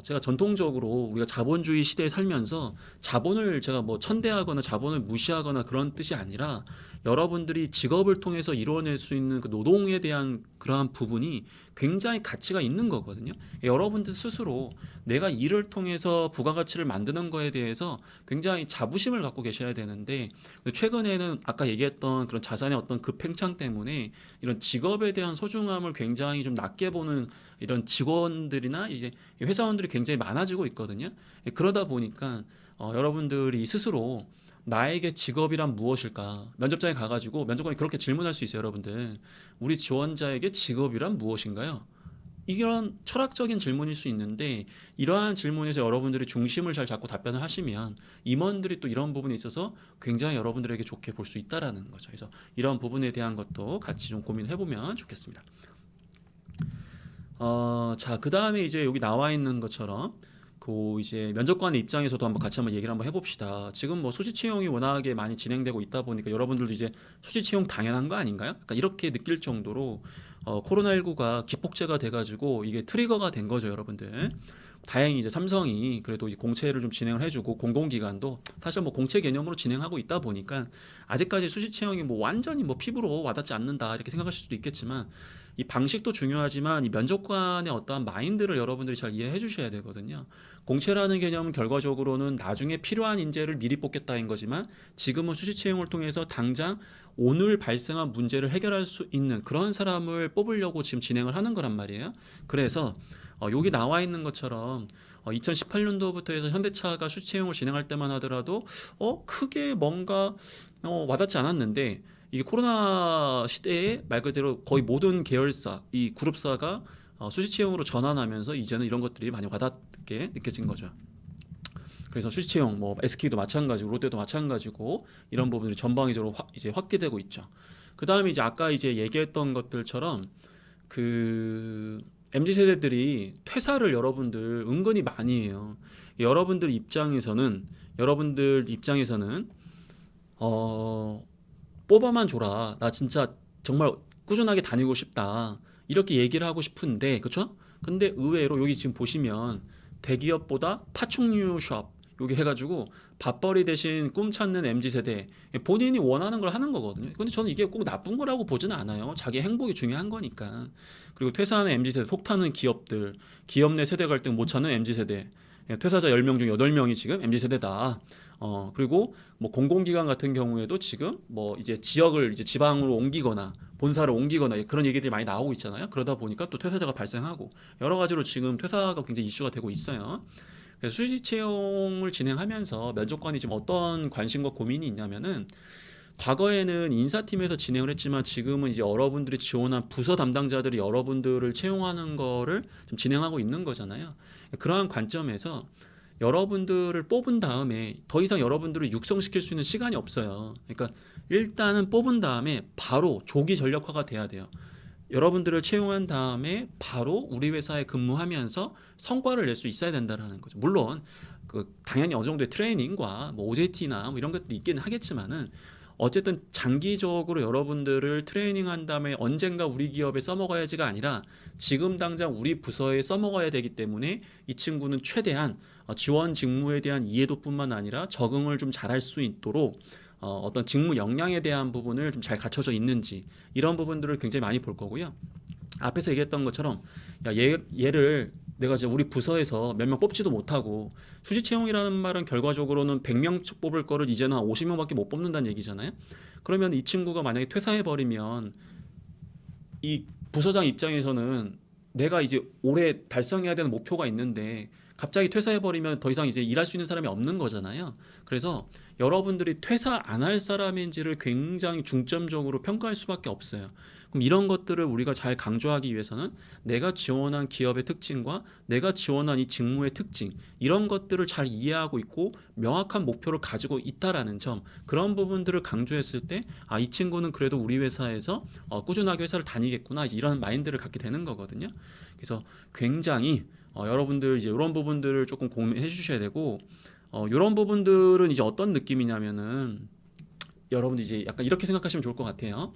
제가 전통적으로 우리가 자본주의 시대에 살면서 자본을 제가 뭐 천대하거나 자본을 무시하거나 그런 뜻이 아니라 여러분들이 직업을 통해서 이루어낼 수 있는 그 노동에 대한 그러한 부분이 굉장히 가치가 있는 거거든요. 여러분들 스스로 내가 일을 통해서 부가가치를 만드는 거에 대해서 굉장히 자부심을 갖고 계셔야 되는데, 최근에는 아까 얘기했던 그런 자산의 어떤 급팽창 때문에 이런 직업에 대한 소중함을 굉장히 좀 낮게 보는 이런 직원들이나 이제 회사원들이 굉장히 많아지고 있거든요. 그러다 보니까 여러분들이 스스로 나에게 직업이란 무엇일까? 면접장에 가가지고 면접관이 그렇게 질문할 수 있어요, 여러분들. 우리 지원자에게 직업이란 무엇인가요? 이런 철학적인 질문일 수 있는데, 이러한 질문에서 여러분들이 중심을 잘 잡고 답변을 하시면 임원들이 또 이런 부분에 있어서 굉장히 여러분들에게 좋게 볼 수 있다라는 거죠. 그래서 이런 부분에 대한 것도 같이 좀 고민해 보면 좋겠습니다. 자, 그 다음에 이제 여기 나와 있는 것처럼 그 이제 면접관의 입장에서도 같이 한번 얘기를 한번 해봅시다. 지금 뭐 수시 채용이 워낙에 많이 진행되고 있다 보니까 여러분들도 이제 수시 채용 당연한 거 아닌가요? 약간 이렇게 느낄 정도로 코로나19가 기폭제가 돼가지고 이게 트리거가 된 거죠, 여러분들. 다행히 이제 삼성이 그래도 이제 공채를 좀 진행을 해주고 공공기관도 사실 뭐 공채 개념으로 진행하고 있다 보니까 아직까지 수시 채용이 뭐 완전히 뭐 피부로 와닿지 않는다 이렇게 생각하실 수도 있겠지만, 이 방식도 중요하지만 이 면접관의 어떠한 마인드를 여러분들이 잘 이해해 주셔야 되거든요. 공채라는 개념은 결과적으로는 나중에 필요한 인재를 미리 뽑겠다인 거지만, 지금은 수시 채용을 통해서 당장 오늘 발생한 문제를 해결할 수 있는 그런 사람을 뽑으려고 지금 진행을 하는 거란 말이에요. 그래서 여기 나와 있는 것처럼 2018년도부터 해서 현대차가 수시 채용을 진행할 때만 하더라도 크게 뭔가 와닿지 않았는데, 이게 코로나 시대에 말 그대로 거의 모든 계열사, 이 그룹사가 수시 채용으로 전환하면서 이제는 이런 것들이 많이 와닿게 느껴진 거죠. 그래서 수시 채용, 뭐 SK도 마찬가지고 롯데도 마찬가지고 이런 부분들이 전방위적으로 이제 확대되고 있죠. 그 다음에 이제 아까 이제 얘기했던 것들처럼 그 MZ 세대들이 퇴사를 여러분들 은근히 많이 해요. 여러분들 입장에서는 뽑아만 줘라. 나 진짜 정말 꾸준하게 다니고 싶다. 이렇게 얘기를 하고 싶은데, 그쵸? 근데 의외로 여기 지금 보시면 대기업보다 파충류 숍 여기 해가지고 밥벌이 대신 꿈 찾는 MZ세대, 본인이 원하는 걸 하는 거거든요. 근데 저는 이게 꼭 나쁜 거라고 보지는 않아요. 자기 행복이 중요한 거니까. 그리고 퇴사하는 MZ세대 속 타는 기업들, 기업 내 세대 갈등 못 찾는 MZ세대, 퇴사자 10명 중 8명이 지금 MZ세대다. 그리고 뭐 공공기관 같은 경우에도 지금 뭐 이제 지역을 이제 지방으로 옮기거나 본사를 옮기거나 그런 얘기들이 많이 나오고 있잖아요. 그러다 보니까 또 퇴사자가 발생하고 여러 가지로 지금 퇴사가 굉장히 이슈가 되고 있어요. 그래서 수시 채용을 진행하면서 면접관이 지금 어떤 관심과 고민이 있냐면은, 과거에는 인사팀에서 진행을 했지만 지금은 이제 여러분들이 지원한 부서 담당자들이 여러분들을 채용하는 거를 좀 진행하고 있는 거잖아요. 그러한 관점에서 여러분들을 뽑은 다음에 더 이상 여러분들을 육성시킬 수 있는 시간이 없어요. 그러니까 일단은 뽑은 다음에 바로 조기 전력화가 돼야 돼요. 여러분들을 채용한 다음에 바로 우리 회사에 근무하면서 성과를 낼 수 있어야 된다는 거죠. 물론 그 당연히 어느 정도의 트레이닝과 뭐 OJT나 뭐 이런 것도 있긴 하겠지만은, 어쨌든 장기적으로 여러분들을 트레이닝한 다음에 언젠가 우리 기업에 써먹어야지가 아니라 지금 당장 우리 부서에 써먹어야 되기 때문에, 이 친구는 최대한 지원 직무에 대한 이해도뿐만 아니라 적응을 좀 잘할 수 있도록 어떤 직무 역량에 대한 부분을 좀 잘 갖춰져 있는지, 이런 부분들을 굉장히 많이 볼 거고요. 앞에서 얘기했던 것처럼 얘를 내가 이제 우리 부서에서 몇 명 뽑지도 못하고, 수시 채용이라는 말은 결과적으로는 100명 뽑을 거를 이제는 한 50명밖에 못 뽑는다는 얘기잖아요. 그러면 이 친구가 만약에 퇴사해 버리면 이 부서장 입장에서는 내가 이제 올해 달성해야 되는 목표가 있는데 갑자기 퇴사해버리면 더 이상 이제 일할 수 있는 사람이 없는 거잖아요. 그래서 여러분들이 퇴사 안 할 사람인지를 굉장히 중점적으로 평가할 수밖에 없어요. 그럼 이런 것들을 우리가 잘 강조하기 위해서는 내가 지원한 기업의 특징과 내가 지원한 이 직무의 특징, 이런 것들을 잘 이해하고 있고 명확한 목표를 가지고 있다라는 점, 그런 부분들을 강조했을 때 이 친구는 그래도 우리 회사에서 꾸준하게 회사를 다니겠구나, 이런 마인드를 갖게 되는 거거든요. 그래서 굉장히 여러분들 이제 이런 부분들을 조금 고민해 주셔야 되고, 이런 부분들은 이제 어떤 느낌이냐면은, 여러분들 이제 약간 이렇게 생각하시면 좋을 것 같아요.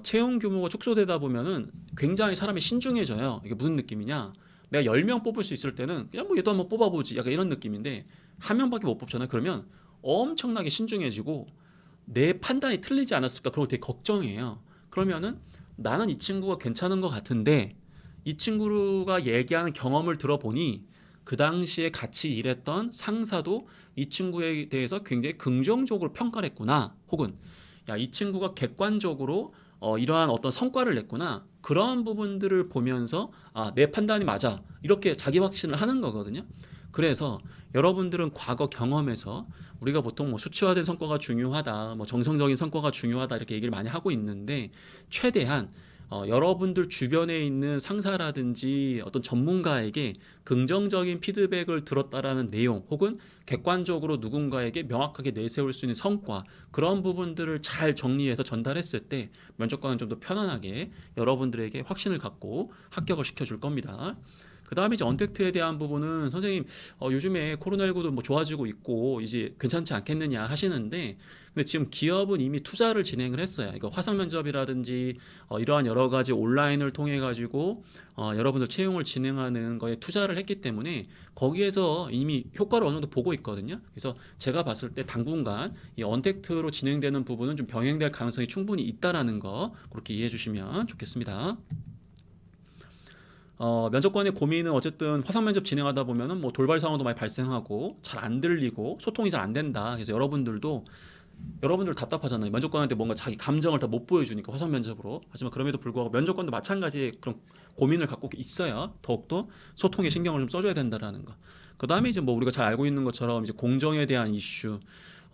채용 규모가 축소되다 보면은 굉장히 사람이 신중해져요. 이게 무슨 느낌이냐? 내가 10명 뽑을 수 있을 때는 그냥 뭐 얘도 한번 뽑아보지 약간 이런 느낌인데 한 명밖에 못 뽑잖아요. 그러면 엄청나게 신중해지고 내 판단이 틀리지 않았을까 그런 걸 되게 걱정해요. 그러면은 나는 이 친구가 괜찮은 것 같은데 이 친구가 얘기하는 경험을 들어보니 그 당시에 같이 일했던 상사도 이 친구에 대해서 굉장히 긍정적으로 평가를 했구나. 혹은 야, 이 친구가 객관적으로 이러한 어떤 성과를 냈구나. 그런 부분들을 보면서 아, 내 판단이 맞아. 이렇게 자기 확신을 하는 거거든요. 그래서 여러분들은 과거 경험에서 우리가 보통 뭐 수치화된 성과가 중요하다, 뭐 정성적인 성과가 중요하다 이렇게 얘기를 많이 하고 있는데 최대한 여러분들 주변에 있는 상사라든지 어떤 전문가에게 긍정적인 피드백을 들었다라는 내용 혹은 객관적으로 누군가에게 명확하게 내세울 수 있는 성과 그런 부분들을 잘 정리해서 전달했을 때 면접관은 좀 더 편안하게 여러분들에게 확신을 갖고 합격을 시켜줄 겁니다. 그 다음에 이제 언택트에 대한 부분은 선생님 요즘에 코로나19도 뭐 좋아지고 있고 이제 괜찮지 않겠느냐 하시는데 근데 지금 기업은 이미 투자를 진행을 했어요. 그러니까 화상 면접이라든지 이러한 여러 가지 온라인을 통해 가지고 여러분들 채용을 진행하는 거에 투자를 했기 때문에 거기에서 이미 효과를 어느 정도 보고 있거든요. 그래서 제가 봤을 때 당분간 이 언택트로 진행되는 부분은 좀 병행될 가능성이 충분히 있다라는 거 그렇게 이해해 주시면 좋겠습니다. 면접관의 고민은 어쨌든 화상 면접 진행하다 보면은 뭐 돌발 상황도 많이 발생하고 잘 안 들리고 소통이 잘 안 된다. 그래서 여러분들 답답하잖아요. 면접관한테 뭔가 자기 감정을 다 못 보여주니까 화상 면접으로. 하지만 그럼에도 불구하고 면접관도 마찬가지의 그런 고민을 갖고 있어야 더욱더 소통에 신경을 좀 써줘야 된다라는 거. 그 다음에 이제 뭐 우리가 잘 알고 있는 것처럼 이제 공정에 대한 이슈.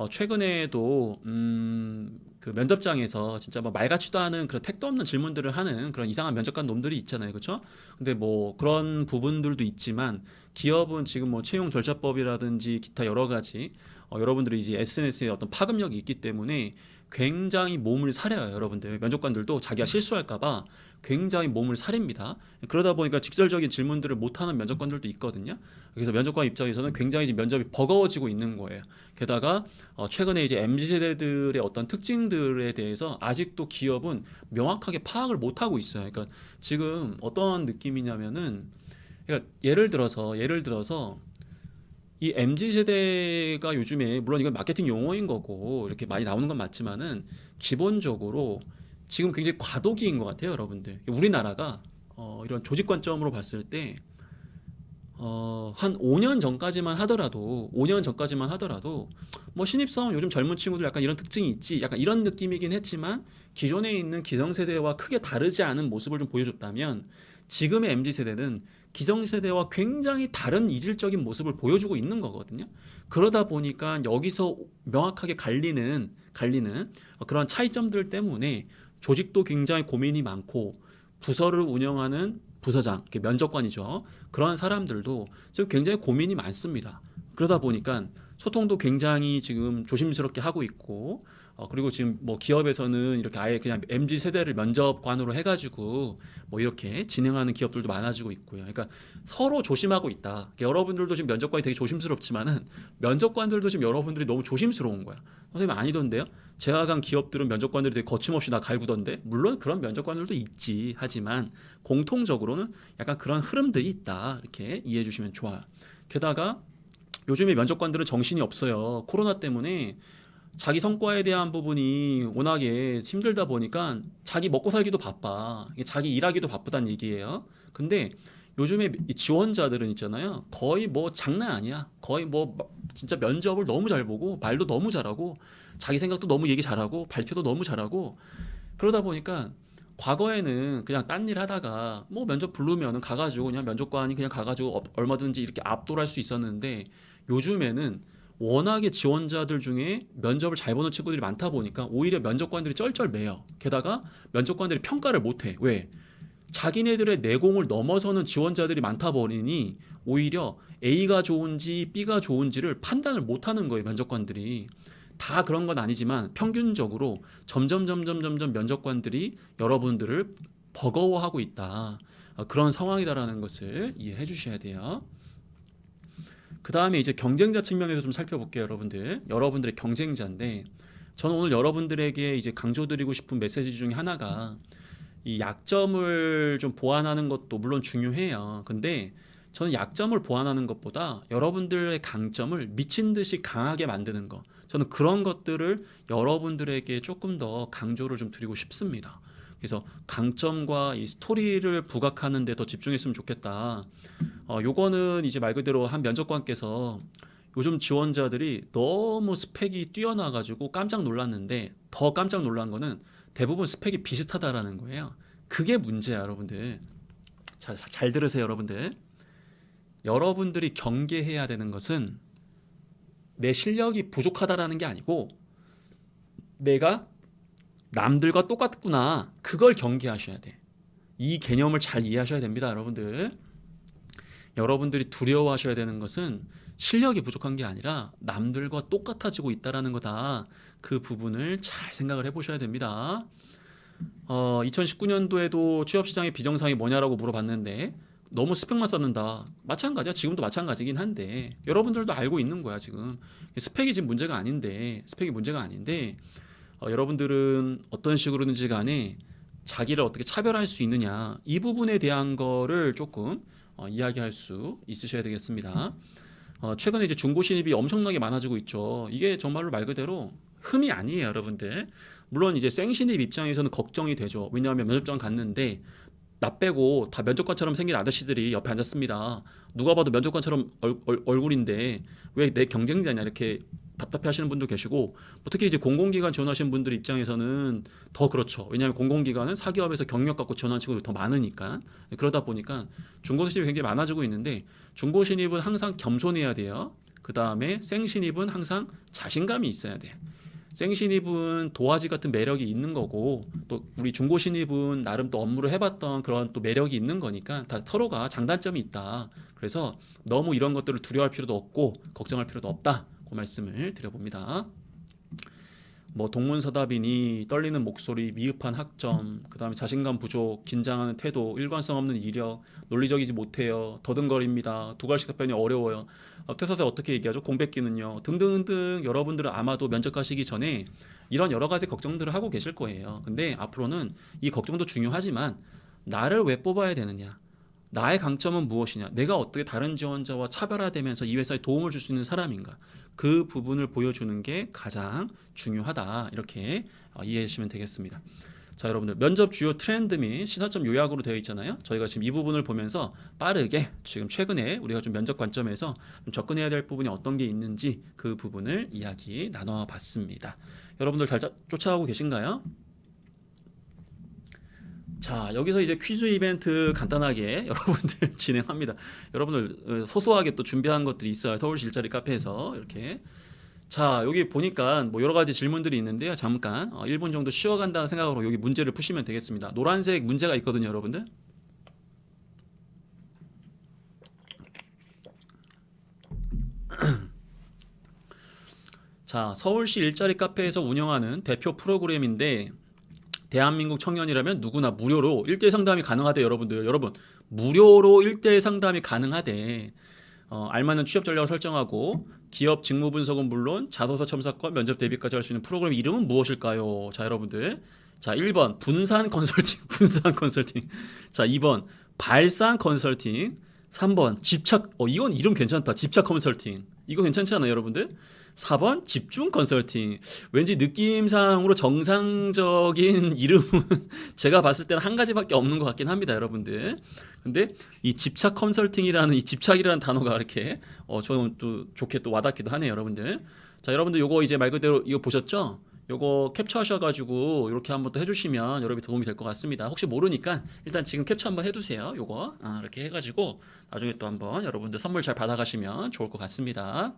최근에도 그 면접장에서 진짜 뭐 말 같지도 않은 그런 택도 없는 질문들을 하는 그런 이상한 면접관 놈들이 있잖아요, 그렇죠? 근데 뭐 그런 부분들도 있지만 기업은 지금 뭐 채용 절차법이라든지 기타 여러 가지 여러분들이 이제 SNS에 어떤 파급력이 있기 때문에 굉장히 몸을 사려요, 여러분들. 면접관들도 자기가 실수할까봐 굉장히 몸을 사립니다. 그러다 보니까 직설적인 질문들을 못하는 면접관들도 있거든요. 그래서 면접관 입장에서는 굉장히 지금 면접이 버거워지고 있는 거예요. 게다가 최근에 이제 MZ 세대들의 어떤 특징들에 대해서 아직도 기업은 명확하게 파악을 못 하고 있어요. 그러니까 지금 어떤 느낌이냐면은 그러니까 예를 들어서 이 MZ 세대가 요즘에 물론 이건 마케팅 용어인 거고 이렇게 많이 나오는 건 맞지만은 기본적으로 지금 굉장히 과도기인 것 같아요, 여러분들. 우리나라가 이런 조직 관점으로 봤을 때 한 5년 전까지만 하더라도 뭐 신입사원 요즘 젊은 친구들 약간 이런 특징이 있지 약간 이런 느낌이긴 했지만 기존에 있는 기성세대와 크게 다르지 않은 모습을 좀 보여줬다면 지금의 MZ세대는 기성세대와 굉장히 다른 이질적인 모습을 보여주고 있는 거거든요. 그러다 보니까 여기서 명확하게 갈리는 그런 차이점들 때문에 조직도 굉장히 고민이 많고 부서를 운영하는 부서장, 면접관이죠. 그런 사람들도 지금 굉장히 고민이 많습니다. 그러다 보니까 소통도 굉장히 지금 조심스럽게 하고 있고, 그리고 지금 뭐 기업에서는 이렇게 아예 그냥 MZ 세대를 면접관으로 해가지고 뭐 이렇게 진행하는 기업들도 많아지고 있고요. 그러니까 서로 조심하고 있다. 여러분들도 지금 면접관이 되게 조심스럽지만은 면접관들도 지금 여러분들이 너무 조심스러운 거야. 선생님 아니던데요? 제가 간 기업들은 면접관들이 되게 거침없이 나 갈구던데 물론 그런 면접관들도 있지 하지만 공통적으로는 약간 그런 흐름들이 있다 이렇게 이해해 주시면 좋아요. 게다가 요즘에 면접관들은 정신이 없어요. 코로나 때문에 자기 성과에 대한 부분이 워낙에 힘들다 보니까 자기 먹고 살기도 바빠. 자기 일하기도 바쁘다는 얘기예요. 근데 요즘에 이 지원자들은 있잖아요. 거의 뭐 장난 아니야. 거의 뭐 진짜 면접을 너무 잘 보고 말도 너무 잘하고 자기 생각도 너무 얘기 잘하고 발표도 너무 잘하고 그러다 보니까 과거에는 그냥 딴 일 하다가 뭐 면접 부르면은 가가지고 그냥 면접관이 그냥 가가지고 얼마든지 이렇게 압도할 수 있었는데 요즘에는 워낙에 지원자들 중에 면접을 잘 보는 친구들이 많다 보니까 오히려 면접관들이 쩔쩔매요. 게다가 면접관들이 평가를 못해. 왜? 자기네들의 내공을 넘어서는 지원자들이 많다 보니 오히려 A가 좋은지 B가 좋은지를 판단을 못하는 거예요. 면접관들이. 다 그런 건 아니지만 평균적으로 점점 면접관들이 여러분들을 버거워하고 있다. 그런 상황이다라는 것을 이해해 주셔야 돼요. 그 다음에 이제 경쟁자 측면에서 좀 살펴볼게요, 여러분들. 여러분들의 경쟁자인데, 저는 오늘 여러분들에게 이제 강조드리고 싶은 메시지 중에 하나가 이 약점을 좀 보완하는 것도 물론 중요해요. 근데 저는 약점을 보완하는 것보다 여러분들의 강점을 미친 듯이 강하게 만드는 거. 저는 그런 것들을 여러분들에게 조금 더 강조를 좀 드리고 싶습니다. 그래서 강점과 이 스토리를 부각하는 데 더 집중했으면 좋겠다. 요거는 이제 말 그대로 한 면접관께서 요즘 지원자들이 너무 스펙이 뛰어나가지고 깜짝 놀랐는데 더 깜짝 놀란 거는 대부분 스펙이 비슷하다라는 거예요. 그게 문제야, 여러분들. 잘 들으세요, 여러분들. 여러분들이 경계해야 되는 것은 내 실력이 부족하다라는 게 아니고 내가 남들과 똑같구나. 그걸 경계하셔야 돼. 이 개념을 잘 이해하셔야 됩니다, 여러분들. 여러분들이 두려워하셔야 되는 것은 실력이 부족한 게 아니라 남들과 똑같아지고 있다라는 거다. 그 부분을 잘 생각을 해보셔야 됩니다. 2019년도에도 취업시장의 비정상이 뭐냐라고 물어봤는데 너무 스펙만 쌓는다. 마찬가지야. 지금도 마찬가지긴 한데 여러분들도 알고 있는 거야 지금. 스펙이 지금 문제가 아닌데 여러분들은 어떤 식으로든지 간에 자기를 어떻게 차별할 수 있느냐 이 부분에 대한 거를 조금 이야기할 수 있으셔야 되겠습니다. 최근에 이제 중고 신입이 엄청나게 많아지고 있죠. 이게 정말로 말 그대로 흠이 아니에요, 여러분들. 물론 이제 생신입 입장에서는 걱정이 되죠. 왜냐하면 면접장 갔는데 나 빼고 다 면접관처럼 생긴 아저씨들이 옆에 앉았습니다. 누가 봐도 면접관처럼 얼굴인데 왜 내 경쟁자냐 이렇게 답답해 하시는 분도 계시고 뭐 특히 이제 공공기관 지원하시는 분들 입장에서는 더 그렇죠. 왜냐하면 공공기관은 사기업에서 경력 갖고 지원하는 친구들이 더 많으니까. 그러다 보니까 중고신입이 굉장히 많아지고 있는데 중고신입은 항상 겸손해야 돼요. 그 다음에 생신입은 항상 자신감이 있어야 돼. 생신입은 도화지 같은 매력이 있는 거고 또 우리 중고신입은 나름 또 업무를 해봤던 그런 또 매력이 있는 거니까 다 서로가 장단점이 있다. 그래서 너무 이런 것들을 두려워할 필요도 없고 걱정할 필요도 없다. 그 말씀을 드려봅니다. 뭐 동문서답이니 떨리는 목소리, 미흡한 학점, 그 다음에 자신감 부족, 긴장하는 태도, 일관성 없는 이력, 논리적이지 못해요, 더듬거립니다, 두 갈씩 답변이 어려워요, 퇴사세 어떻게 얘기하죠, 공백기는요, 등등등. 여러분들은 아마도 면접 가시기 전에 이런 여러 가지 걱정들을 하고 계실 거예요. 근데 앞으로는 이 걱정도 중요하지만 나를 왜 뽑아야 되느냐, 나의 강점은 무엇이냐, 내가 어떻게 다른 지원자와 차별화되면서 이 회사에 도움을 줄 수 있는 사람인가, 그 부분을 보여주는 게 가장 중요하다. 이렇게 이해해 주시면 되겠습니다. 자, 여러분들 면접 주요 트렌드 및 시사점 요약으로 되어 있잖아요. 저희가 지금 이 부분을 보면서 빠르게 지금 최근에 우리가 좀 면접 관점에서 좀 접근해야 될 부분이 어떤 게 있는지 그 부분을 이야기 나눠봤습니다. 여러분들 잘 쫓아가고 계신가요? 자, 여기서 이제 퀴즈 이벤트 간단하게 여러분들 진행합니다. 여러분들 소소하게 또 준비한 것들이 있어요. 서울시 일자리 카페에서 이렇게. 자, 여기 보니까 뭐 여러 가지 질문들이 있는데요. 잠깐 1분 정도 쉬어간다는 생각으로 여기 문제를 푸시면 되겠습니다. 노란색 문제가 있거든요, 여러분들. 자, 서울시 일자리 카페에서 운영하는 대표 프로그램인데 대한민국 청년이라면 누구나 무료로 1대1 상담이 가능하대. 여러분들, 여러분 무료로 1대1 상담이 가능하대. 알맞는 취업 전략을 설정하고 기업 직무 분석은 물론 자소서 첨삭과 면접 대비까지 할 수 있는 프로그램 이름은 무엇일까요? 자, 여러분들. 자, 1번 분산 컨설팅, 분산 컨설팅. 자, 2번 발산 컨설팅. 3번 집착, 이건 이름 괜찮다. 집착 컨설팅. 이거 괜찮지 않아요, 여러분들? 4번 집중 컨설팅. 왠지 느낌상으로 정상적인 이름은 제가 봤을 때는 한 가지밖에 없는 것 같긴 합니다, 여러분들. 근데 이 집착 컨설팅이라는 이 집착이라는 단어가 이렇게 저는 또 좋게 또 와닿기도 하네요, 여러분들. 자, 여러분들 요거 이제 말 그대로 이거 보셨죠? 요거 캡처하셔가지고 이렇게 한번 또 해주시면 여러분이 도움이 될 것 같습니다. 혹시 모르니까 일단 지금 캡처 한번 해두세요. 요거 이렇게 해가지고 나중에 또 한번 여러분들 선물 잘 받아가시면 좋을 것 같습니다.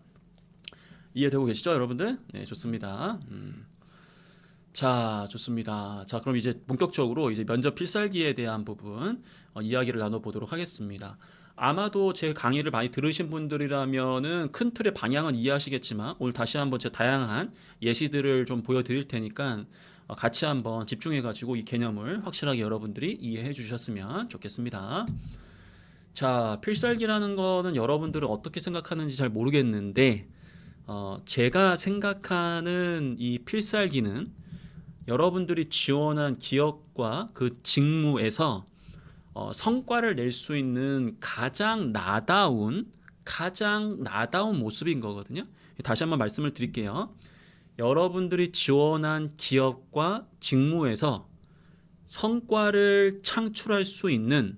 이해되고 계시죠, 여러분들? 네, 좋습니다. 자, 좋습니다. 자, 그럼 이제 본격적으로 이제 면접 필살기에 대한 부분 이야기를 나눠보도록 하겠습니다. 아마도 제 강의를 많이 들으신 분들이라면은 큰 틀의 방향은 이해하시겠지만 오늘 다시 한번 제 다양한 예시들을 좀 보여드릴 테니까 같이 한번 집중해가지고 이 개념을 확실하게 여러분들이 이해해 주셨으면 좋겠습니다. 자, 필살기라는 거는 여러분들은 어떻게 생각하는지 잘 모르겠는데 제가 생각하는 이 필살기는 여러분들이 지원한 기업과 그 직무에서 성과를 낼 수 있는 가장 나다운 모습인 거거든요. 다시 한번 말씀을 드릴게요. 여러분들이 지원한 기업과 직무에서 성과를 창출할 수 있는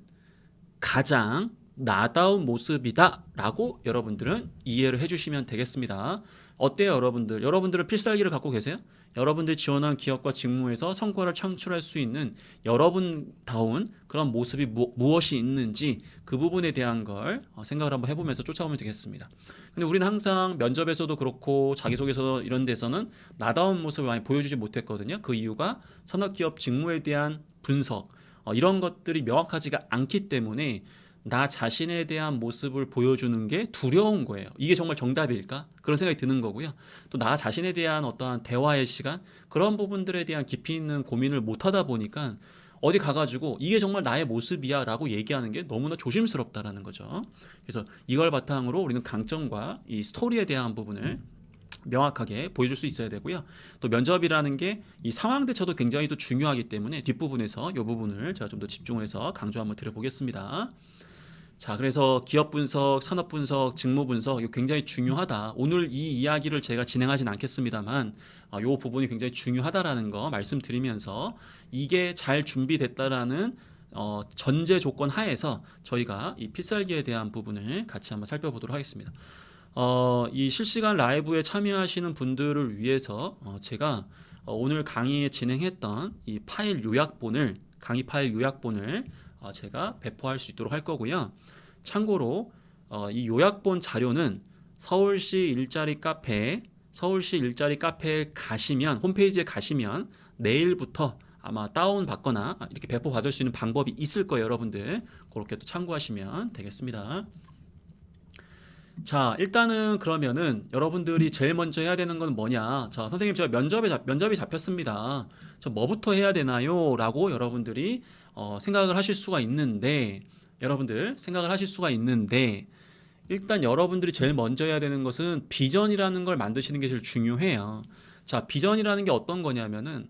가장 나다운 모습이다라고 여러분들은 이해를 해주시면 되겠습니다. 어때요, 여러분들? 여러분들은 필살기를 갖고 계세요? 여러분들이 지원한 기업과 직무에서 성과를 창출할 수 있는 여러분다운 그런 모습이 무엇이 있는지 그 부분에 대한 걸 생각을 한번 해보면서 쫓아오면 되겠습니다. 근데 우리는 항상 면접에서도 그렇고 자기소개서 이런 데서는 나다운 모습을 많이 보여주지 못했거든요. 그 이유가 산업기업 직무에 대한 분석 이런 것들이 명확하지가 않기 때문에 나 자신에 대한 모습을 보여주는 게 두려운 거예요. 이게 정말 정답일까? 그런 생각이 드는 거고요. 또 나 자신에 대한 어떠한 대화의 시간 그런 부분들에 대한 깊이 있는 고민을 못 하다 보니까 어디 가가지고 이게 정말 나의 모습이야 라고 얘기하는 게 너무나 조심스럽다라는 거죠. 그래서 이걸 바탕으로 우리는 강점과 이 스토리에 대한 부분을 명확하게 보여줄 수 있어야 되고요. 또 면접이라는 게 이 상황 대처도 굉장히 또 중요하기 때문에 뒷부분에서 이 부분을 제가 좀 더 집중을 해서 강조 한번 드려보겠습니다. 자, 그래서 기업 분석, 산업 분석, 직무 분석 이거 굉장히 중요하다. 오늘 이 이야기를 제가 진행하진 않겠습니다만 이 부분이 굉장히 중요하다라는 거 말씀드리면서 이게 잘 준비됐다라는 전제 조건 하에서 저희가 이 필살기에 대한 부분을 같이 한번 살펴보도록 하겠습니다. 이 실시간 라이브에 참여하시는 분들을 위해서 제가 오늘 강의에 진행했던 이 강의 파일 요약본을 제가 배포할 수 있도록 할 거고요. 참고로 이 요약본 자료는 서울시 일자리 카페에 가시면 홈페이지에 가시면 내일부터 아마 다운 받거나 이렇게 배포 받을 수 있는 방법이 있을 거예요, 여러분들. 그렇게 또 참고하시면 되겠습니다. 자, 일단은 그러면은 여러분들이 제일 먼저 해야 되는 건 뭐냐? 자, 선생님 제가 면접이 잡혔습니다. 저 뭐부터 해야 되나요? 라고 여러분들이 생각을 하실 수가 있는데 일단 여러분들이 제일 먼저 해야 되는 것은 비전이라는 걸 만드시는 게 제일 중요해요. 자, 비전이라는 게 어떤 거냐면은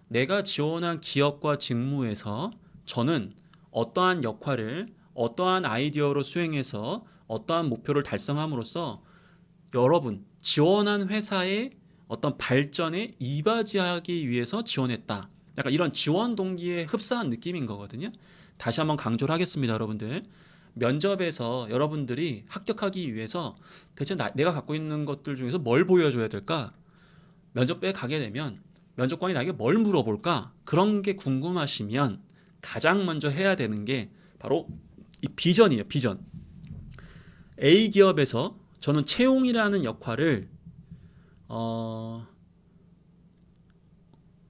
내가 지원한 기업과 직무에서 저는 어떠한 역할을 어떠한 아이디어로 수행해서 어떠한 목표를 달성함으로써 여러분 지원한 회사의 어떤 발전에 이바지하기 위해서 지원했다. 약간 이런 지원 동기에 흡사한 느낌인 거거든요. 다시 한번 강조를 하겠습니다, 여러분들. 면접에서 여러분들이 합격하기 위해서 대체 내가 갖고 있는 것들 중에서 뭘 보여줘야 될까? 면접에 가게 되면 면접관이 나에게 뭘 물어볼까? 그런 게 궁금하시면 가장 먼저 해야 되는 게 바로 이 비전이에요, 비전. A 기업에서 저는 채용이라는 역할을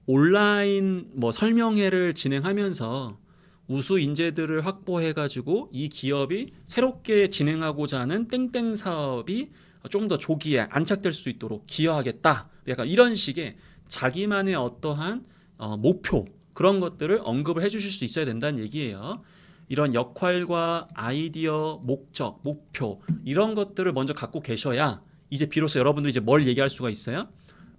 온라인 설명회를 진행하면서 우수 인재들을 확보해가지고 이 기업이 새롭게 진행하고자 하는 땡땡 사업이 좀 더 조기에 안착될 수 있도록 기여하겠다. 약간 이런 식의 자기만의 어떠한 목표 그런 것들을 언급을 해주실 수 있어야 된다는 얘기예요. 이런 역할과 아이디어, 목적, 목표 이런 것들을 먼저 갖고 계셔야 이제 비로소 여러분들이 이제 뭘 얘기할 수가 있어요?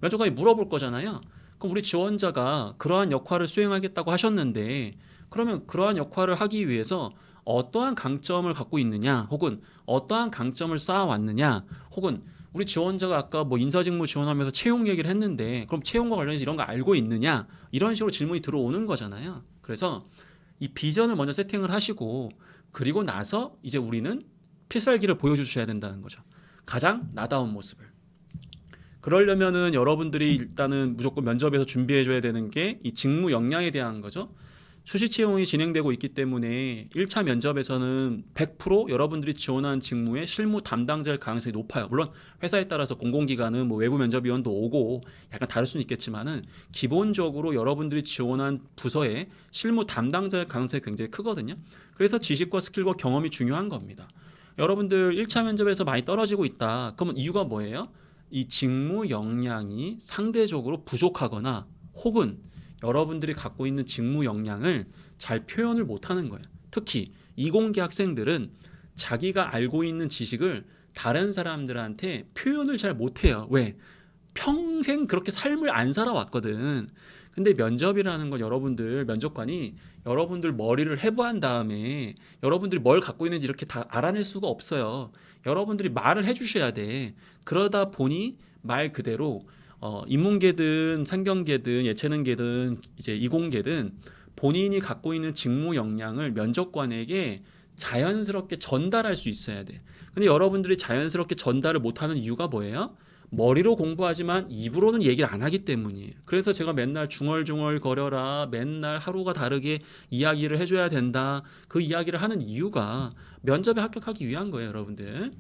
면접관이 물어볼 거잖아요. 그럼 우리 지원자가 그러한 역할을 수행하겠다고 하셨는데 그러면 그러한 역할을 하기 위해서 어떠한 강점을 갖고 있느냐 혹은 어떠한 강점을 쌓아왔느냐 혹은 우리 지원자가 아까 인사직무 지원하면서 채용 얘기를 했는데 그럼 채용과 관련해서 이런 거 알고 있느냐 이런 식으로 질문이 들어오는 거잖아요. 그래서 이 비전을 먼저 세팅을 하시고 그리고 나서 이제 우리는 필살기를 보여주셔야 된다는 거죠. 가장 나다운 모습을. 그러려면은 여러분들이 일단은 무조건 면접에서 준비해줘야 되는 게 이 직무 역량에 대한 거죠. 수시 채용이 진행되고 있기 때문에 1차 면접에서는 100% 여러분들이 지원한 직무의 실무 담당자일 가능성이 높아요. 물론 회사에 따라서 공공기관은 외부 면접위원도 오고 약간 다를 수는 있겠지만은 기본적으로 여러분들이 지원한 부서의 실무 담당자일 가능성이 굉장히 크거든요. 그래서 지식과 스킬과 경험이 중요한 겁니다. 여러분들 1차 면접에서 많이 떨어지고 있다. 그러면 이유가 뭐예요? 이 직무 역량이 상대적으로 부족하거나 혹은 여러분들이 갖고 있는 직무 역량을 잘 표현을 못하는 거예요. 특히 이공계 학생들은 자기가 알고 있는 지식을 다른 사람들한테 표현을 잘 못해요. 왜? 평생 그렇게 삶을 안 살아왔거든. 근데 면접이라는 건 여러분들 면접관이 여러분들 머리를 해부한 다음에 여러분들이 뭘 갖고 있는지 이렇게 다 알아낼 수가 없어요. 여러분들이 말을 해주셔야 돼. 그러다 보니 말 그대로 인문계든 상경계든 예체능계든 이제 이공계든 본인이 갖고 있는 직무 역량을 면접관에게 자연스럽게 전달할 수 있어야 돼. 근데 여러분들이 자연스럽게 전달을 못하는 이유가 뭐예요? 머리로 공부하지만 입으로는 얘기를 안 하기 때문이에요. 그래서 제가 맨날 중얼중얼 거려라, 맨날 하루가 다르게 이야기를 해줘야 된다. 그 이야기를 하는 이유가 면접에 합격하기 위한 거예요, 여러분들.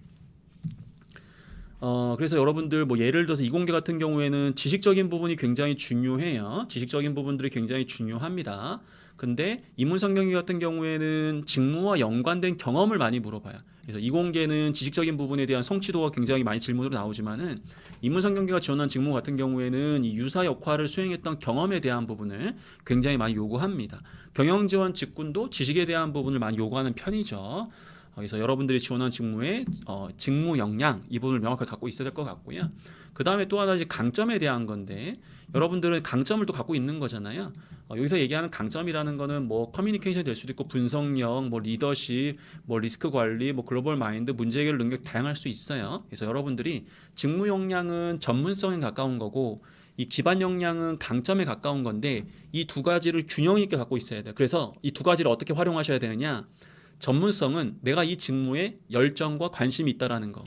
그래서 여러분들 뭐 예를 들어서 이공계 같은 경우에는 지식적인 부분이 굉장히 중요해요. 지식적인 부분들이 굉장히 중요합니다. 근데 인문상경기 같은 경우에는 직무와 연관된 경험을 많이 물어봐요. 그래서 이공계는 지식적인 부분에 대한 성취도가 굉장히 많이 질문으로 나오지만은 인문상경기가 지원한 직무 같은 경우에는 이 유사 역할을 수행했던 경험에 대한 부분을 굉장히 많이 요구합니다. 경영지원 직군도 지식에 대한 부분을 많이 요구하는 편이죠. 그래서 여러분들이 지원한 직무의 직무 역량 이 부분을 명확하게 갖고 있어야 될 것 같고요. 그 다음에 또 하나 이제 강점에 대한 건데 여러분들은 강점을 또 갖고 있는 거잖아요. 여기서 얘기하는 강점이라는 거는 뭐 커뮤니케이션이 될 수도 있고 분석력, 뭐 리더십, 뭐 리스크 관리, 뭐 글로벌 마인드, 문제 해결 능력 다양할 수 있어요. 그래서 여러분들이 직무 역량은 전문성에 가까운 거고 이 기반 역량은 강점에 가까운 건데 이 두 가지를 균형 있게 갖고 있어야 돼요. 그래서 이 두 가지를 어떻게 활용하셔야 되느냐? 전문성은 내가 이 직무에 열정과 관심이 있다라는 거.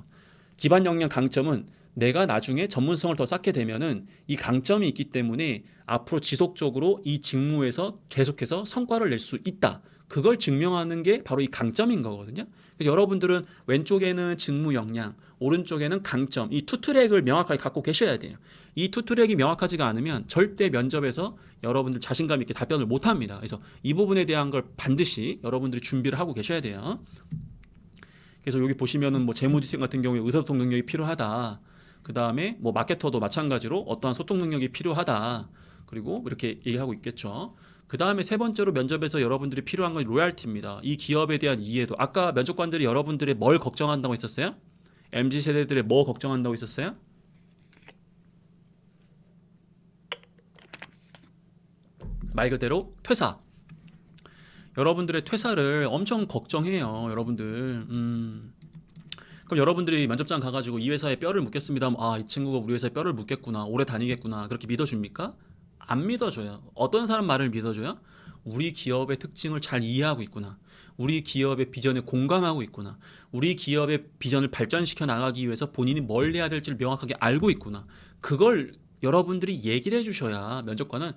기반 역량 강점은 내가 나중에 전문성을 더 쌓게 되면은 이 강점이 있기 때문에 앞으로 지속적으로 이 직무에서 계속해서 성과를 낼 수 있다. 그걸 증명하는 게 바로 이 강점인 거거든요. 그래서 여러분들은 왼쪽에는 직무 역량, 오른쪽에는 강점, 이 투 트랙을 명확하게 갖고 계셔야 돼요. 이 투 트랙이 명확하지가 않으면 절대 면접에서 여러분들 자신감 있게 답변을 못 합니다. 그래서 이 부분에 대한 걸 반드시 여러분들이 준비를 하고 계셔야 돼요. 그래서 여기 보시면은 뭐 재무팀 같은 경우에 의사소통 능력이 필요하다. 그 다음에 뭐 마케터도 마찬가지로 어떠한 소통 능력이 필요하다. 그리고 이렇게 얘기하고 있겠죠. 그 다음에 세 번째로 면접에서 여러분들이 필요한 건 로얄티입니다. 이 기업에 대한 이해도. 아까 면접관들이 여러분들의 뭘 걱정한다고 했었어요? MZ세대들의 뭐 걱정한다고 했었어요? 말 그대로 퇴사. 여러분들의 퇴사를 엄청 걱정해요. 여러분들. 그럼 여러분들이 면접장 가가지고 이 회사에 뼈를 묻겠습니다 하면 이 친구가 우리 회사에 뼈를 묻겠구나. 오래 다니겠구나. 그렇게 믿어줍니까? 안 믿어줘요. 어떤 사람 말을 믿어줘요? 우리 기업의 특징을 잘 이해하고 있구나. 우리 기업의 비전에 공감하고 있구나. 우리 기업의 비전을 발전시켜 나가기 위해서 본인이 뭘 해야 될지를 명확하게 알고 있구나. 그걸 여러분들이 얘기를 해주셔야 면접관은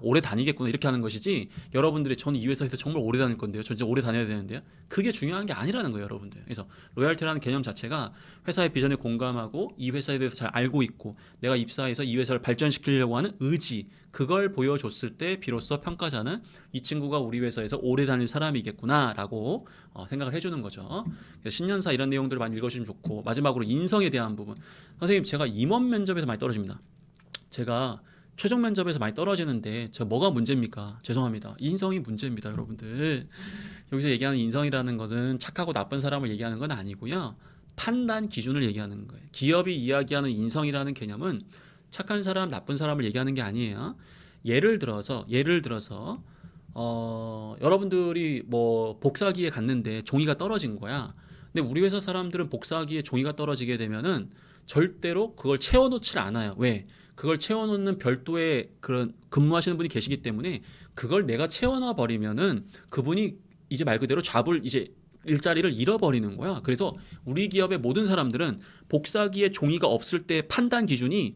오래 다니겠구나 이렇게 하는 것이지, 여러분들이 저는 이 회사에서 정말 오래 다닐 건데요, 저 진짜 오래 다녀야 되는데요, 그게 중요한 게 아니라는 거예요, 여러분들. 그래서 로얄티라는 개념 자체가 회사의 비전에 공감하고 이 회사에 대해서 잘 알고 있고 내가 입사해서 이 회사를 발전시키려고 하는 의지, 그걸 보여줬을 때 비로소 평가자는 이 친구가 우리 회사에서 오래 다닐 사람이겠구나라고 생각을 해주는 거죠. 그래서 신년사 이런 내용들을 많이 읽어주시면 좋고, 마지막으로 인성에 대한 부분. 선생님, 제가 임원 면접에서 많이 떨어집니다. 제가 최종 면접에서 많이 떨어지는데 제가 뭐가 문제입니까? 죄송합니다. 인성이 문제입니다, 여러분들. 여기서 얘기하는 인성이라는 것은 착하고 나쁜 사람을 얘기하는 건 아니고요. 판단 기준을 얘기하는 거예요. 기업이 이야기하는 인성이라는 개념은 착한 사람, 나쁜 사람을 얘기하는 게 아니에요. 예를 들어서 여러분들이 뭐 복사기에 갔는데 종이가 떨어진 거야. 근데 우리 회사 사람들은 복사기에 종이가 떨어지게 되면은 절대로 그걸 채워놓질 않아요. 왜? 그걸 채워놓는 별도의 그런 근무하시는 분이 계시기 때문에 그걸 내가 채워놔 버리면은 그분이 이제 말 그대로 잡을 이제 일자리를 잃어버리는 거야. 그래서 우리 기업의 모든 사람들은 복사기에 종이가 없을 때 판단 기준이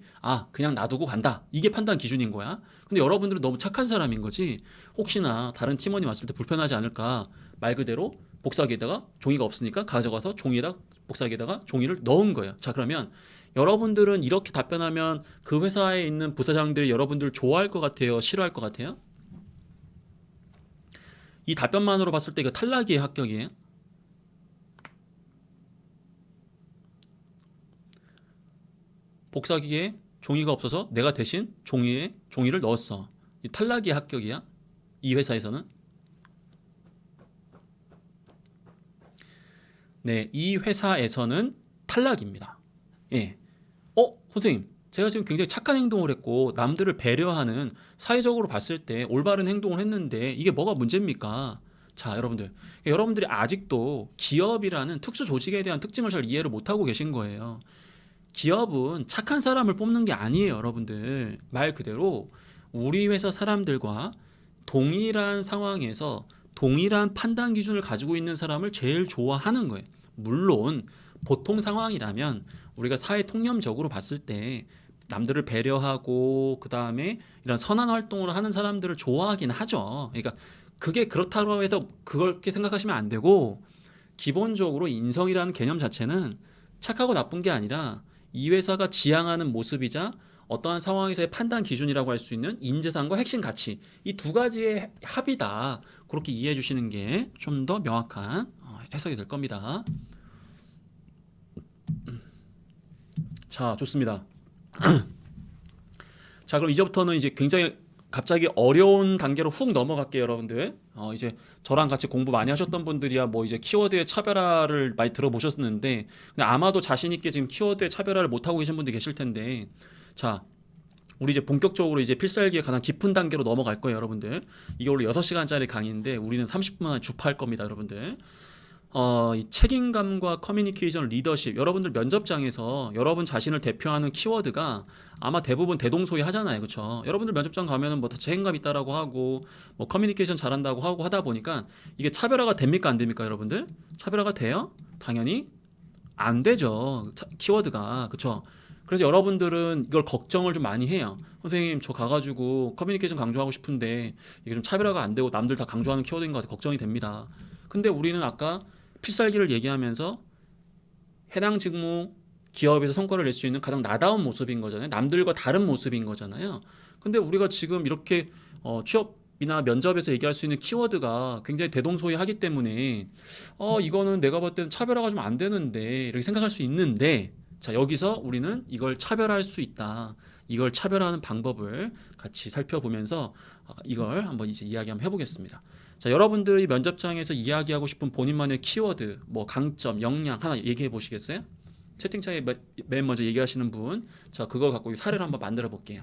그냥 놔두고 간다, 이게 판단 기준인 거야. 근데 여러분들은 너무 착한 사람인 거지, 혹시나 다른 팀원이 왔을 때 불편하지 않을까 말 그대로 복사기에다가 종이가 없으니까 가져가서 종이에다 복사기에다가 종이를 넣은 거예요. 자, 그러면 여러분들은 이렇게 답변하면 그 회사에 있는 부사장들이 여러분들을 좋아할 것 같아요, 싫어할 것 같아요? 이 답변만으로 봤을 때 이거 탈락이에요, 합격이에요? 복사기에 종이가 없어서 내가 대신 종이에 종이를 넣었어. 이 탈락이야, 합격이야? 이 회사에서는? 네, 이 회사에서는 탈락입니다. 예. 선생님, 제가 지금 굉장히 착한 행동을 했고 남들을 배려하는 사회적으로 봤을 때 올바른 행동을 했는데 이게 뭐가 문제입니까? 자, 여러분들이 아직도 기업이라는 특수 조직에 대한 특징을 잘 이해를 못하고 계신 거예요. 기업은 착한 사람을 뽑는 게 아니에요, 여러분들. 말 그대로 우리 회사 사람들과 동일한 상황에서 동일한 판단 기준을 가지고 있는 사람을 제일 좋아하는 거예요. 물론 보통 상황이라면 우리가 사회 통념적으로 봤을 때 남들을 배려하고 그 다음에 이런 선한 활동을 하는 사람들을 좋아하긴 하죠. 그러니까 그게 그렇다고 해서 그렇게 생각하시면 안 되고, 기본적으로 인성이라는 개념 자체는 착하고 나쁜 게 아니라 이 회사가 지향하는 모습이자 어떠한 상황에서의 판단 기준이라고 할 수 있는 인재상과 핵심 가치, 이 두 가지의 합이다. 그렇게 이해해 주시는 게 좀 더 명확한 해석이 될 겁니다. 자, 좋습니다. 자, 그럼 이제부터는 이제 굉장히 갑자기 어려운 단계로 훅 넘어갈게요, 여러분들. 이제 저랑 같이 공부 많이 하셨던 분들이야 뭐 이제 키워드의 차별화를 많이 들어보셨는데, 근데 아마도 자신 있게 지금 키워드의 차별화를 못 하고 계신 분들이 계실 텐데, 자, 우리 이제 본격적으로 이제 필살기의 가장 깊은 단계로 넘어갈 거예요, 여러분들. 이게 원래 6시간짜리 강의인데 우리는 30분 안에 주파할 겁니다, 여러분들. 이 책임감과 커뮤니케이션, 리더십, 여러분들 면접장에서 여러분 자신을 대표하는 키워드가 아마 대부분 대동소이 하잖아요, 그렇죠? 여러분들 면접장 가면은 뭐 책임감 있다라고 하고 뭐 커뮤니케이션 잘한다고 하고 하다 보니까 이게 차별화가 됩니까, 안 됩니까, 여러분들? 차별화가 돼요? 당연히 안 되죠, 키워드가, 그렇죠? 그래서 여러분들은 이걸 걱정을 좀 많이 해요. 선생님, 저 가가지고 커뮤니케이션 강조하고 싶은데 이게 좀 차별화가 안 되고 남들 다 강조하는 키워드인 것 같아 걱정이 됩니다. 근데 우리는 아까 필살기를 얘기하면서 해당 직무 기업에서 성과를 낼 수 있는 가장 나다운 모습인 거잖아요. 남들과 다른 모습인 거잖아요. 근데 우리가 지금 이렇게 취업이나 면접에서 얘기할 수 있는 키워드가 굉장히 대동소이하기 때문에 이거는 내가 봤을 때는 차별화가 좀 안 되는데 이렇게 생각할 수 있는데, 자, 여기서 우리는 이걸 차별화할 수 있다. 이걸 차별화하는 방법을 같이 살펴보면서 이걸 한번 이제 이야기 한번 해보겠습니다. 자, 여러분들이 면접장에서 이야기하고 싶은 본인만의 키워드, 뭐 강점, 역량 하나 얘기해 보시겠어요? 채팅창에 맨 먼저 얘기하시는 분, 자, 그걸 갖고 사례를 한번 만들어 볼게요.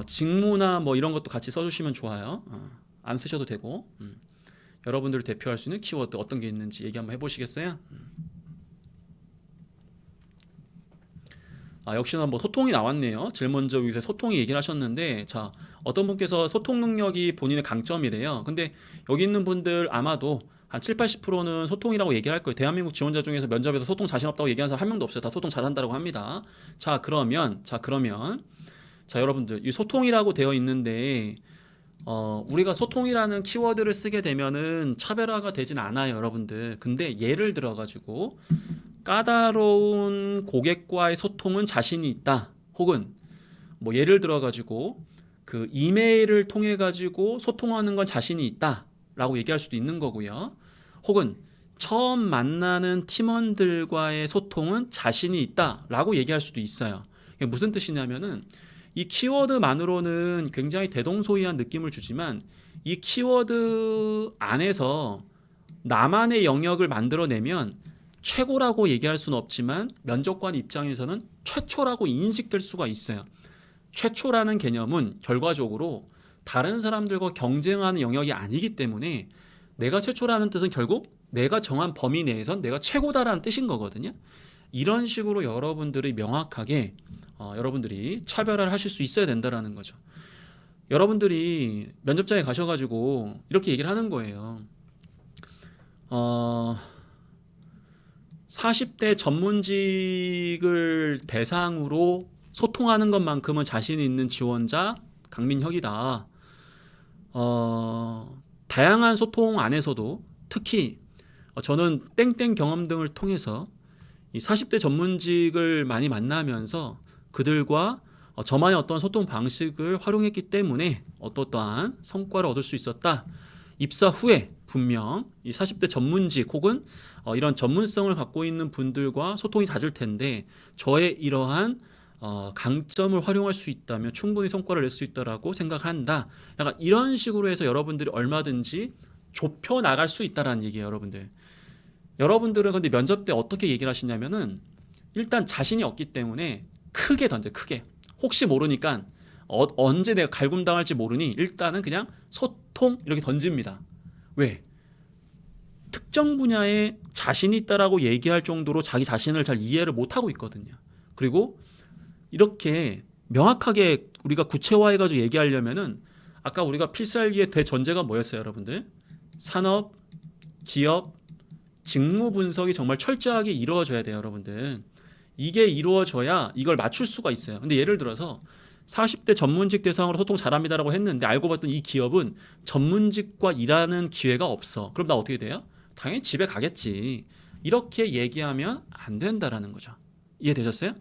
직무나 뭐 이런 것도 같이 써주시면 좋아요. 안 쓰셔도 되고. 여러분들을 대표할 수 있는 키워드 어떤 게 있는지 얘기 한번 해보시겠어요? 역시나 뭐 소통이 나왔네요. 제일 먼저 여기서 소통이 얘기를 하셨는데, 자, 어떤 분께서 소통 능력이 본인의 강점이래요. 근데 여기 있는 분들 아마도 한 7, 80%는 소통이라고 얘기할 거예요. 대한민국 지원자 중에서 면접에서 소통 자신 없다고 얘기하는 사람 한 명도 없어요. 다 소통 잘한다고 합니다. 자, 그러면 자, 여러분들 이 소통이라고 되어 있는데 우리가 소통이라는 키워드를 쓰게 되면은 차별화가 되진 않아요, 여러분들. 근데 예를 들어 가지고 까다로운 고객과의 소통은 자신이 있다. 혹은 뭐 예를 들어 가지고 그 이메일을 통해 가지고 소통하는 건 자신이 있다라고 얘기할 수도 있는 거고요. 혹은 처음 만나는 팀원들과의 소통은 자신이 있다라고 얘기할 수도 있어요. 이게 무슨 뜻이냐면은 이 키워드만으로는 굉장히 대동소이한 느낌을 주지만 이 키워드 안에서 나만의 영역을 만들어내면 최고라고 얘기할 수는 없지만 면접관 입장에서는 최초라고 인식될 수가 있어요. 최초라는 개념은 결과적으로 다른 사람들과 경쟁하는 영역이 아니기 때문에 내가 최초라는 뜻은 결국 내가 정한 범위 내에선 내가 최고다라는 뜻인 거거든요. 이런 식으로 여러분들이 명확하게 여러분들이 차별화를 하실 수 있어야 된다라는 거죠. 여러분들이 면접장에 가셔가지고 이렇게 얘기를 하는 거예요. 40대 전문직을 대상으로 소통하는 것만큼은 자신 있는 지원자 강민혁이다. 다양한 소통 안에서도 특히 저는 땡땡 경험 등을 통해서 이 40대 전문직을 많이 만나면서 그들과 저만의 어떤 소통 방식을 활용했기 때문에 어떠한 성과를 얻을 수 있었다. 입사 후에 분명 이 40대 전문직 혹은 이런 전문성을 갖고 있는 분들과 소통이 잦을 텐데 저의 이러한 강점을 활용할 수 있다면 충분히 성과를 낼 수 있다라고 생각한다. 약간 이런 식으로 해서 여러분들이 얼마든지 좁혀 나갈 수 있다라는 얘기예요, 여러분들. 여러분들은 근데 면접 때 어떻게 얘기를 하시냐면은 일단 자신이 없기 때문에 크게 던져, 크게. 혹시 모르니까 언제 내가 갈굼당할지 모르니 일단은 그냥 소통 이렇게 던집니다. 왜? 특정 분야에 자신이 있다라고 얘기할 정도로 자기 자신을 잘 이해를 못하고 있거든요. 그리고 이렇게 명확하게 우리가 구체화해가지고 얘기하려면은 아까 우리가 필살기의 대전제가 뭐였어요, 여러분들? 산업, 기업, 직무 분석이 정말 철저하게 이루어져야 돼요, 여러분들. 이게 이루어져야 이걸 맞출 수가 있어요. 근데 예를 들어서 40대 전문직 대상으로 소통 잘합니다라고 했는데 알고 봤더니 이 기업은 전문직과 일하는 기회가 없어. 그럼 나 어떻게 돼요? 당연히 집에 가겠지. 이렇게 얘기하면 안 된다라는 거죠. 이해되셨어요?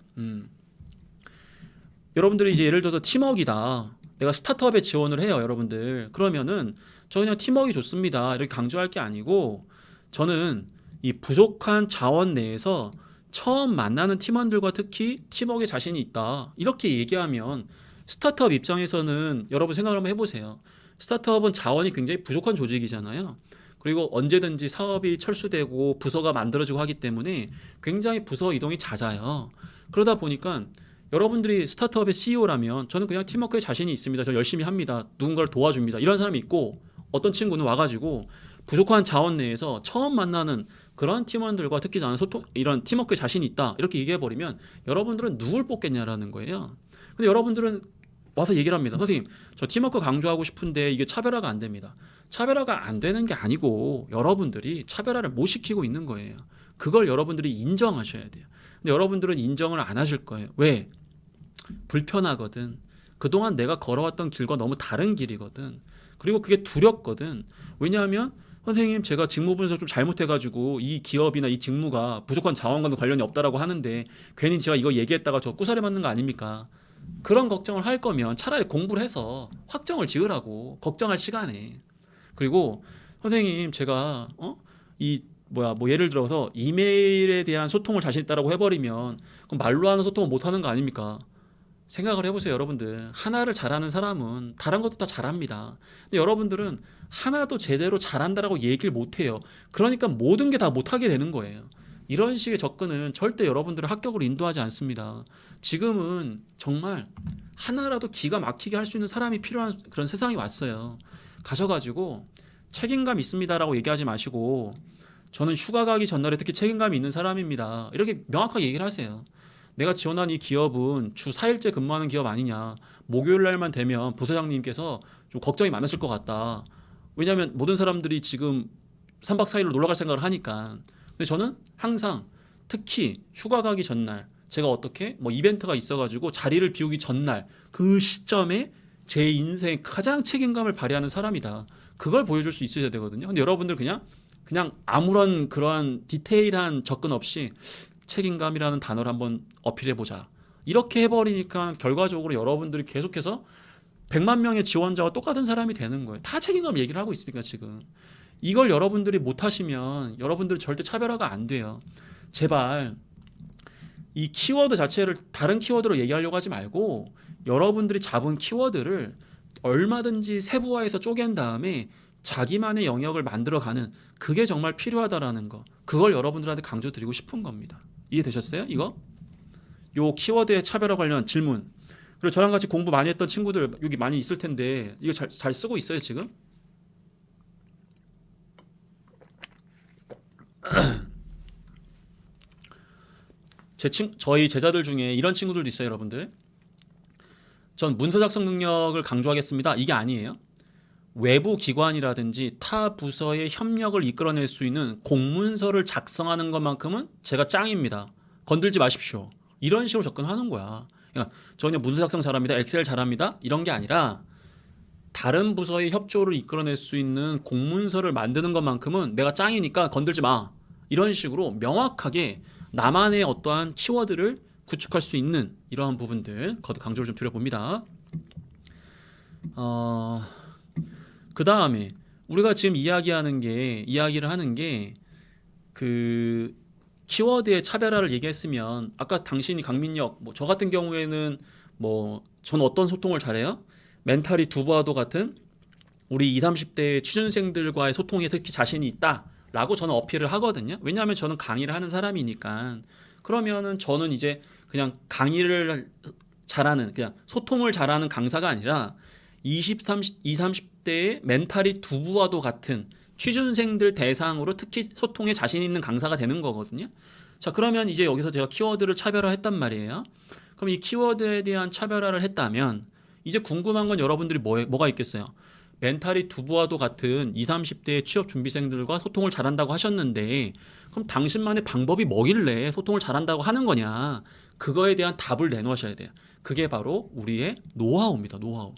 여러분들이 이제 예를 들어서 팀워크이다. 내가 스타트업에 지원을 해요, 여러분들. 그러면은 저 그냥 팀워크 좋습니다. 이렇게 강조할 게 아니고 저는 이 부족한 자원 내에서 처음 만나는 팀원들과 특히 팀워크에 자신이 있다. 이렇게 얘기하면 스타트업 입장에서는 여러분 생각을 한번 해보세요. 스타트업은 자원이 굉장히 부족한 조직이잖아요. 그리고 언제든지 사업이 철수되고 부서가 만들어지고 하기 때문에 굉장히 부서 이동이 잦아요. 그러다 보니까 여러분들이 스타트업의 CEO라면 저는 그냥 팀워크에 자신이 있습니다. 저 열심히 합니다. 누군가를 도와줍니다. 이런 사람이 있고 어떤 친구는 와가지고 부족한 자원 내에서 처음 만나는 그런 팀원들과 특히 저는 소통 이런 팀워크에 자신이 있다 이렇게 얘기해버리면 여러분들은 누굴 뽑겠냐라는 거예요. 근데 여러분들은 와서 얘기를 합니다. 선생님, 저 팀워크 강조하고 싶은데 이게 차별화가 안 됩니다. 차별화가 안 되는 게 아니고 여러분들이 차별화를 못 시키고 있는 거예요. 그걸 여러분들이 인정하셔야 돼요. 근데 여러분들은 인정을 안 하실 거예요. 왜? 불편하거든. 그동안 내가 걸어왔던 길과 너무 다른 길이거든. 그리고 그게 두렵거든. 왜냐하면 선생님 제가 직무 분석 좀 잘못해가지고 이 기업이나 이 직무가 부족한 자원과도 관련이 없다라고 하는데 괜히 제가 이거 얘기했다가 저 꾸사리 맞는 거 아닙니까? 그런 걱정을 할 거면 차라리 공부를 해서 확정을 지으라고 걱정할 시간에. 그리고 선생님 제가 뭐 예를 들어서 이메일에 대한 소통을 자신 있다라고 해버리면 그럼 말로 하는 소통을 못 하는 거 아닙니까? 생각을 해보세요, 여러분들. 하나를 잘하는 사람은 다른 것도 다 잘합니다. 근데 여러분들은 하나도 제대로 잘한다라고 얘기를 못해요. 그러니까 모든 게 다 못하게 되는 거예요. 이런 식의 접근은 절대 여러분들을 합격으로 인도하지 않습니다. 지금은 정말 하나라도 기가 막히게 할 수 있는 사람이 필요한 그런 세상이 왔어요. 가셔가지고 책임감 있습니다라고 얘기하지 마시고 저는 휴가 가기 전날에 특히 책임감이 있는 사람입니다. 이렇게 명확하게 얘기를 하세요. 내가 지원한 이 기업은 주 4일째 근무하는 기업 아니냐. 목요일 날만 되면 부서장님께서 좀 걱정이 많으실 것 같다. 왜냐하면 모든 사람들이 지금 3박 4일로 놀러 갈 생각을 하니까. 근데 저는 항상 특히 휴가 가기 전날 제가 어떻게 뭐 이벤트가 있어가지고 자리를 비우기 전날 그 시점에 제 인생 가장 책임감을 발휘하는 사람이다. 그걸 보여줄 수 있어야 되거든요. 근데 여러분들 그냥 아무런 그러한 디테일한 접근 없이 책임감이라는 단어를 한번 어필해보자. 이렇게 해버리니까 결과적으로 여러분들이 계속해서 100만 명의 지원자와 똑같은 사람이 되는 거예요. 다 책임감 얘기를 하고 있으니까 지금. 이걸 여러분들이 못하시면 여러분들 절대 차별화가 안 돼요. 제발 이 키워드 자체를 다른 키워드로 얘기하려고 하지 말고 여러분들이 잡은 키워드를 얼마든지 세부화해서 쪼갠 다음에 자기만의 영역을 만들어가는 그게 정말 필요하다라는 거. 그걸 여러분들한테 강조드리고 싶은 겁니다. 이해되셨어요? 이거? 요 키워드의 차별화 관련 질문. 그리고 저랑 같이 공부 많이 했던 친구들 여기 많이 있을 텐데 이거 잘 쓰고 있어요 지금? 저희 제자들 중에 이런 친구들도 있어요, 여러분들. 전 문서 작성 능력을 강조하겠습니다. 이게 아니에요. 외부 기관이라든지 타 부서의 협력을 이끌어낼 수 있는 공문서를 작성하는 것만큼은 제가 짱입니다. 건들지 마십시오. 이런 식으로 접근하는 거야. 그러니까 저는 문서 작성 잘합니다. 엑셀 잘합니다. 이런 게 아니라 다른 부서의 협조를 이끌어낼 수 있는 공문서를 만드는 것만큼은 내가 짱이니까 건들지 마. 이런 식으로 명확하게 나만의 어떠한 키워드를 구축할 수 있는 이러한 부분들 거듭 강조를 좀 드려봅니다. 그 다음에 우리가 지금 이야기를 하는 게 그 키워드의 차별화를 얘기했으면 아까 당신이 강민혁 뭐 저 같은 경우에는 뭐 저는 어떤 소통을 잘해요? 멘탈이 두부와도 같은 우리 20, 30대 취준생들과의 소통에 특히 자신이 있다라고 저는 어필을 하거든요. 왜냐하면 저는 강의를 하는 사람이니까. 그러면은 저는 이제 그냥 강의를 잘하는, 그냥 소통을 잘하는 강사가 아니라 20, 30, 20, 30대의 멘탈이 두부와도 같은 취준생들 대상으로 특히 소통에 자신 있는 강사가 되는 거거든요. 자, 그러면 이제 여기서 제가 키워드를 차별화했단 말이에요. 그럼 이 키워드에 대한 차별화를 했다면 이제 궁금한 건 여러분들이 뭐가 있겠어요? 멘탈이 두부와도 같은 20, 30대의 취업 준비생들과 소통을 잘한다고 하셨는데 그럼 당신만의 방법이 뭐길래 소통을 잘한다고 하는 거냐? 그거에 대한 답을 내놓으셔야 돼요. 그게 바로 우리의 노하우입니다. 노하우.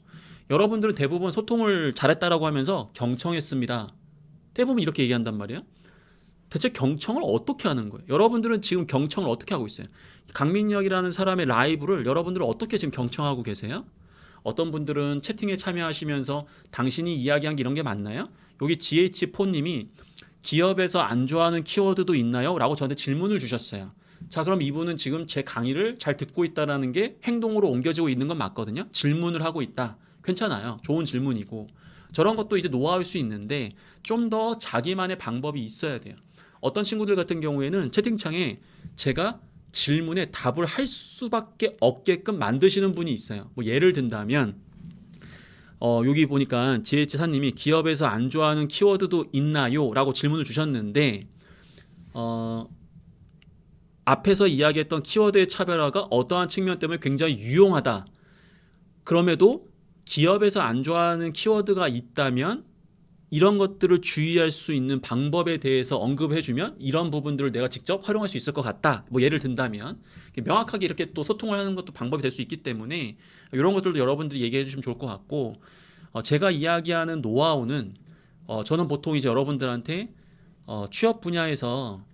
여러분들은 대부분 소통을 잘했다라고 하면서 경청했습니다. 대부분 이렇게 얘기한단 말이에요. 대체 경청을 어떻게 하는 거예요? 여러분들은 지금 경청을 어떻게 하고 있어요? 강민혁이라는 사람의 라이브를 여러분들은 어떻게 지금 경청하고 계세요? 어떤 분들은 채팅에 참여하시면서 당신이 이야기한 게 이런 게 맞나요? 여기 GH4님이 기업에서 안 좋아하는 키워드도 있나요? 라고 저한테 질문을 주셨어요. 자, 그럼 이분은 지금 제 강의를 잘 듣고 있다는 게 행동으로 옮겨지고 있는 건 맞거든요. 질문을 하고 있다. 괜찮아요. 좋은 질문이고. 저런 것도 이제 노하우일 수 있는데 좀 더 자기만의 방법이 있어야 돼요. 어떤 친구들 같은 경우에는 채팅창에 제가 질문에 답을 할 수밖에 없게끔 만드시는 분이 있어요. 뭐 예를 든다면 여기 보니까 GH4님이 기업에서 안 좋아하는 키워드도 있나요? 라고 질문을 주셨는데 앞에서 이야기했던 키워드의 차별화가 어떠한 측면 때문에 굉장히 유용하다. 그럼에도 기업에서 안 좋아하는 키워드가 있다면 이런 것들을 주의할 수 있는 방법에 대해서 언급해주면 이런 부분들을 내가 직접 활용할 수 있을 것 같다. 뭐 예를 든다면 명확하게 이렇게 또 소통을 하는 것도 방법이 될 수 있기 때문에 이런 것들도 여러분들이 얘기해 주시면 좋을 것 같고 제가 이야기하는 노하우는 저는 보통 이제 여러분들한테 취업 분야에서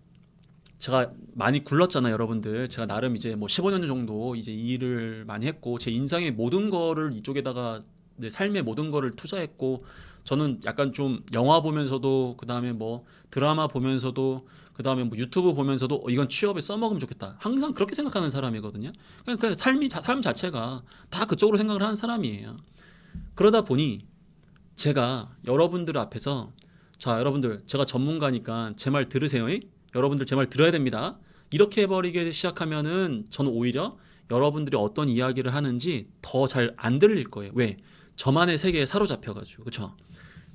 제가 많이 굴렀잖아요, 여러분들. 제가 나름 이제 뭐 15년 정도 이제 이 일을 많이 했고 제 인생의 모든 거를 이쪽에다가 내 삶의 모든 거를 투자했고 저는 약간 좀 영화 보면서도 그다음에 뭐 드라마 보면서도 그다음에 뭐 유튜브 보면서도 이건 취업에 써먹으면 좋겠다. 항상 그렇게 생각하는 사람이거든요. 그러니까 삶 자체가 다 그쪽으로 생각을 하는 사람이에요. 그러다 보니 제가 여러분들 앞에서 자, 여러분들 제가 전문가니까 제 말 들으세요. 여러분들 제 말 들어야 됩니다. 이렇게 해버리게 시작하면은 저는 오히려 여러분들이 어떤 이야기를 하는지 더 잘 안 들릴 거예요. 왜? 저만의 세계에 사로잡혀가지고. 그렇죠?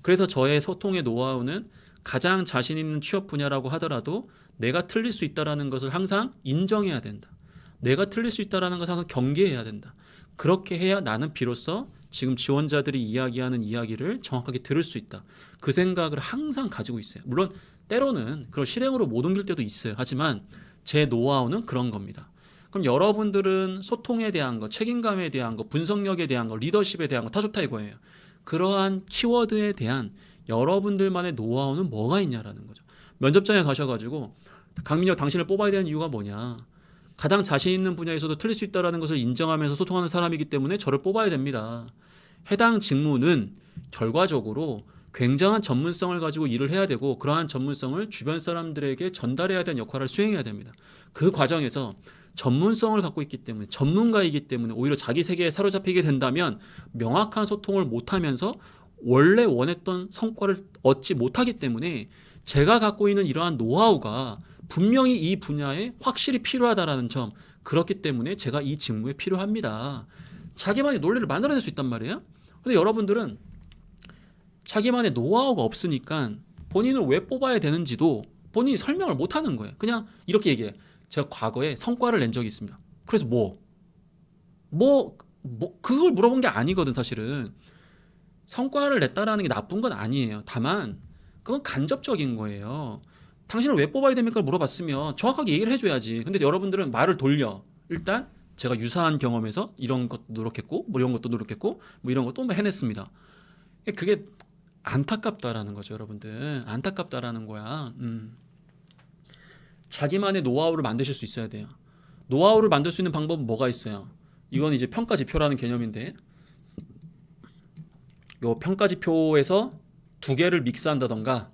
그래서 저의 소통의 노하우는 가장 자신 있는 취업 분야라고 하더라도 내가 틀릴 수 있다는 것을 항상 인정해야 된다. 내가 틀릴 수 있다는 것을 항상 경계해야 된다. 그렇게 해야 나는 비로소 지금 지원자들이 이야기하는 이야기를 정확하게 들을 수 있다. 그 생각을 항상 가지고 있어요. 물론 때로는 그걸 실행으로 못 옮길 때도 있어요. 하지만 제 노하우는 그런 겁니다. 그럼 여러분들은 소통에 대한 거, 책임감에 대한 거, 분석력에 대한 거, 리더십에 대한 거 다 좋다 이거예요. 그러한 키워드에 대한 여러분들만의 노하우는 뭐가 있냐라는 거죠. 면접장에 가셔가지고 강민혁 당신을 뽑아야 되는 이유가 뭐냐. 가장 자신 있는 분야에서도 틀릴 수 있다는 것을 인정하면서 소통하는 사람이기 때문에 저를 뽑아야 됩니다. 해당 직무는 결과적으로 굉장한 전문성을 가지고 일을 해야 되고 그러한 전문성을 주변 사람들에게 전달해야 되는 역할을 수행해야 됩니다. 그 과정에서 전문성을 갖고 있기 때문에 전문가이기 때문에 오히려 자기 세계에 사로잡히게 된다면 명확한 소통을 못하면서 원래 원했던 성과를 얻지 못하기 때문에 제가 갖고 있는 이러한 노하우가 분명히 이 분야에 확실히 필요하다라는 점, 그렇기 때문에 제가 이 직무에 필요합니다. 자기만의 논리를 만들어낼 수 있단 말이에요. 근데 여러분들은 자기만의 노하우가 없으니까 본인을 왜 뽑아야 되는지도 본인이 설명을 못하는 거예요. 그냥 이렇게 얘기해요. 제가 과거에 성과를 낸 적이 있습니다. 그래서 그걸 물어본 게 아니거든. 사실은 성과를 냈다라는 게 나쁜 건 아니에요. 다만 그건 간접적인 거예요. 당신을 왜 뽑아야 됩니까? 물어봤으면 정확하게 얘기를 해줘야지. 근데 여러분들은 말을 돌려. 일단 제가 유사한 경험에서 이런 것도 노력했고 뭐 이런 것도 노력했고 뭐 이런 것도 해냈습니다. 그게 안타깝다라는 거죠. 여러분들 안타깝다라는 거야. 자기만의 노하우를 만드실 수 있어야 돼요. 노하우를 만들 수 있는 방법은 뭐가 있어요? 이건 이제 평가지표라는 개념인데 요 평가지표에서 두 개를 믹스한다던가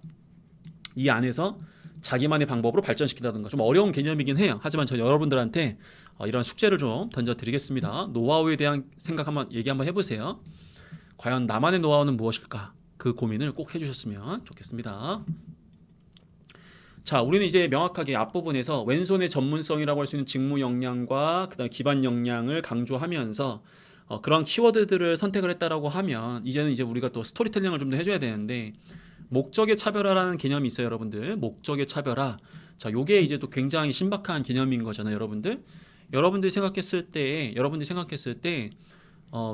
이 안에서 자기만의 방법으로 발전시킨다던가 좀 어려운 개념이긴 해요. 하지만 저 여러분들한테 이런 숙제를 좀 던져드리겠습니다. 노하우에 대한 생각 얘기 한번 해보세요. 과연 나만의 노하우는 무엇일까? 그 고민을 꼭 해주셨으면 좋겠습니다. 자, 우리는 이제 명확하게 앞부분에서 왼손의 전문성이라고 할 수 있는 직무 역량과 그다음 기반 역량을 강조하면서 그런 키워드들을 선택을 했다라고 하면 이제는 이제 우리가 또 스토리텔링을 좀 더 해줘야 되는데 목적의 차별화라는 개념이 있어요, 여러분들. 목적의 차별화. 자, 요게 이제 또 굉장히 신박한 개념인 거잖아요, 여러분들. 여러분들이 생각했을 때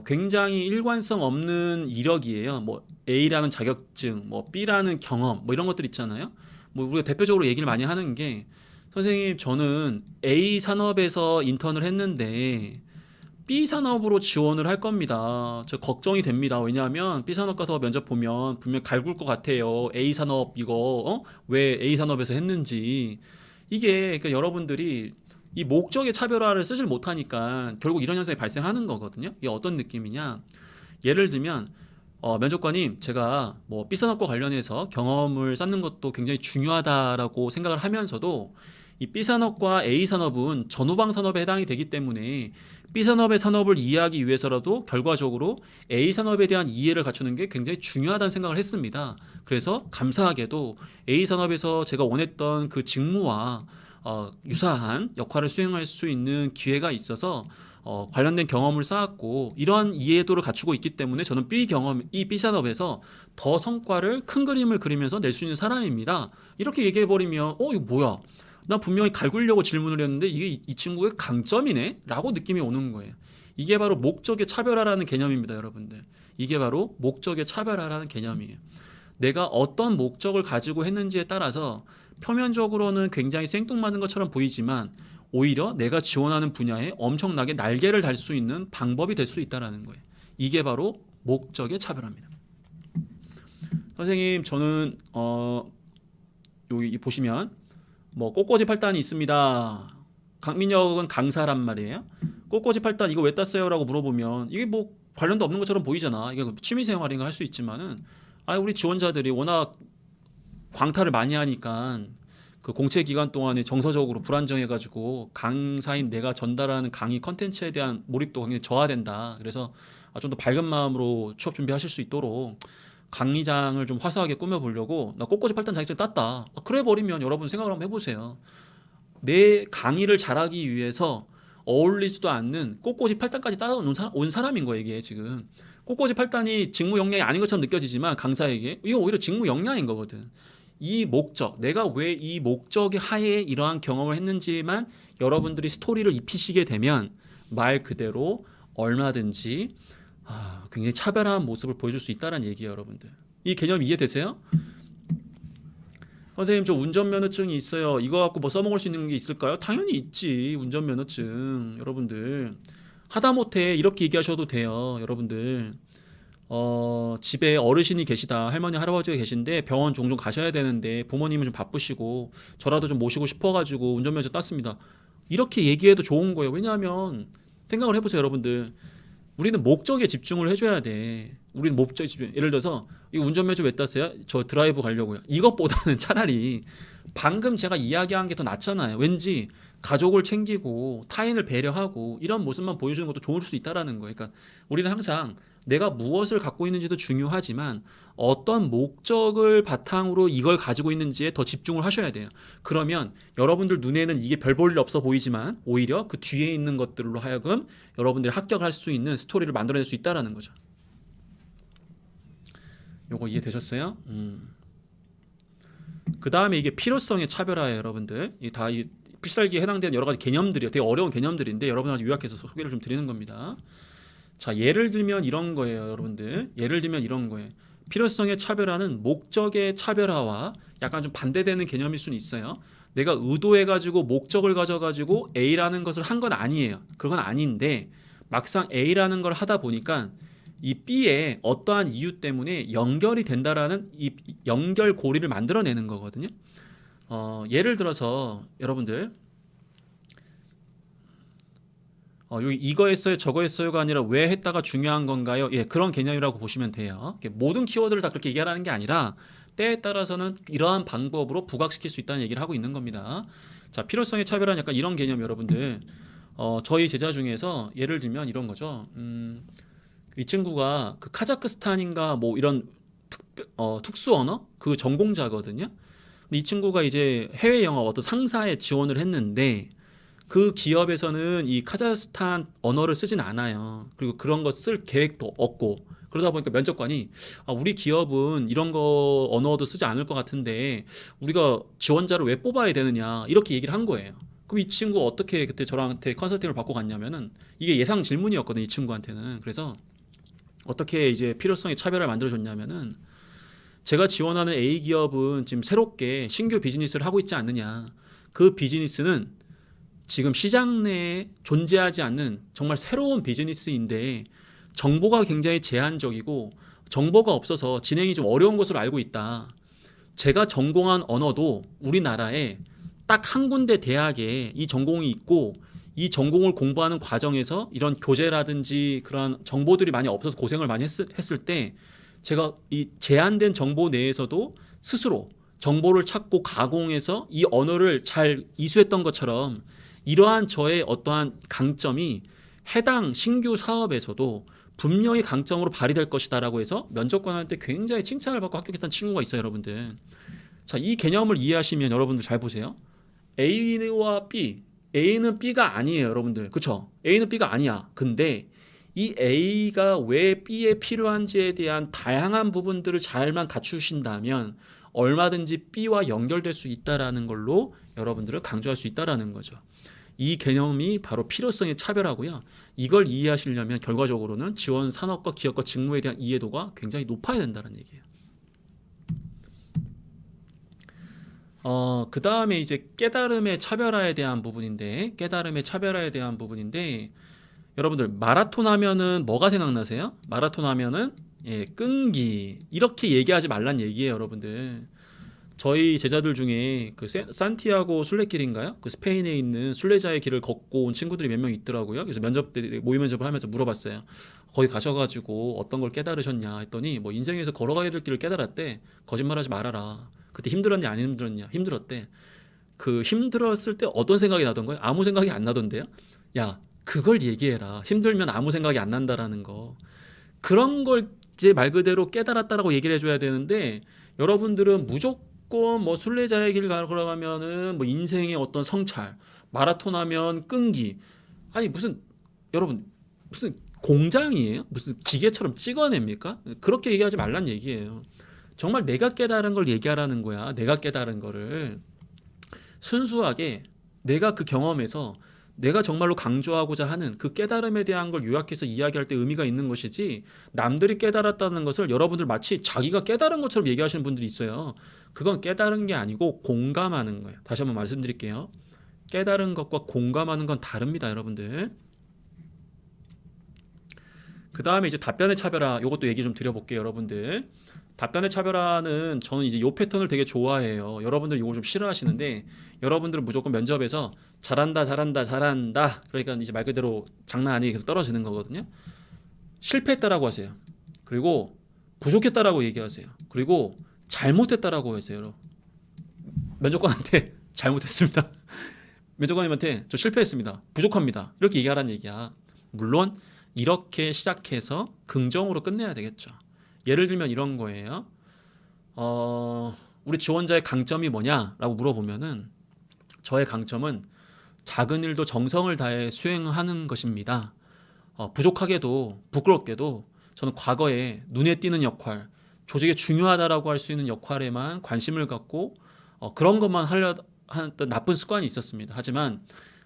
굉장히 일관성 없는 이력이에요. 뭐 A라는 자격증, 뭐 B라는 경험, 뭐 이런 것들 있잖아요. 뭐 우리가 대표적으로 얘기를 많이 하는 게 선생님 저는 A 산업에서 인턴을 했는데 B 산업으로 지원을 할 겁니다. 저 걱정이 됩니다. 왜냐하면 B 산업 가서 면접 보면 분명 갈굴 것 같아요. A 산업 이거 왜 A 산업에서 했는지 이게 그러니까 여러분들이 이 목적의 차별화를 쓰질 못하니까 결국 이런 현상이 발생하는 거거든요. 이게 어떤 느낌이냐? 예를 들면 면접관님 제가 뭐 B산업과 관련해서 경험을 쌓는 것도 굉장히 중요하다라고 생각을 하면서도 이 B산업과 A산업은 전후방 산업에 해당이 되기 때문에 B산업의 산업을 이해하기 위해서라도 결과적으로 A산업에 대한 이해를 갖추는 게 굉장히 중요하다는 생각을 했습니다. 그래서 감사하게도 A산업에서 제가 원했던 그 직무와 유사한 역할을 수행할 수 있는 기회가 있어서 관련된 경험을 쌓았고 이러한 이해도를 갖추고 있기 때문에 저는 이 B산업에서 더 성과를 큰 그림을 그리면서 낼 수 있는 사람입니다. 이렇게 얘기해버리면 이거 뭐야? 나 분명히 갈구려고 질문을 했는데 이게 이 친구의 강점이네? 라고 느낌이 오는 거예요. 이게 바로 목적의 차별화라는 개념입니다, 여러분들. 이게 바로 목적의 차별화라는 개념이에요. 내가 어떤 목적을 가지고 했는지에 따라서 표면적으로는 굉장히 생뚱맞은 것처럼 보이지만 오히려 내가 지원하는 분야에 엄청나게 날개를 달 수 있는 방법이 될 수 있다는 거예요. 이게 바로 목적의 차별화입니다. 선생님 저는 여기 보시면 뭐 꽃꽂이 8단이 있습니다. 강민혁은 강사란 말이에요. 꽃꽂이 8단 이거 왜 땄어요? 라고 물어보면 이게 뭐 관련도 없는 것처럼 보이잖아. 이게 취미생활인가 할 수 있지만은 우리 지원자들이 워낙 광탈을 많이 하니까 그 공채 기간 동안에 정서적으로 불안정해가지고 강사인 내가 전달하는 강의 컨텐츠에 대한 몰입도가 굉장히 저하된다. 그래서 좀 더 밝은 마음으로 취업 준비하실 수 있도록 강의장을 좀 화사하게 꾸며보려고 나 꽃꽂이 8단 자격증 땄다. 그래 버리면 여러분 생각을 한번 해보세요. 내 강의를 잘하기 위해서 어울리지도 않는 꽃꽂이 8단까지 따온 사람인 거예요, 이게 지금. 꽃꽂이 8단이 직무 역량이 아닌 것처럼 느껴지지만 강사에게 이거 오히려 직무 역량인 거거든. 이 목적, 내가 왜 이 목적의 하에 이러한 경험을 했는지만 여러분들이 스토리를 입히시게 되면 말 그대로 얼마든지 굉장히 차별화한 모습을 보여줄 수 있다는 얘기예요, 여러분들. 이 개념 이해되세요? 선생님 저 운전면허증이 있어요. 이거 갖고 뭐 써먹을 수 있는 게 있을까요? 당연히 있지. 운전면허증 여러분들 하다못해 이렇게 얘기하셔도 돼요. 여러분들 집에 어르신이 계시다. 할머니 할아버지가 계신데 병원 종종 가셔야 되는데 부모님은 좀 바쁘시고 저라도 좀 모시고 싶어가지고 운전면허증 땄습니다. 이렇게 얘기해도 좋은 거예요. 왜냐하면 생각을 해보세요, 여러분들. 우리는 목적에 집중을 해줘야 돼. 우리는 목적에 집중. 예를 들어서 이 운전면허증 왜 땄어요? 저 드라이브 가려고요. 이것보다는 차라리 방금 제가 이야기한 게 더 낫잖아요. 왠지 가족을 챙기고 타인을 배려하고 이런 모습만 보여주는 것도 좋을 수 있다라는 거예요. 그러니까 우리는 항상 내가 무엇을 갖고 있는지도 중요하지만 어떤 목적을 바탕으로 이걸 가지고 있는지에 더 집중을 하셔야 돼요. 그러면 여러분들 눈에는 이게 별 볼 일 없어 보이지만 오히려 그 뒤에 있는 것들로 하여금 여러분들이 합격할 수 있는 스토리를 만들어낼 수 있다라는 거죠. 요거 이해되셨어요? 그 다음에 이게 필요성의 차별화예요, 여러분들. 이 필살기에 해당되는 여러 가지 개념들이요. 되게 어려운 개념들인데 여러분한테 요약해서 소개를 좀 드리는 겁니다. 자, 예를 들면 이런 거예요, 여러분들. 예를 들면 이런 거예요. 필요성의 차별화는 목적의 차별화와 약간 좀 반대되는 개념일 수는 있어요. 내가 의도해가지고 목적을 가져가지고 A라는 것을 한 건 아니에요. 그건 아닌데 막상 A라는 걸 하다 보니까 이 B에 어떠한 이유 때문에 연결이 된다라는 이 연결고리를 만들어내는 거거든요. 예를 들어서 여러분들 여기 이거 했어요 저거 했어요가 아니라 왜 했다가 중요한 건가요? 예, 그런 개념이라고 보시면 돼요. 모든 키워드를 다 그렇게 얘기하라는 게 아니라 때에 따라서는 이러한 방법으로 부각시킬 수 있다는 얘기를 하고 있는 겁니다. 자, 필요성의 차별화는 약간 이런 개념 여러분들. 저희 제자 중에서 예를 들면 이런 거죠. 이 친구가 그 카자흐스탄인가 뭐 이런 특수 언어 그 전공자거든요. 근데 이 친구가 이제 해외 영업 어떤 상사에 지원을 했는데 그 기업에서는 이 카자흐스탄 언어를 쓰진 않아요. 그리고 그런 거 쓸 계획도 없고 그러다 보니까 면접관이 우리 기업은 이런 거 언어도 쓰지 않을 것 같은데 우리가 지원자를 왜 뽑아야 되느냐 이렇게 얘기를 한 거예요. 그럼 이 친구 어떻게 그때 저한테 컨설팅을 받고 갔냐면은 이게 예상 질문이었거든요. 이 친구한테는. 그래서 어떻게 이제 필요성의 차별을 만들어줬냐면은 제가 지원하는 A 기업은 지금 새롭게 신규 비즈니스를 하고 있지 않느냐. 그 비즈니스는 지금 시장 내에 존재하지 않는 정말 새로운 비즈니스인데 정보가 굉장히 제한적이고 정보가 없어서 진행이 좀 어려운 것으로 알고 있다. 제가 전공한 언어도 우리나라에 딱 한 군데 대학에 이 전공이 있고 이 전공을 공부하는 과정에서 이런 교재라든지 그런 정보들이 많이 없어서 고생을 많이 했을 때 제가 이 제한된 정보 내에서도 스스로 정보를 찾고 가공해서 이 언어를 잘 이수했던 것처럼 이러한 저의 어떠한 강점이 해당 신규 사업에서도 분명히 강점으로 발휘될 것이다라고 해서 면접관한테 굉장히 칭찬을 받고 합격했던 친구가 있어요, 여러분들. 자, 이 개념을 이해하시면 여러분들 잘 보세요. A와 B, A는 B가 아니에요, 여러분들. 그렇죠? A는 B가 아니야. 근데 이 A가 왜 B에 필요한지에 대한 다양한 부분들을 잘만 갖추신다면 얼마든지 B와 연결될 수 있다라는 걸로 여러분들은 강조할 수 있다라는 거죠. 이 개념이 바로 필요성의 차별하고요. 이걸 이해하시려면 결과적으로는 지원 산업과 기업과 직무에 대한 이해도가 굉장히 높아야 된다는 얘기예요. 그 다음에 이제 깨달음의 차별화에 대한 부분인데, 여러분들 마라톤 하면은 뭐가 생각나세요? 마라톤 하면은 끈기 이렇게 얘기하지 말란 얘기예요, 여러분들. 저희 제자들 중에 그 산티아고 순례길인가요? 그 스페인에 있는 순례자의 길을 걷고 온 친구들이 몇 명 있더라고요. 그래서 모의 면접을 하면서 물어봤어요. 거기 가셔가지고 어떤 걸 깨달으셨냐 했더니 뭐 인생에서 걸어가야 될 길을 깨달았대. 거짓말하지 말아라. 그때 힘들었냐 안 힘들었냐? 힘들었대. 그 힘들었을 때 어떤 생각이 나던 거예요? 아무 생각이 안 나던데요? 야, 그걸 얘기해라. 힘들면 아무 생각이 안 난다라는 거. 그런 걸 이제 말 그대로 깨달았다라고 얘기를 해줘야 되는데 여러분들은 무조건 뭐 순례자의 길 걸어가면은 뭐 인생의 어떤 성찰, 마라톤 하면 끈기. 아니 여러분 무슨 공장이에요? 무슨 기계처럼 찍어냅니까? 그렇게 얘기하지 말란 얘기예요. 정말 내가 깨달은 걸 얘기하라는 거야. 내가 깨달은 거를 순수하게 내가 그 경험에서 내가 정말로 강조하고자 하는 그 깨달음에 대한 걸 요약해서 이야기할 때 의미가 있는 것이지 남들이 깨달았다는 것을 여러분들 마치 자기가 깨달은 것처럼 얘기하시는 분들이 있어요. 그건 깨달은 게 아니고 공감하는 거예요. 다시 한번 말씀드릴게요. 깨달은 것과 공감하는 건 다릅니다, 여러분들. 그 다음에 이제 답변의 차별화, 이것도 얘기 좀 드려볼게요, 여러분들. 답변의 차별화는 저는 이제 요 패턴을 되게 좋아해요. 여러분들 이거 좀 싫어하시는데 여러분들은 무조건 면접에서 잘한다. 그러니까 이제 말 그대로 장난 아니게 계속 떨어지는 거거든요. 실패했다라고 하세요. 그리고 부족했다라고 얘기하세요. 그리고 잘못했다라고 하세요. 면접관한테 잘못했습니다. 면접관님한테 저 실패했습니다. 부족합니다. 이렇게 얘기하라는 얘기야. 물론 이렇게 시작해서 긍정으로 끝내야 되겠죠. 예를 들면 이런 거예요. 우리 지원자의 강점이 뭐냐라고 물어보면은 저의 강점은 작은 일도 정성을 다해 수행하는 것입니다. 부족하게도 부끄럽게도 저는 과거에 눈에 띄는 역할, 조직에 중요하다라고 할 수 있는 역할에만 관심을 갖고 그런 것만 하려 했던 나쁜 습관이 있었습니다. 하지만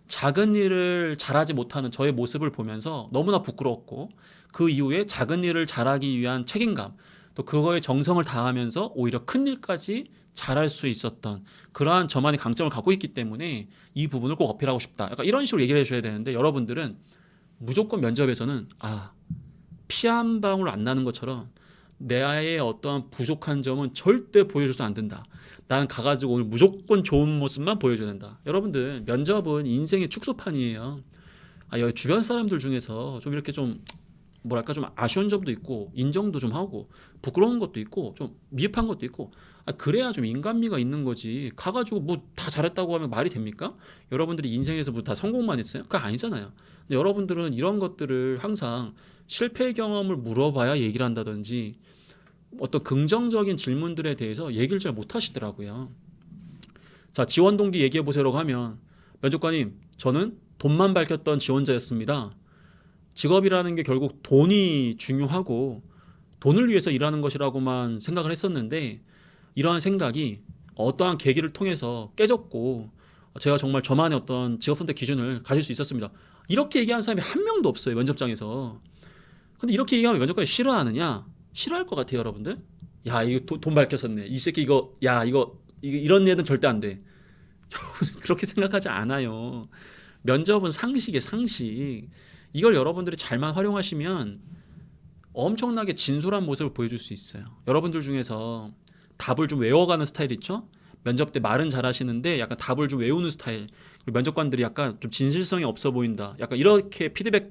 작은 일을 잘하지 못하는 저의 모습을 보면서 너무나 부끄러웠고 그 이후에 작은 일을 잘하기 위한 책임감 또 그거에 정성을 다하면서 오히려 큰 일까지 잘할 수 있었던 그러한 저만의 강점을 갖고 있기 때문에 이 부분을 꼭 어필하고 싶다. 약간 이런 식으로 얘기를 해줘야 되는데 여러분들은 무조건 면접에서는 피 한 방울 안 나는 것처럼 내의 어떠한 부족한 점은 절대 보여줘서 안 된다. 난 가가지고 오늘 무조건 좋은 모습만 보여줘야 된다. 여러분들 면접은 인생의 축소판이에요. 여기 주변 사람들 중에서 좀 이렇게 좀 뭐랄까 좀 아쉬운 점도 있고 인정도 좀 하고 부끄러운 것도 있고 좀 미흡한 것도 있고 그래야 좀 인간미가 있는 거지. 가가지고 뭐 다 잘했다고 하면 말이 됩니까? 여러분들이 인생에서 뭐 다 성공만 했어요? 그거 아니잖아요. 근데 여러분들은 이런 것들을 항상 실패 경험을 물어봐야 얘기를 한다든지 어떤 긍정적인 질문들에 대해서 얘기를 잘 못하시더라고요. 자, 지원 동기 얘기해 보세요라고 하면 면접관님, 저는 돈만 밝혔던 지원자였습니다. 직업이라는 게 결국 돈이 중요하고 돈을 위해서 일하는 것이라고만 생각을 했었는데 이러한 생각이 어떠한 계기를 통해서 깨졌고 제가 정말 저만의 어떤 직업 선택 기준을 가질 수 있었습니다. 이렇게 얘기하는 사람이 한 명도 없어요, 면접장에서. 근데 이렇게 얘기하면 면접관이 싫어하느냐? 싫어할 것 같아요, 여러분들. 야, 이거 돈 밝혔었네. 이 새끼 이거, 야, 이거 이런 애는 절대 안 돼. 여러분 그렇게 생각하지 않아요. 면접은 상식이에요, 상식. 이걸 여러분들이 잘만 활용하시면 엄청나게 진솔한 모습을 보여줄 수 있어요. 여러분들 중에서 답을 좀 외워가는 스타일 있죠? 면접 때 말은 잘하시는데 약간 답을 좀 외우는 스타일. 그리고 면접관들이 약간 좀 진실성이 없어 보인다. 약간 이렇게 피드백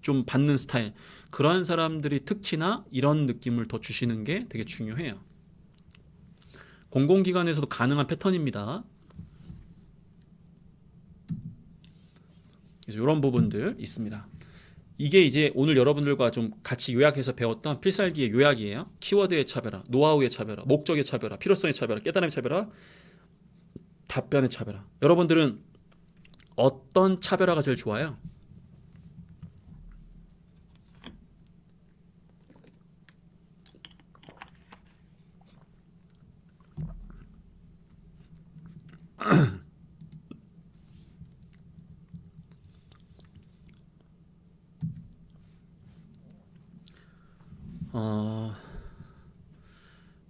좀 받는 스타일. 그런 사람들이 특히나 이런 느낌을 더 주시는 게 되게 중요해요. 공공기관에서도 가능한 패턴입니다. 그래서 이런 부분들 있습니다. 이게 이제 오늘 여러분들과 좀 같이 요약해서 배웠던 필살기의 요약이에요. 키워드의 차별화, 노하우의 차별화, 목적의 차별화, 필요성의 차별화, 깨달음의 차별화, 답변의 차별화. 여러분들은 어떤 차별화가 제일 좋아요? 어,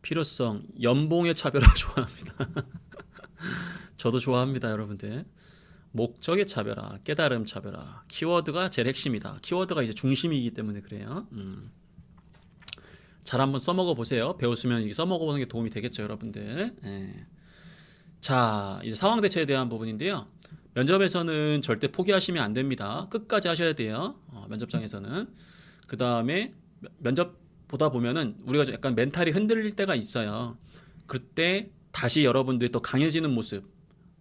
필요성, 연봉의 차별화 좋아합니다. 저도 좋아합니다, 여러분들. 목적의 차별화, 깨달음 차별화, 키워드가 제일 핵심이다. 키워드가 이제 중심이기 때문에 그래요. 잘 한번 써먹어 보세요. 배웠으면 이게 써먹어 보는 게 도움이 되겠죠, 여러분들. 예. 자, 이제 상황 대처에 대한 부분인데요. 면접에서는 절대 포기하시면 안 됩니다. 끝까지 하셔야 돼요. 면접장에서는. 그 다음에 면접 보다 보면은 우리가 약간 멘탈이 흔들릴 때가 있어요. 그때 다시 여러분들이 더 강해지는 모습,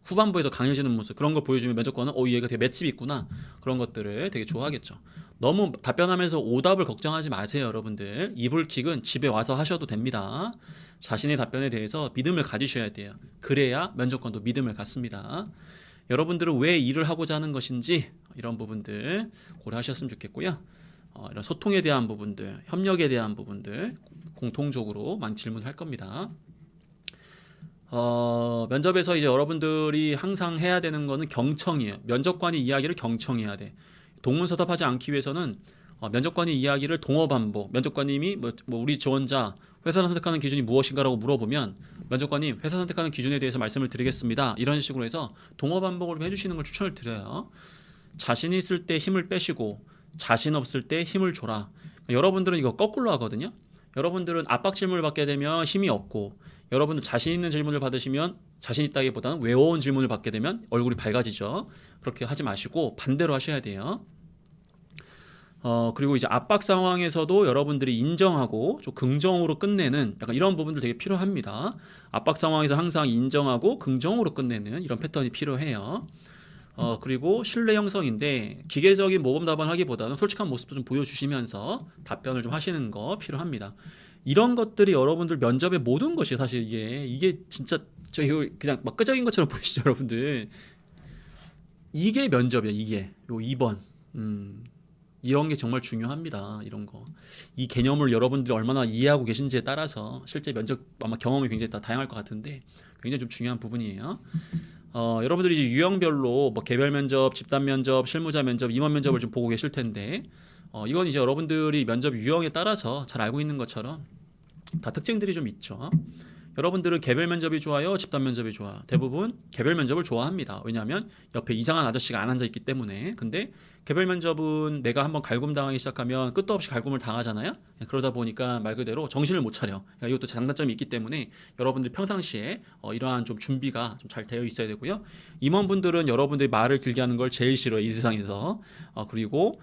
후반부에 더 강해지는 모습, 그런 걸 보여주면 면접관은 얘가 되게 맷집이 있구나, 그런 것들을 되게 좋아하겠죠. 너무 답변하면서 오답을 걱정하지 마세요, 여러분들. 이불킥은 집에 와서 하셔도 됩니다. 자신의 답변에 대해서 믿음을 가지셔야 돼요. 그래야 면접관도 믿음을 갖습니다. 여러분들은 왜 일을 하고자 하는 것인지 이런 부분들 고려하셨으면 좋겠고요. 이런 소통에 대한 부분들, 협력에 대한 부분들 공통적으로 많이 질문할 겁니다. 면접에서 이제 여러분들이 항상 해야 되는 거는 경청이에요. 면접관이 이야기를 경청해야 돼. 동문서답하지 않기 위해서는 면접관이 이야기를 동어 반복. 면접관님이 뭐 우리 지원자 회사를 선택하는 기준이 무엇인가라고 물어보면 면접관님 회사 선택하는 기준에 대해서 말씀을 드리겠습니다. 이런 식으로 해서 동어 반복을 해주시는 걸 추천을 드려요. 자신 있을 때 힘을 빼시고 자신 없을 때 힘을 줘라. 여러분들은 이거 거꾸로 하거든요. 여러분들은 압박 질문을 받게 되면 힘이 없고, 여러분들 자신 있는 질문을 받으시면 자신 있다기보다는 외워온 질문을 받게 되면 얼굴이 밝아지죠. 그렇게 하지 마시고 반대로 하셔야 돼요. 그리고 이제 압박 상황에서도 여러분들이 인정하고 좀 긍정으로 끝내는 약간 이런 부분들 되게 필요합니다. 압박 상황에서 항상 인정하고 긍정으로 끝내는 이런 패턴이 필요해요. 그리고 신뢰 형성인데 기계적인 모범 답안하기보다는 솔직한 모습도 좀 보여주시면서 답변을 좀 하시는 거 필요합니다. 이런 것들이 여러분들 면접의 모든 것이 사실 이게 진짜 이거 그냥 막 끄적인 것처럼 보이시죠, 여러분들. 이게 면접이야, 이게 요 2번. 이런 게 정말 중요합니다. 이런 거. 이 개념을 여러분들이 얼마나 이해하고 계신지에 따라서 실제 면접 아마 경험이 굉장히 다 다양할 것 같은데 굉장히 좀 중요한 부분이에요. 여러분들이 이제 유형별로 뭐 개별 면접, 집단 면접, 실무자 면접, 임원 면접을 좀 보고 계실 텐데 이건 이제 여러분들이 면접 유형에 따라서 잘 알고 있는 것처럼 다 특징들이 좀 있죠. 여러분들은 개별 면접이 좋아요, 집단 면접이 좋아요? 대부분 개별 면접을 좋아합니다. 왜냐하면 옆에 이상한 아저씨가 안 앉아 있기 때문에. 근데 개별 면접은 내가 한번 갈굼 당하기 시작하면 끝도 없이 갈굼을 당하잖아요. 그러다 보니까 말 그대로 정신을 못 차려. 이것도 장단점이 있기 때문에 여러분들 평상시에 이러한 좀 준비가 좀 잘 되어 있어야 되고요. 임원분들은 여러분들이 말을 길게 하는 걸 제일 싫어요, 이 세상에서. 그리고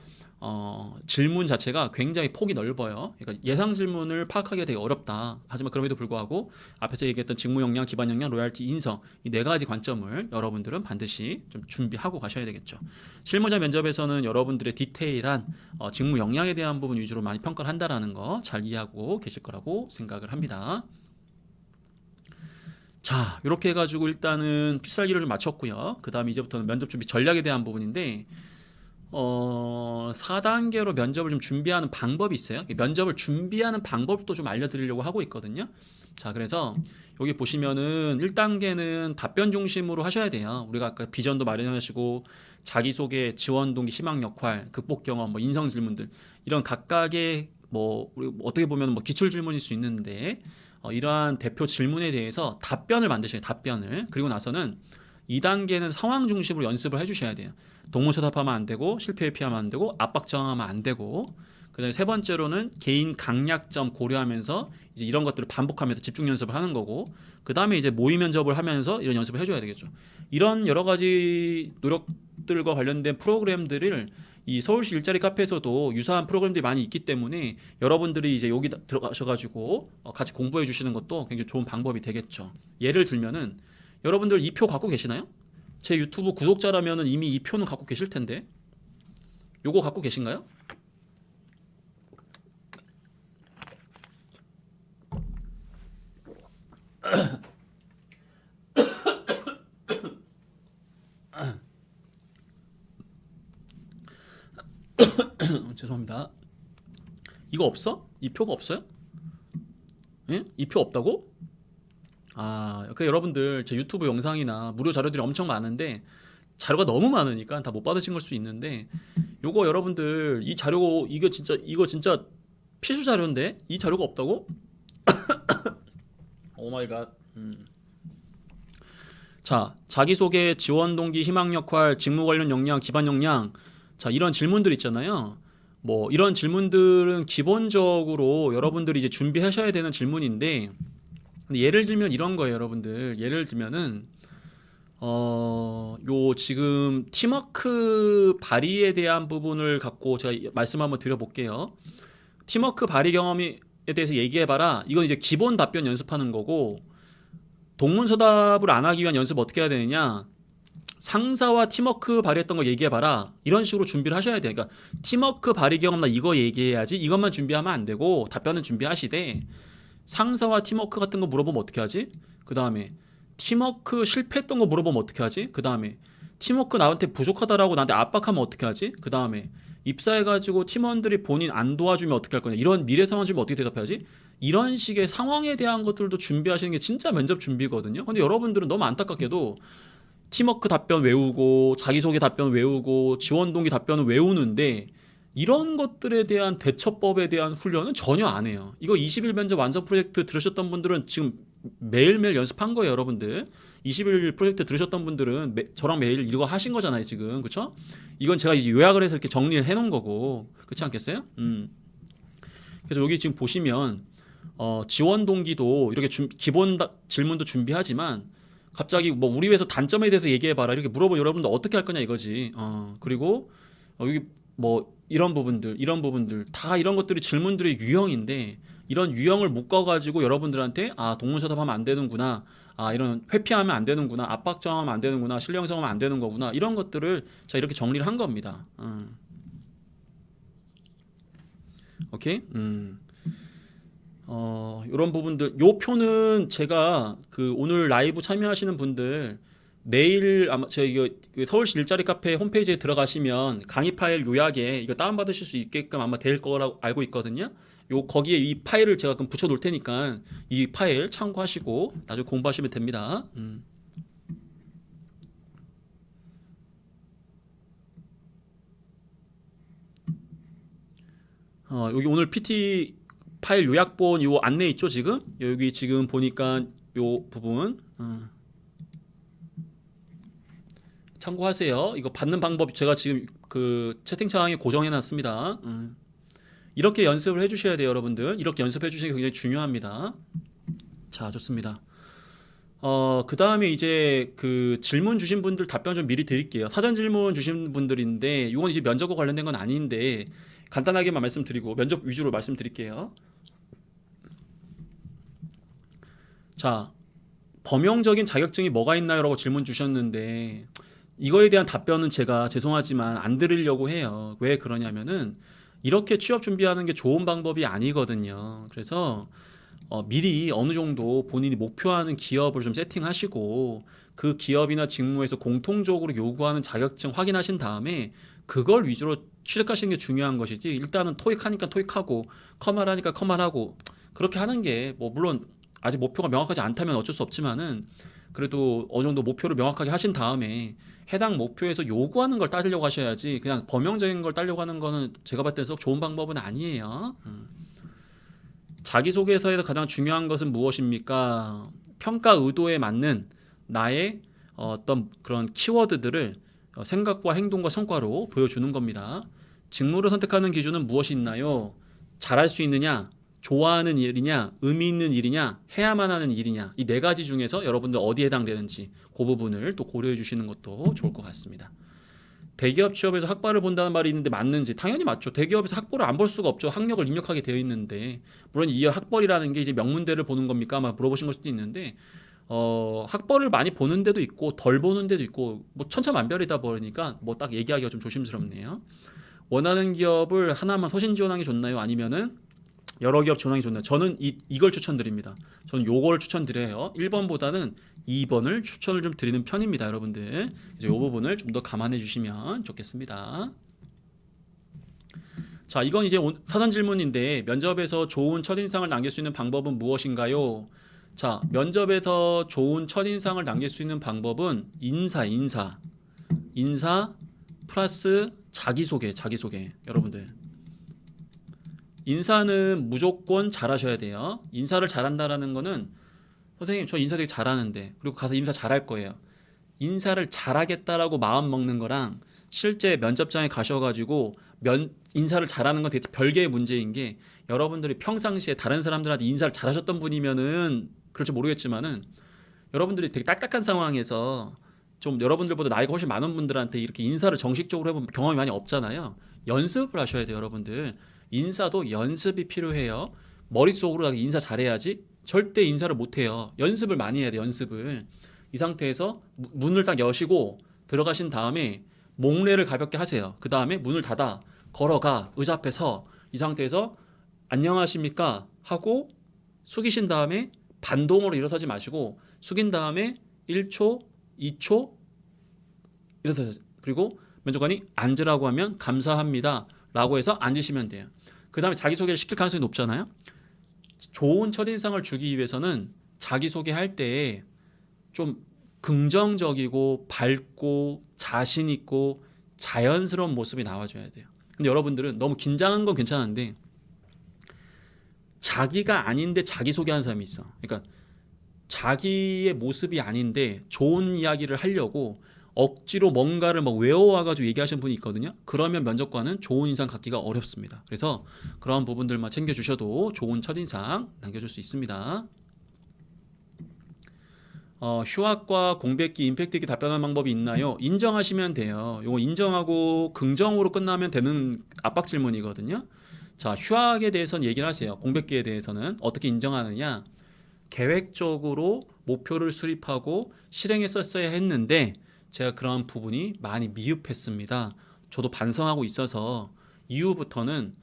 질문 자체가 굉장히 폭이 넓어요. 그러니까 예상 질문을 파악하기가 되게 어렵다. 하지만 그럼에도 불구하고 앞에서 얘기했던 직무 역량, 기반 역량, 로얄티, 인성, 이 네 가지 관점을 여러분들은 반드시 좀 준비하고 가셔야 되겠죠. 실무자 면접에서는 여러분들의 디테일한 직무 역량에 대한 부분 위주로 많이 평가를 한다라는 거 잘 이해하고 계실 거라고 생각을 합니다. 자, 이렇게 해가지고 일단은 필살기를 좀 마쳤고요. 그 다음에 이제부터는 면접 준비 전략에 대한 부분인데 4단계로 면접을 좀 준비하는 방법이 있어요. 면접을 준비하는 방법도 좀 알려드리려고 하고 있거든요. 자, 그래서 여기 보시면은 1단계는 답변 중심으로 하셔야 돼요. 우리가 아까 비전도 마련하시고 자기소개, 지원 동기, 희망 역할, 극복 경험, 뭐 인성 질문들 이런 각각의 뭐 우리 어떻게 보면 뭐 기출 질문일 수 있는데 이러한 대표 질문에 대해서 답변을 만드셔야 돼요. 답변을. 그리고 나서는 2단계는 상황 중심으로 연습을 해주셔야 돼요. 동문서답하면 안 되고 실패 회피하면 안 되고 압박 저항하면 안 되고 그다음에 세 번째로는 개인 강약점 고려하면서 이제 이런 것들을 반복하면서 집중 연습을 하는 거고 그다음에 이제 모의 면접을 하면서 이런 연습을 해줘야 되겠죠. 이런 여러 가지 노력들과 관련된 프로그램들을 이 서울시 일자리 카페에서도 유사한 프로그램들이 많이 있기 때문에 여러분들이 이제 여기 들어가셔가지고 같이 공부해 주시는 것도 굉장히 좋은 방법이 되겠죠. 예를 들면은 여러분들 이 표 갖고 계시나요? 제 유튜브 구독자라면은 이미 이 표는 갖고 계실 텐데 요거 갖고 계신가요? 죄송합니다. 이거 없어? 이 표가 없어요? 예? 이 표 없다고? 그러니까 여러분들 제 유튜브 영상이나 무료 자료들이 엄청 많은데 자료가 너무 많으니까 다 못 받으신 걸 수 있는데 요거 여러분들 이 자료 이거 진짜 필수 자료인데 이 자료가 없다고? 오 마이 갓. 자, 자기소개, 지원 동기, 희망 역할, 직무 관련 역량, 기반 역량. 자, 이런 질문들 있잖아요. 뭐 이런 질문들은 기본적으로 여러분들이 이제 준비하셔야 되는 질문인데 근데 예를 들면 이런 거예요, 여러분들. 예를 들면은 요 지금 팀워크 발휘에 대한 부분을 갖고 제가 말씀 한번 드려볼게요. 팀워크 발휘 경험에 대해서 얘기해봐라. 이건 이제 기본 답변 연습하는 거고 동문서답을 안 하기 위한 연습 어떻게 해야 되느냐? 상사와 팀워크 발휘했던 거 얘기해봐라. 이런 식으로 준비를 하셔야 돼요. 그러니까 팀워크 발휘 경험 나 이거 얘기해야지. 이것만 준비하면 안 되고 답변은 준비하시되 상사와 팀워크 같은 거 물어보면 어떻게 하지? 그 다음에 팀워크 실패했던 거 물어보면 어떻게 하지? 그 다음에 팀워크 나한테 부족하다라고 나한테 압박하면 어떻게 하지? 그 다음에 입사해가지고 팀원들이 본인 안 도와주면 어떻게 할 거냐? 이런 미래 상황 질문 어떻게 대답해야지? 이런 식의 상황에 대한 것들도 준비하시는 게 진짜 면접 준비거든요. 근데 여러분들은 너무 안타깝게도 팀워크 답변 외우고 자기소개 답변 외우고 지원 동기 답변을 외우는데 이런 것들에 대한 대처법에 대한 훈련은 전혀 안 해요. 이거 20일 면접 완성 프로젝트 들으셨던 분들은 지금 매일매일 연습한 거예요, 여러분들. 20일 프로젝트 들으셨던 분들은 저랑 매일 이거 하신 거잖아요, 지금. 그쵸? 이건 제가 이제 요약을 해서 이렇게 정리를 해 놓은 거고. 그렇지 않겠어요? 그래서 여기 지금 보시면 지원 동기도 이렇게 기본 질문도 준비하지만 갑자기 뭐 우리 회사 단점에 대해서 얘기해봐라 이렇게 물어보면 여러분들 어떻게 할 거냐 이거지. 그리고 여기 뭐 이런 부분들 다 이런 것들이 질문들의 유형인데 이런 유형을 묶어가지고 여러분들한테 동문서답하면 안 되는구나, 이런 회피하면 안 되는구나, 압박 저항하면 안 되는구나, 신뢰 형성하면 안 되는 거구나 이런 것들을 자 이렇게 정리를 한 겁니다. 오케이. 이런 부분들 요 표는 제가 그 오늘 라이브 참여하시는 분들 내일 아마 제가 이거 서울시 일자리 카페 홈페이지에 들어가시면 강의 파일 요약에 이거 다운 받으실 수 있게끔 아마 될 거라고 알고 있거든요. 거기에 이 파일을 제가 그럼 붙여 놓을 테니까 이 파일 참고하시고 나중에 공부하시면 됩니다. 여기 오늘 PT 파일 요약본 요 안내 있죠 지금? 여기 지금 보니까 요 부분 참고하세요. 이거 받는 방법 제가 지금 그 채팅창에 고정해 놨습니다. 이렇게 연습을 해주셔야 돼요, 여러분들. 이렇게 연습해 주시는 게 굉장히 중요합니다. 자, 좋습니다. 그 다음에 이제 그 질문 주신 분들 답변 좀 미리 드릴게요. 사전 질문 주신 분들인데 이건 이제 면접과 관련된 건 아닌데 간단하게만 말씀드리고 면접 위주로 말씀드릴게요. 자, 범용적인 자격증이 뭐가 있나요? 라고 질문 주셨는데 이거에 대한 답변은 제가 죄송하지만 안 드리려고 해요. 왜 그러냐면은 이렇게 취업 준비하는 게 좋은 방법이 아니거든요. 그래서 미리 어느 정도 본인이 목표하는 기업을 좀 세팅하시고 그 기업이나 직무에서 공통적으로 요구하는 자격증 확인하신 다음에 그걸 위주로 취득하시는 게 중요한 것이지 일단은 토익 하니까 토익하고 컴활 하니까 컴활하고 그렇게 하는 게 뭐 물론 아직 목표가 명확하지 않다면 어쩔 수 없지만은 그래도 어느 정도 목표를 명확하게 하신 다음에 해당 목표에서 요구하는 걸 따지려고 하셔야지 그냥 범용적인 걸 따려고 하는 거는 제가 봤을 때 썩 좋은 방법은 아니에요. 자기소개서에서 가장 중요한 것은 무엇입니까? 평가 의도에 맞는 나의 어떤 그런 키워드들을 생각과 행동과 성과로 보여주는 겁니다. 직무를 선택하는 기준은 무엇이 있나요? 잘할 수 있느냐? 좋아하는 일이냐? 의미 있는 일이냐? 해야만 하는 일이냐? 이 네 가지 중에서 여러분들 어디에 해당되는지 그 부분을 또 고려해 주시는 것도 좋을 것 같습니다. 대기업 취업에서 학벌을 본다는 말이 있는데 맞는지 당연히 맞죠. 대기업에서 학벌을 안 볼 수가 없죠. 학력을 입력하게 되어 있는데 물론 이 학벌이라는 게 이제 명문대를 보는 겁니까? 아마 물어보신 걸 수도 있는데 학벌을 많이 보는 데도 있고 덜 보는 데도 있고 뭐 천차만별이다 보니까 뭐 딱 얘기하기가 좀 조심스럽네요. 원하는 기업을 하나만 서신 지원하는 게 좋나요? 아니면은 여러 기업 지원하는 게 좋나요? 저는 이걸 추천드립니다. 저는 요걸 추천드려요. 1번보다는 2번을 추천을 좀 드리는 편입니다, 여러분들. 이제 이 부분을 좀 더 감안해 주시면 좋겠습니다. 자, 이건 이제 사전 질문인데 면접에서 좋은 첫인상을 남길 수 있는 방법은 무엇인가요? 자, 면접에서 좋은 첫인상을 남길 수 있는 방법은 인사 플러스 자기소개 여러분들. 인사는 무조건 잘하셔야 돼요. 인사를 잘한다라는 거는 선생님 저 인사 되게 잘하는데 그리고 가서 인사 잘할 거예요. 인사를 잘하겠다라고 마음 먹는 거랑 실제 면접장에 가셔가지고 인사를 잘하는 건 되게 별개의 문제인 게 여러분들이 평상시에 다른 사람들한테 인사를 잘하셨던 분이면은 그럴지 모르겠지만은 여러분들이 되게 딱딱한 상황에서 좀 여러분들보다 나이가 훨씬 많은 분들한테 이렇게 인사를 정식적으로 해본 경험이 많이 없잖아요. 연습을 하셔야 돼요, 여러분들. 인사도 연습이 필요해요. 머릿속으로 인사 잘해야지 절대 인사를 못해요. 연습을 많이 해야 돼요. 연습을. 이 상태에서 문을 딱 여시고 들어가신 다음에 목례를 가볍게 하세요. 그 다음에 문을 닫아 걸어가 의자 앞에 서 이 상태에서 안녕하십니까 하고 숙이신 다음에 반동으로 일어서지 마시고 숙인 다음에 1초 2초 일어서세요. 그리고 면접관이 앉으라고 하면 감사합니다 라고 해서 앉으시면 돼요. 그 다음에 자기소개를 시킬 가능성이 높잖아요. 좋은 첫인상을 주기 위해서는 자기소개할 때 좀 긍정적이고 밝고 자신 있고 자연스러운 모습이 나와줘야 돼요. 근데 여러분들은 너무 긴장한 건 괜찮은데 자기가 아닌데 자기소개하는 사람이 있어. 그러니까 자기의 모습이 아닌데 좋은 이야기를 하려고 억지로 뭔가를 막 외워와가지고 얘기하시는 분이 있거든요. 그러면 면접관은 좋은 인상 갖기가 어렵습니다. 그래서 그런 부분들만 챙겨주셔도 좋은 첫인상 남겨줄 수 있습니다. 휴학과 공백기, 임팩트기 답변하는 방법이 있나요? 인정하시면 돼요. 이거 인정하고 긍정으로 끝나면 되는 압박 질문이거든요. 자, 휴학에 대해서는 얘기를 하세요. 공백기에 대해서는 어떻게 인정하느냐? 계획적으로 목표를 수립하고 실행했었어야 했는데 제가 그런 부분이 많이 미흡했습니다. 저도 반성하고 있어서 이후부터는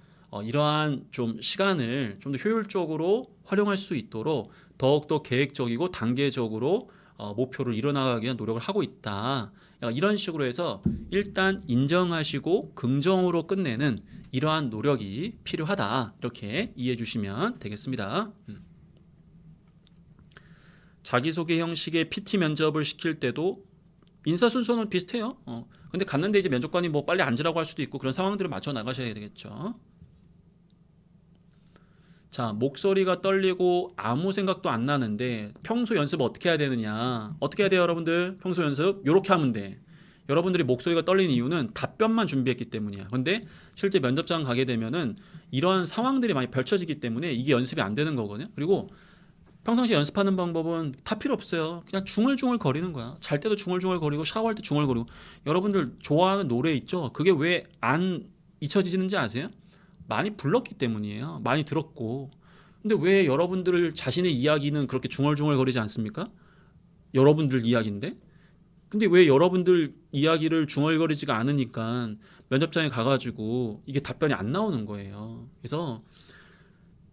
이러한 좀 시간을 좀 더 효율적으로 활용할 수 있도록 더욱더 계획적이고 단계적으로 목표를 이뤄나가기 위한 노력을 하고 있다. 이런 식으로 해서 일단 인정하시고 긍정으로 끝내는 이러한 노력이 필요하다. 이렇게 이해해 주시면 되겠습니다. 자기소개 형식의 PT 면접을 시킬 때도 인사 순서는 비슷해요. 근데 갔는데 이제 면접관이 뭐 빨리 앉으라고 할 수도 있고 그런 상황들을 맞춰 나가셔야 되겠죠. 자, 목소리가 떨리고 아무 생각도 안 나는데 평소 연습 어떻게 해야 되느냐? 어떻게 해야 돼요, 여러분들? 평소 연습 요렇게 하면 돼. 여러분들이 목소리가 떨리는 이유는 답변만 준비했기 때문이야. 근데 실제 면접장 가게 되면은 이러한 상황들이 많이 펼쳐지기 때문에 이게 연습이 안 되는 거거든요. 그리고 평상시 연습하는 방법은 다 필요 없어요. 그냥 중얼중얼 거리는 거야. 잘 때도 중얼중얼 거리고 샤워할 때 중얼거리고. 여러분들 좋아하는 노래 있죠? 그게 왜 안 잊혀지는지 아세요? 많이 불렀기 때문이에요. 많이 들었고. 근데 왜 여러분들 자신의 이야기는 그렇게 중얼중얼 거리지 않습니까? 여러분들 이야기인데? 근데 왜 여러분들 이야기를 중얼거리지가 않으니까 면접장에 가가지고 이게 답변이 안 나오는 거예요. 그래서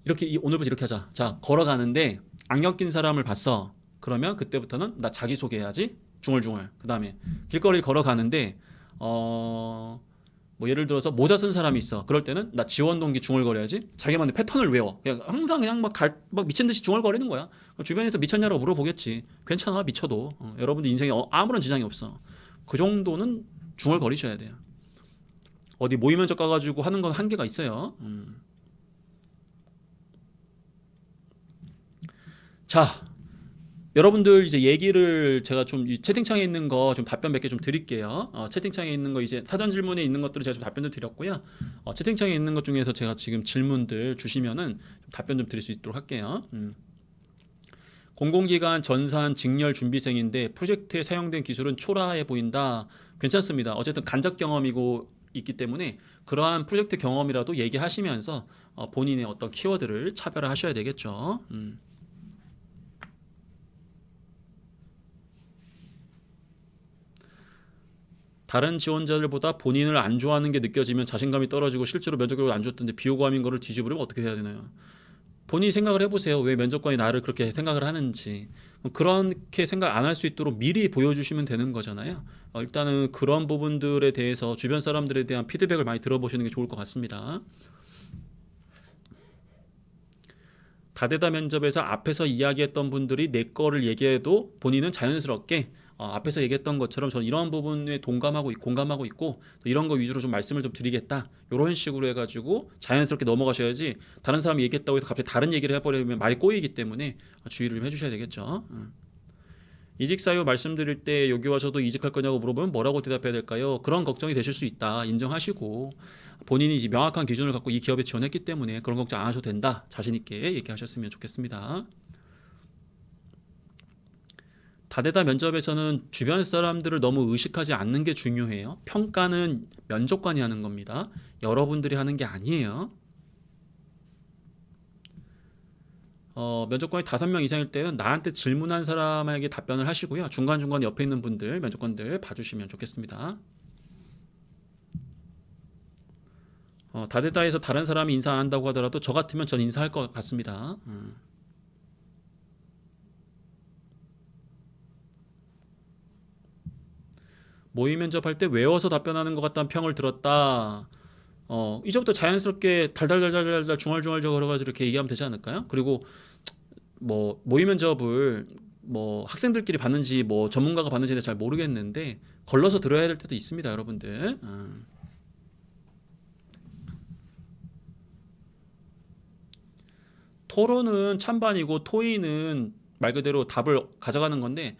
이렇게 오늘부터 이렇게 하자. 자, 걸어가는데 안경 낀 사람을 봤어. 그러면 그때부터는 나 자기소개해야지. 중얼중얼. 그다음에 길거리 걸어가는데 뭐 예를 들어서 모자 쓴 사람이 있어. 그럴 때는 나 지원동기 중얼거려야지. 자기만의 패턴을 외워. 그냥 항상 그냥 막 미친 듯이 중얼거리는 거야. 주변에서 미쳤냐고 물어보겠지. 괜찮아, 미쳐도. 여러분들 인생에 아무런 지장이 없어. 그 정도는 중얼거리셔야 돼요. 어디 모의 면접 가가지고 하는 건 한계가 있어요. 자, 여러분들 이제 얘기를 제가 좀 이 채팅창에 있는 거 좀 답변 몇 개 좀 드릴게요. 채팅창에 있는 거 이제 사전 질문에 있는 것들을 제가 좀 답변을 드렸고요. 채팅창에 있는 것 중에서 제가 지금 질문들 주시면은 좀 답변 좀 드릴 수 있도록 할게요. 공공기관 전산 직렬 준비생인데 프로젝트에 사용된 기술은 초라해 보인다. 괜찮습니다. 어쨌든 간접 경험이고 있기 때문에 그러한 프로젝트 경험이라도 얘기하시면서 본인의 어떤 키워드를 차별화하셔야 되겠죠. 다른 지원자들보다 본인을 안 좋아하는 게 느껴지면 자신감이 떨어지고 실제로 면접 결과 안 좋던데 비호감인 거를 뒤집으려면 어떻게 해야 되나요? 본인이 생각을 해보세요. 왜 면접관이 나를 그렇게 생각을 하는지. 그렇게 생각 안 할 수 있도록 미리 보여주시면 되는 거잖아요. 일단은 그런 부분들에 대해서 주변 사람들에 대한 피드백을 많이 들어보시는 게 좋을 것 같습니다. 다대다 면접에서 앞에서 이야기했던 분들이 내 거를 얘기해도 본인은 자연스럽게 앞에서 얘기했던 것처럼 저는 이런 부분에 공감하고 있고 이런 거 위주로 좀 말씀을 좀 드리겠다. 이런 식으로 해가지고 자연스럽게 넘어가셔야지 다른 사람이 얘기했다고 해서 갑자기 다른 얘기를 해버리면 말이 꼬이기 때문에 주의를 좀 해주셔야 되겠죠. 이직 사유 말씀드릴 때 여기 와서도 이직할 거냐고 물어보면 뭐라고 대답해야 될까요? 그런 걱정이 되실 수 있다. 인정하시고 본인이 이제 명확한 기준을 갖고 이 기업에 지원했기 때문에 그런 걱정 안 하셔도 된다. 자신 있게 얘기하셨으면 좋겠습니다. 다대다 면접에서는 주변 사람들을 너무 의식하지 않는 게 중요해요. 평가는 면접관이 하는 겁니다. 여러분들이 하는 게 아니에요. 면접관이 5명 이상일 때는 나한테 질문한 사람에게 답변을 하시고요. 중간중간 옆에 있는 분들, 면접관들 봐주시면 좋겠습니다. 다대다에서 다른 사람이 인사 안 한다고 하더라도 저 같으면 전 인사할 것 같습니다. 모의 면접할 때 외워서 답변하는 것 같다는 평을 들었다. 이제부터 자연스럽게 달달달달달 중얼중얼 걸어가지고 이렇게 얘기하면 되지 않을까요? 그리고 뭐 모의 면접을 뭐 학생들끼리 받는지 뭐 전문가가 받는지는 잘 모르겠는데 걸러서 들어야 될 때도 있습니다, 여러분들. 토론은 찬반이고 토의는 말 그대로 답을 가져가는 건데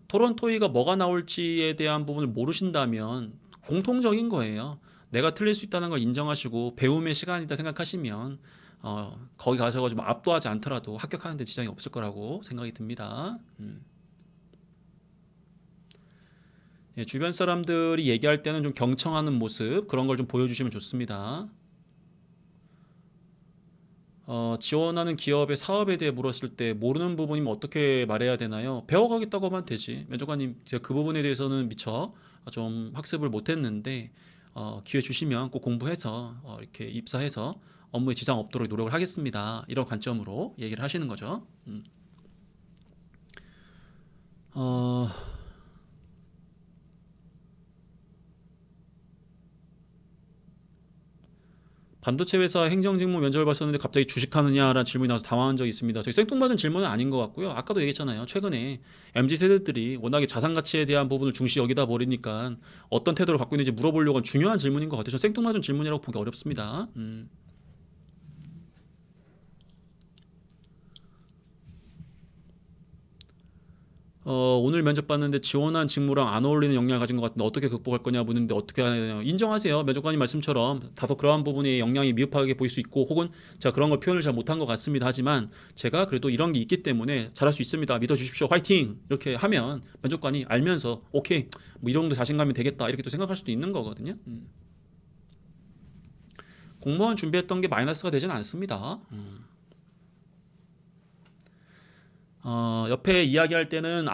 토론 토의가 뭐가 나올지에 대한 부분을 모르신다면 공통적인 거예요. 내가 틀릴 수 있다는 걸 인정하시고 배움의 시간이다 생각하시면 거기 가셔가지고 압도하지 않더라도 합격하는 데 지장이 없을 거라고 생각이 듭니다. 예, 주변 사람들이 얘기할 때는 좀 경청하는 모습 그런 걸 좀 보여주시면 좋습니다. 지원하는 기업의 사업에 대해 물었을 때 모르는 부분이면 어떻게 말해야 되나요? 배워가겠다고 하면 되지. 면접관님, 제가 그 부분에 대해서는 미처 좀 학습을 못했는데 기회 주시면 꼭 공부해서 이렇게 입사해서 업무에 지장 없도록 노력을 하겠습니다. 이런 관점으로 얘기를 하시는 거죠. 반도체 회사 행정직무 면접을 봤었는데 갑자기 주식하느냐라는 질문이 나와서 당황한 적이 있습니다. 저희 생뚱맞은 질문은 아닌 것 같고요. 아까도 얘기했잖아요. 최근에 MZ세대들이 워낙에 자산가치에 대한 부분을 중시 여기다 버리니까 어떤 태도를 갖고 있는지 물어보려고 한 중요한 질문인 것 같아요. 저 생뚱맞은 질문이라고 보기 어렵습니다. 오늘 면접 봤는데 지원한 직무랑 안 어울리는 역량을 가진 것 같은데 어떻게 극복할 거냐 묻는데 어떻게 해야 되나요? 인정하세요. 면접관님 말씀처럼 다소 그러한 부분이 역량이 미흡하게 보일 수 있고 혹은 제가 그런 걸 표현을 잘 못한 것 같습니다. 하지만 제가 그래도 이런 게 있기 때문에 잘할 수 있습니다. 믿어주십시오. 화이팅! 이렇게 하면 면접관이 알면서 오케이 뭐 이 정도 자신감이 되겠다 이렇게 또 생각할 수도 있는 거거든요. 공무원 준비했던 게 마이너스가 되지는 않습니다. 옆에 이야기할 때는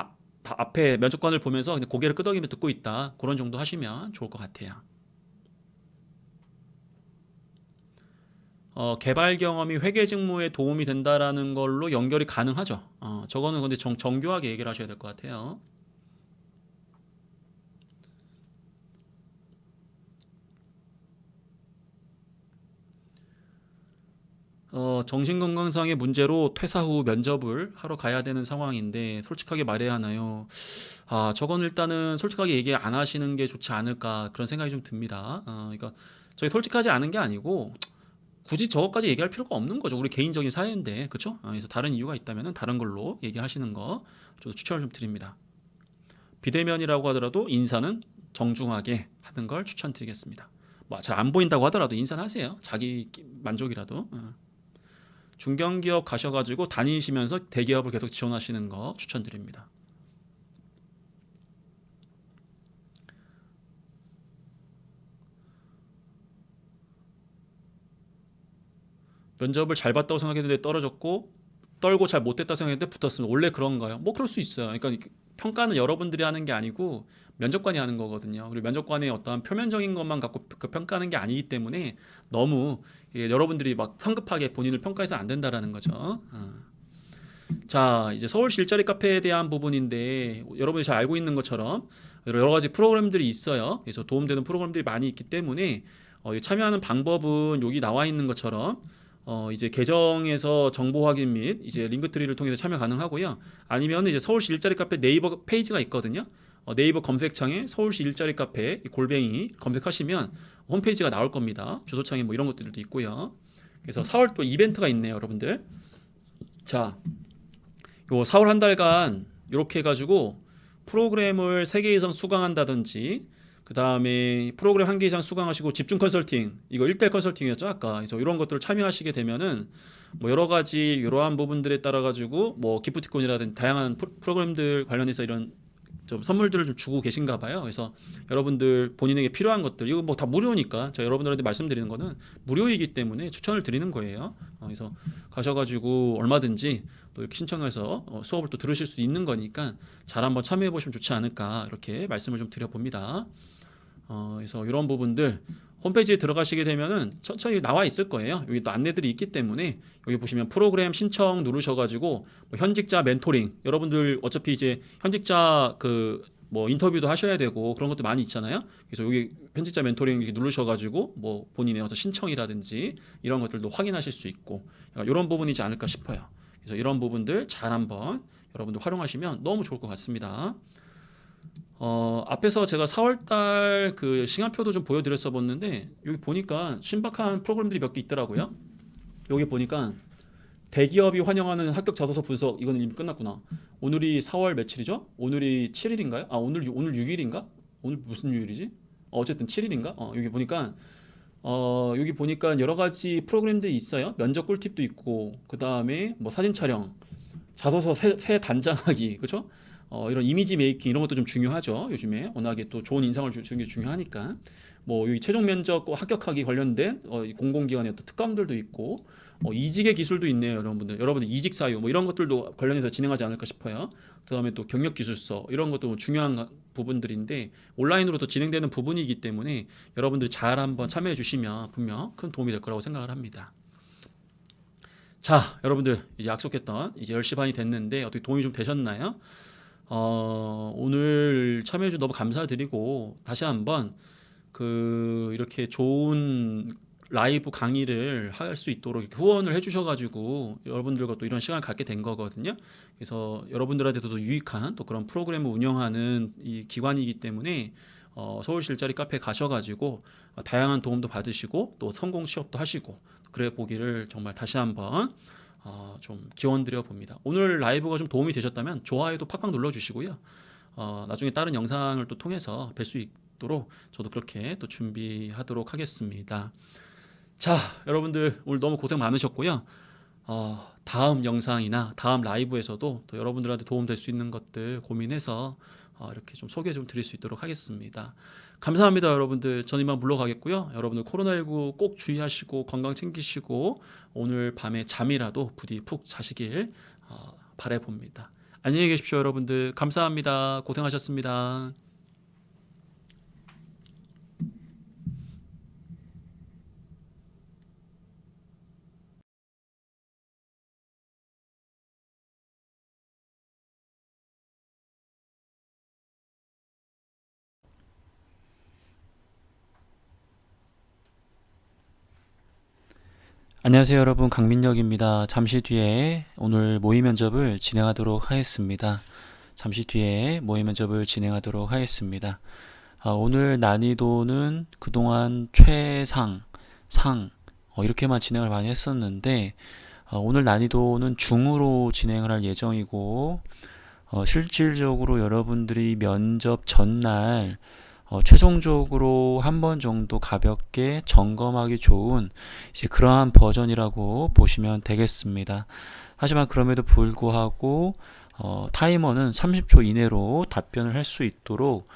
앞에 면접관을 보면서 그냥 고개를 끄덕이며 듣고 있다. 그런 정도 하시면 좋을 것 같아요. 개발 경험이 회계 직무에 도움이 된다라는 걸로 연결이 가능하죠. 저거는 근데 정교하게 얘기를 하셔야 될 것 같아요. 정신건강상의 문제로 퇴사 후 면접을 하러 가야 되는 상황인데 솔직하게 말해야 하나요? 저건 일단은 솔직하게 얘기 안 하시는 게 좋지 않을까 그런 생각이 좀 듭니다. 그러니까 저희 솔직하지 않은 게 아니고 굳이 저것까지 얘기할 필요가 없는 거죠. 우리 개인적인 사회인데, 그렇죠? 그래서 다른 이유가 있다면 다른 걸로 얘기하시는 거 저도 추천을 좀 드립니다. 비대면이라고 하더라도 인사는 정중하게 하는 걸 추천드리겠습니다. 뭐 잘 안 보인다고 하더라도 인사는 하세요. 자기 만족이라도. 중견기업 가셔가지고 다니시면서 대기업을 계속 지원하시는 거 추천드립니다. 면접을 잘 봤다고 생각했는데 떨어졌고 떨고 잘 못됐다고 생각했는데 붙었으면 원래 그런가요? 뭐 그럴 수 있어요. 그러니까 평가는 여러분들이 하는 게 아니고 면접관이 하는 거거든요. 그리고 면접관의 어떠한 표면적인 것만 갖고 그 평가하는 게 아니기 때문에 너무 여러분들이 막 성급하게 본인을 평가해서 안 된다라는 거죠. 자, 이제 서울시 일자리 카페에 대한 부분인데 여러분이 잘 알고 있는 것처럼 여러 가지 프로그램들이 있어요. 그래서 도움되는 프로그램들이 많이 있기 때문에 참여하는 방법은 여기 나와 있는 것처럼 이제 계정에서 정보 확인 및 이제 링크트리를 통해서 참여 가능하고요. 아니면 이제 서울시 일자리 카페 네이버 페이지가 있거든요. 네이버 검색창에 서울시 일자리 카페 골뱅이 검색하시면 홈페이지가 나올 겁니다. 주소창에 뭐 이런 것들도 있고요. 그래서 4월 또 이벤트가 있네요, 여러분들. 자, 요 4월 한 달간 이렇게 해가지고 프로그램을 3개 이상 수강한다든지 그 다음에 프로그램 1개 이상 수강하시고 집중 컨설팅 이거 1대1 컨설팅이었죠 아까. 그래서 이런 것들을 참여하시게 되면은 뭐 여러 가지 이러한 부분들에 따라 가지고 뭐 기프티콘이라든지 다양한 프로그램들 관련해서 이런 좀 선물들을 좀 주고 계신가 봐요. 그래서 여러분들 본인에게 필요한 것들 이거 뭐 다 무료니까 제가 여러분들한테 말씀드리는 거는 무료이기 때문에 추천을 드리는 거예요. 그래서 가셔가지고 얼마든지 또 이렇게 신청해서 수업을 또 들으실 수 있는 거니까 잘 한번 참여해 보시면 좋지 않을까 이렇게 말씀을 좀 드려봅니다. 그래서 이런 부분들 홈페이지에 들어가시게 되면은 천천히 나와 있을 거예요. 여기 또 안내들이 있기 때문에 여기 보시면 프로그램 신청 누르셔가지고 뭐 현직자 멘토링 여러분들 어차피 이제 현직자 그 뭐 인터뷰도 하셔야 되고 그런 것도 많이 있잖아요. 그래서 여기 현직자 멘토링 이렇게 누르셔가지고 뭐 본인의 어떤 신청이라든지 이런 것들도 확인하실 수 있고 이런 부분이지 않을까 싶어요. 그래서 이런 부분들 잘 한번 여러분들 활용하시면 너무 좋을 것 같습니다. 앞에서 제가 4월달 그 시간표도 좀 보여드렸어 봤는데 여기 보니까 신박한 프로그램들이 몇 개 있더라고요. 여기 보니까 대기업이 환영하는 합격 자소서 분석 이건 이미 끝났구나. 오늘이 4월 며칠이죠? 오늘이 7일인가요? 오늘 6일인가? 오늘 무슨 요일이지? 어쨌든 7일인가? 여기 보니까 여러 가지 프로그램들이 있어요. 면접 꿀팁도 있고 그 다음에 뭐 사진 촬영, 자소서 새 단장하기, 그렇죠? 이런 이미지 메이킹 이런 것도 좀 중요하죠. 요즘에 워낙에 또 좋은 인상을 주는 게 중요하니까. 뭐 여기 최종 면접 합격하기 관련된 공공기관의 어떤 특강들도 있고 이직의 기술도 있네요, 여러분들. 여러분들 이직 사유 뭐 이런 것들도 관련해서 진행하지 않을까 싶어요. 그다음에 또 경력 기술서 이런 것도 중요한 부분들인데 온라인으로 또 진행되는 부분이기 때문에 여러분들 잘 한번 참여해 주시면 분명 큰 도움이 될 거라고 생각을 합니다. 자, 여러분들 이제 약속했던 이제 10시 반이 됐는데 어떻게 도움이 좀 되셨나요? 오늘 참여해 주셔서 너무 감사드리고 다시 한번 이렇게 좋은 라이브 강의를 할 수 있도록 이렇게 후원을 해주셔가지고 여러분들과 또 이런 시간을 갖게 된 거거든요. 그래서 여러분들한테도 유익한 또 그런 프로그램을 운영하는 이 기관이기 때문에 서울시 일자리 카페 가셔가지고 다양한 도움도 받으시고 또 성공 취업도 하시고 그래 보기를 정말 다시 한번 좀 기원드려 봅니다. 오늘 라이브가 좀 도움이 되셨다면 좋아요도 팍팍 눌러주시고요. 나중에 다른 영상을 또 통해서 뵐 수 있도록 저도 그렇게 또 준비하도록 하겠습니다. 자, 여러분들 오늘 너무 고생 많으셨고요. 다음 영상이나 다음 라이브에서도 또 여러분들한테 도움 될 수 있는 것들 고민해서 이렇게 좀 소개 좀 드릴 수 있도록 하겠습니다. 감사합니다, 여러분들. 저는 이만 물러가겠고요. 여러분들 코로나19 꼭 주의하시고 건강 챙기시고 오늘 밤에 잠이라도 부디 푹 자시길 바라봅니다. 안녕히 계십시오, 여러분들. 감사합니다. 고생하셨습니다. 안녕하세요 여러분, 강민혁입니다. 잠시 뒤에 오늘 모의 면접을 진행하도록 하겠습니다. 오늘 난이도는 그동안 최상, 상 이렇게만 진행을 많이 했었는데 오늘 난이도는 중으로 진행을 할 예정이고 실질적으로 여러분들이 면접 전날 최종적으로 한 번 정도 가볍게 점검하기 좋은 이제 그러한 버전이라고 보시면 되겠습니다. 하지만 그럼에도 불구하고 타이머는 30초 이내로 답변을 할 수 있도록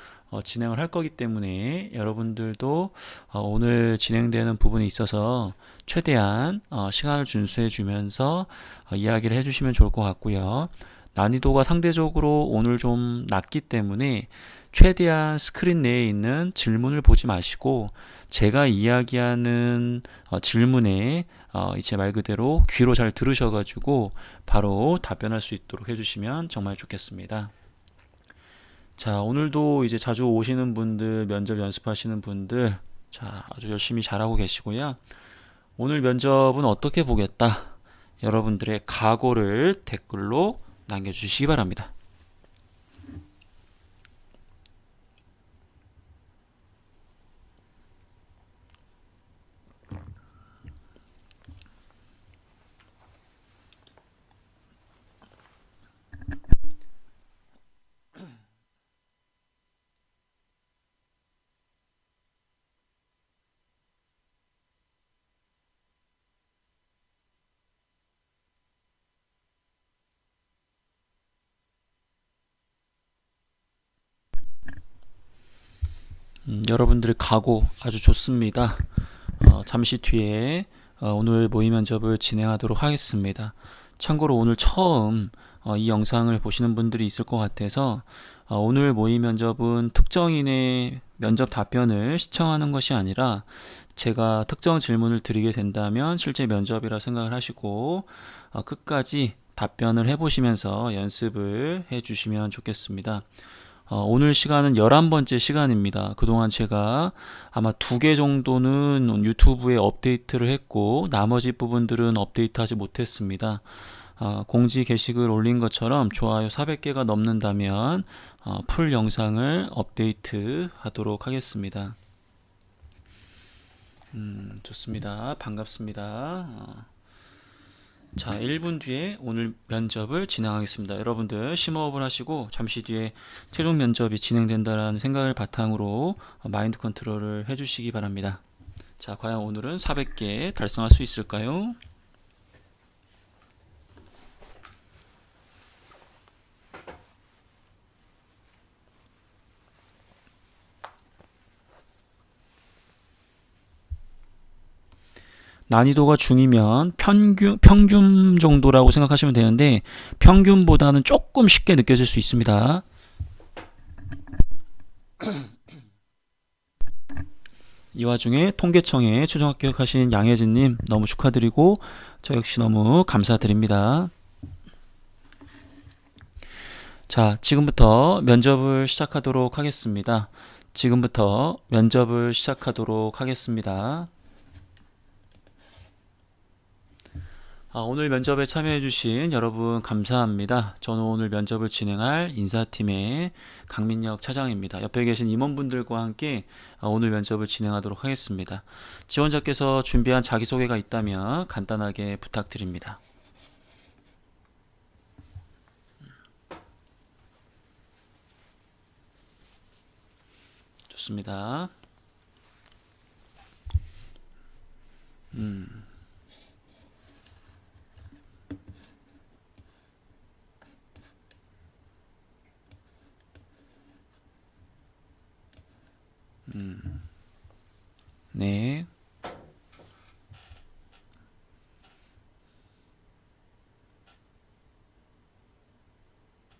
진행을 할 거기 때문에 여러분들도 오늘 진행되는 부분에 있어서 최대한 시간을 준수해 주면서 이야기를 해주시면 좋을 것 같고요. 난이도가 상대적으로 오늘 좀 낮기 때문에 최대한 스크린 내에 있는 질문을 보지 마시고 제가 이야기하는 질문에 이제 말 그대로 귀로 잘 들으셔가지고 바로 답변할 수 있도록 해주시면 정말 좋겠습니다. 자, 오늘도 이제 자주 오시는 분들, 면접 연습하시는 분들, 자, 아주 열심히 잘하고 계시고요. 오늘 면접은 어떻게 보겠다? 여러분들의 각오를 댓글로 남겨주시기 바랍니다. 여러분들의 각오 아주 좋습니다. 잠시 뒤에 오늘 모의 면접을 진행하도록 하겠습니다. 참고로 오늘 처음 이 영상을 보시는 분들이 있을 것 같아서 오늘 모의 면접은 특정인의 면접 답변을 시청하는 것이 아니라 제가 특정 질문을 드리게 된다면 실제 면접이라 생각을 하시고 끝까지 답변을 해보시면서 연습을 해주시면 좋겠습니다. 오늘 시간은 11번째 시간입니다. 그동안 제가 아마 2개 정도는 유튜브에 업데이트를 했고 나머지 부분들은 업데이트하지 못했습니다. 공지 게시글 올린 것처럼 좋아요 400개가 넘는다면 풀 영상을 업데이트 하도록 하겠습니다. 좋습니다. 반갑습니다. 자, 1분 뒤에 오늘 면접을 진행하겠습니다. 여러분들 심호흡을 하시고 잠시 뒤에 최종 면접이 진행된다는 생각을 바탕으로 마인드 컨트롤을 해주시기 바랍니다. 자, 과연 오늘은 400개 달성할 수 있을까요? 난이도가 중이면 평균 정도라고 생각하시면 되는데 평균보다는 조금 쉽게 느껴질 수 있습니다. 이 와중에 통계청에 최종 합격하신 양혜진님 너무 축하드리고 저 역시 너무 감사드립니다. 자, 지금부터 면접을 시작하도록 하겠습니다. 오늘 면접에 참여해주신 여러분 감사합니다. 저는 오늘 면접을 진행할 인사팀의 강민혁 차장입니다. 옆에 계신 임원분들과 함께 오늘 면접을 진행하도록 하겠습니다. 지원자께서 준비한 자기소개가 있다면 간단하게 부탁드립니다. 좋습니다. 네.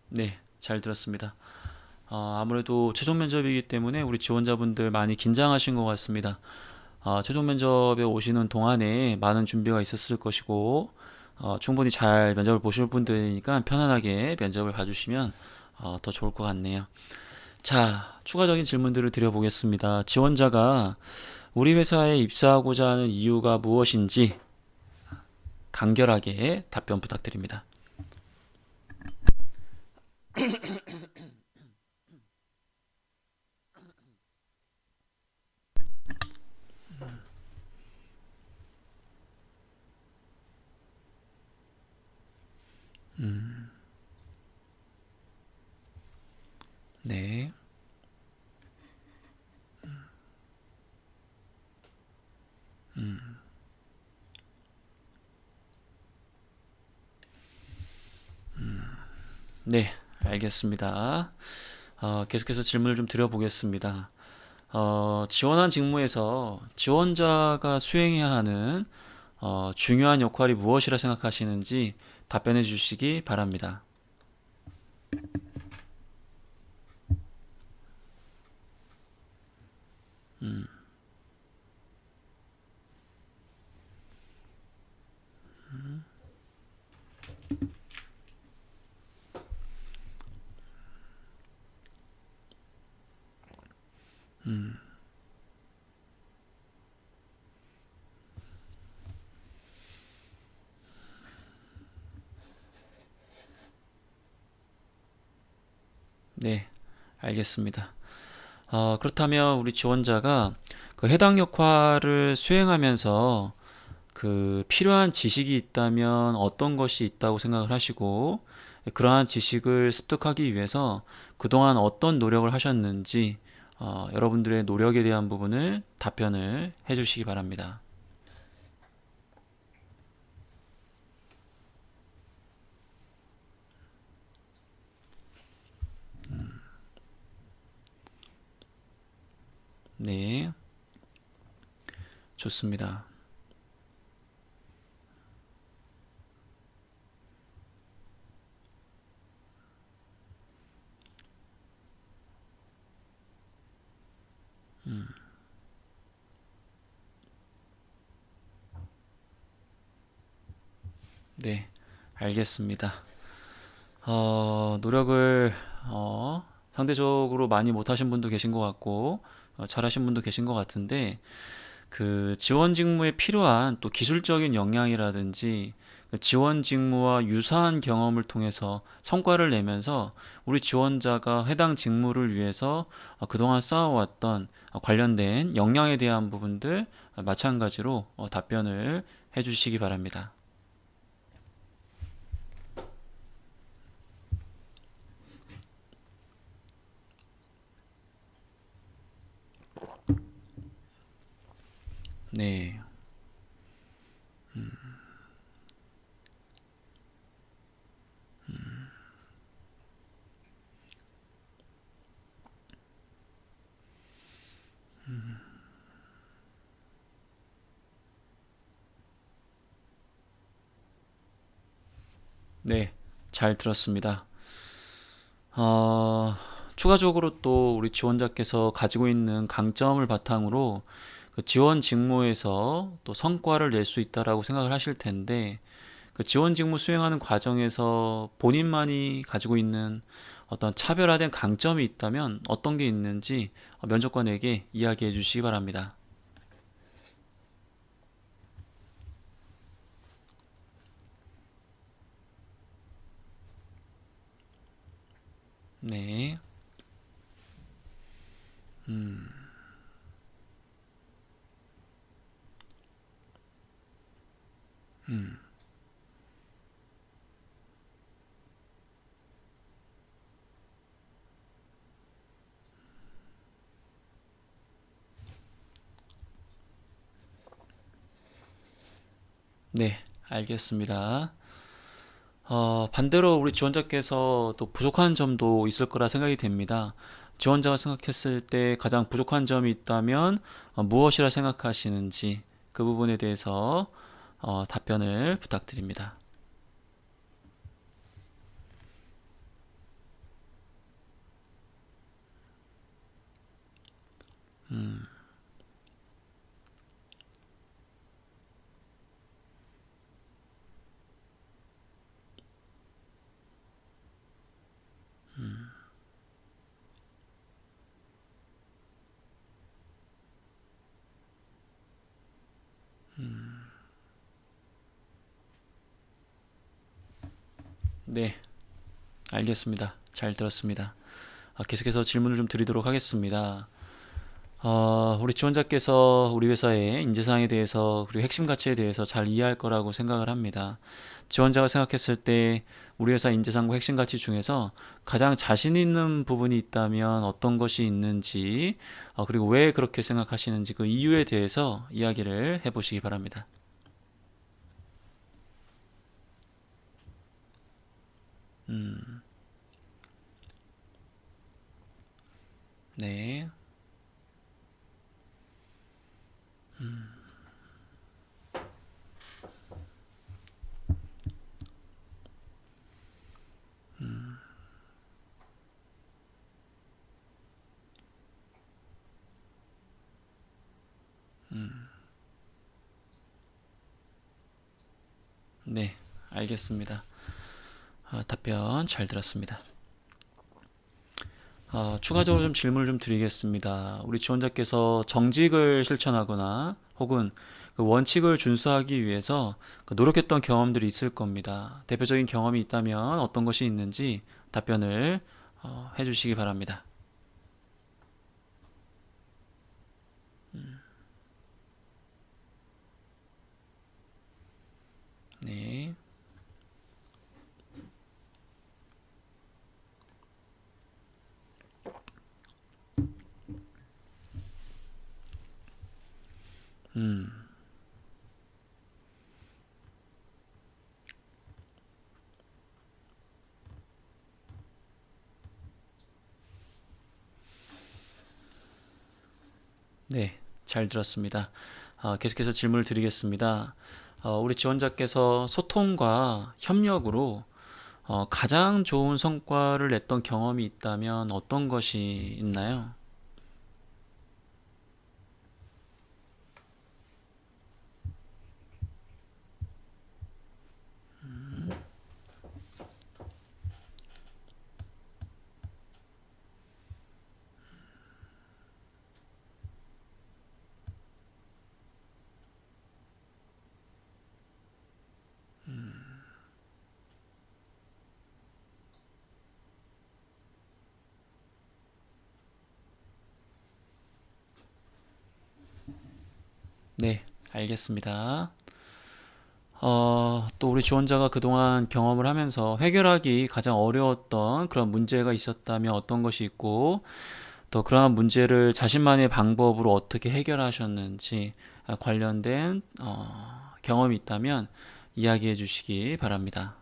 네, 잘 들었습니다. 아무래도 최종 면접이기 때문에 우리 지원자분들 많이 긴장하신 것 같습니다. 최종 면접에 오시는 동안에 많은 준비가 있었을 것이고 충분히 잘 면접을 보실 분들이니까 편안하게 면접을 봐주시면 더 좋을 것 같네요. 자, 추가적인 질문들을 드려보겠습니다. 지원자가 우리 회사에 입사하고자 하는 이유가 무엇인지 간결하게 답변 부탁드립니다. 네. 네, 알겠습니다. 계속해서 질문을 좀 드려보겠습니다. 지원한 직무에서 지원자가 수행해야 하는 중요한 역할이 무엇이라 생각하시는지 답변해 주시기 바랍니다. 네, 알겠습니다. 그렇다면 우리 지원자가 그 해당 역할을 수행하면서 그 필요한 지식이 있다면 어떤 것이 있다고 생각을 하시고 그러한 지식을 습득하기 위해서 그동안 어떤 노력을 하셨는지 여러분들의 노력에 대한 부분을 답변을 해주시기 바랍니다. 네, 좋습니다. 네, 알겠습니다. 노력을 상대적으로 많이 못하신 분도 계신 것 같고 잘하신 분도 계신 것 같은데 그 지원 직무에 필요한 또 기술적인 역량이라든지 그 지원 직무와 유사한 경험을 통해서 성과를 내면서 우리 지원자가 해당 직무를 위해서 그동안 쌓아왔던 관련된 역량에 대한 부분들 마찬가지로 답변을 해주시기 바랍니다. 네, 네, 잘 들었습니다. 어, 추가적으로 또 우리 지원자께서 가지고 있는 강점을 바탕으로 그 지원 직무에서 또 성과를 낼 수 있다라고 생각을 하실 텐데 그 지원 직무 수행하는 과정에서 본인만이 가지고 있는 어떤 차별화된 강점이 있다면 어떤 게 있는지 면접관에게 이야기해 주시기 바랍니다. 네, 네, 알겠습니다. 반대로 우리 지원자께서 또 부족한 점도 있을 거라 생각이 됩니다. 지원자가 생각했을 때 가장 부족한 점이 있다면 무엇이라 생각하시는지 그 부분에 대해서 답변을 부탁드립니다. 네, 알겠습니다. 잘 들었습니다. 계속해서 질문을 좀 드리도록 하겠습니다. 우리 지원자께서 우리 회사의 인재사항에 대해서 그리고 핵심 가치에 대해서 잘 이해할 거라고 생각을 합니다. 지원자가 생각했을 때 우리 회사 인재사항과 핵심 가치 중에서 가장 자신 있는 부분이 있다면 어떤 것이 있는지, 그리고 왜 그렇게 생각하시는지 그 이유에 대해서 이야기를 해보시기 바랍니다. 네, 네, 알겠습니다. 답변 잘 들었습니다. 추가적으로 좀 질문을 좀 드리겠습니다. 우리 지원자께서 정직을 실천하거나 혹은 그 원칙을 준수하기 위해서 그 노력했던 경험들이 있을 겁니다. 대표적인 경험이 있다면 어떤 것이 있는지 답변을 해주시기 바랍니다. 네, 네, 잘 들었습니다. 계속해서 질문을 드리겠습니다. 우리 지원자께서 소통과 협력으로 가장 좋은 성과를 냈던 경험이 있다면 어떤 것이 있나요? 네, 알겠습니다. 또 우리 지원자가 그동안 경험을 하면서 해결하기 가장 어려웠던 그런 문제가 있었다면 어떤 것이 있고, 또 그러한 문제를 자신만의 방법으로 어떻게 해결하셨는지 관련된 경험이 있다면 이야기해 주시기 바랍니다.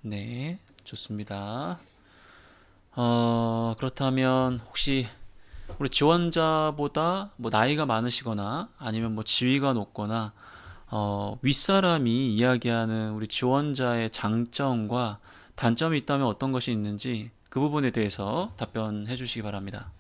네, 좋습니다. 그렇다면 혹시 우리 지원자보다 뭐 나이가 많으시거나 아니면 뭐 지위가 높거나 윗사람이 이야기하는 우리 지원자의 장점과 단점이 있다면 어떤 것이 있는지 그 부분에 대해서 답변해 주시기 바랍니다.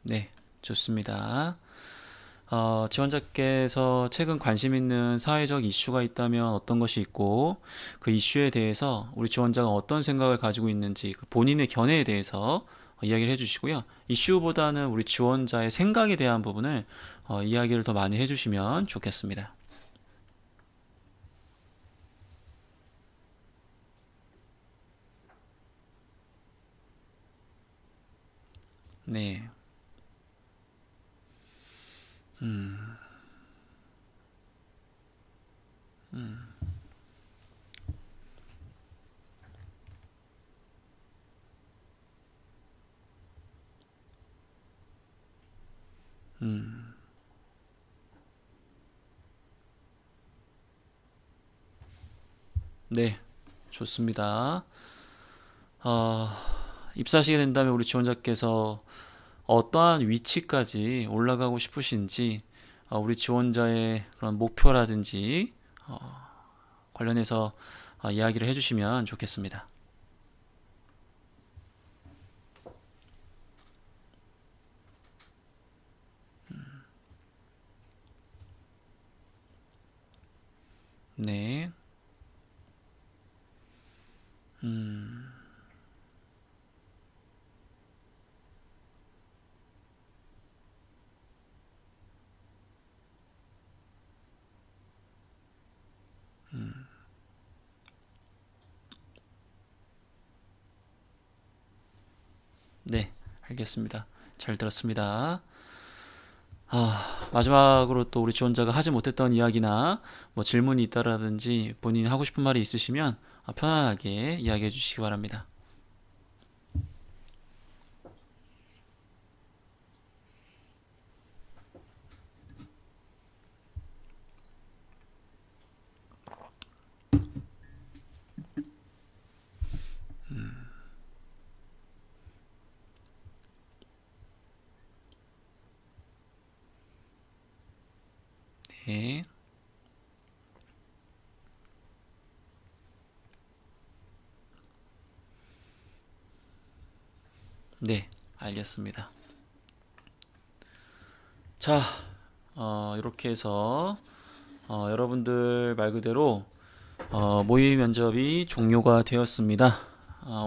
네, 좋습니다. 지원자께서 최근 관심 있는 사회적 이슈가 있다면 어떤 것이 있고 그 이슈에 대해서 우리 지원자가 어떤 생각을 가지고 있는지 그 본인의 견해에 대해서 이야기를 해주시고요. 이슈보다는 우리 지원자의 생각에 대한 부분을 이야기를 더 많이 해주시면 좋겠습니다. 네, 네, 좋습니다. 입사하시게 된다면 우리 지원자께서 어떠한 위치까지 올라가고 싶으신지, 우리 지원자의 그런 목표라든지 관련해서 이야기를 해주시면 좋겠습니다. 네. 네, 알겠습니다. 잘 들었습니다. 마지막으로 또 우리 지원자가 하지 못했던 이야기나 뭐 질문이 있다라든지 본인이 하고 싶은 말이 있으시면 편안하게 이야기해 주시기 바랍니다. 네, 네, 알겠습니다. 자, 이렇게 해서 여러분들 말 그대로 모의 면접이 종료가 되었습니다.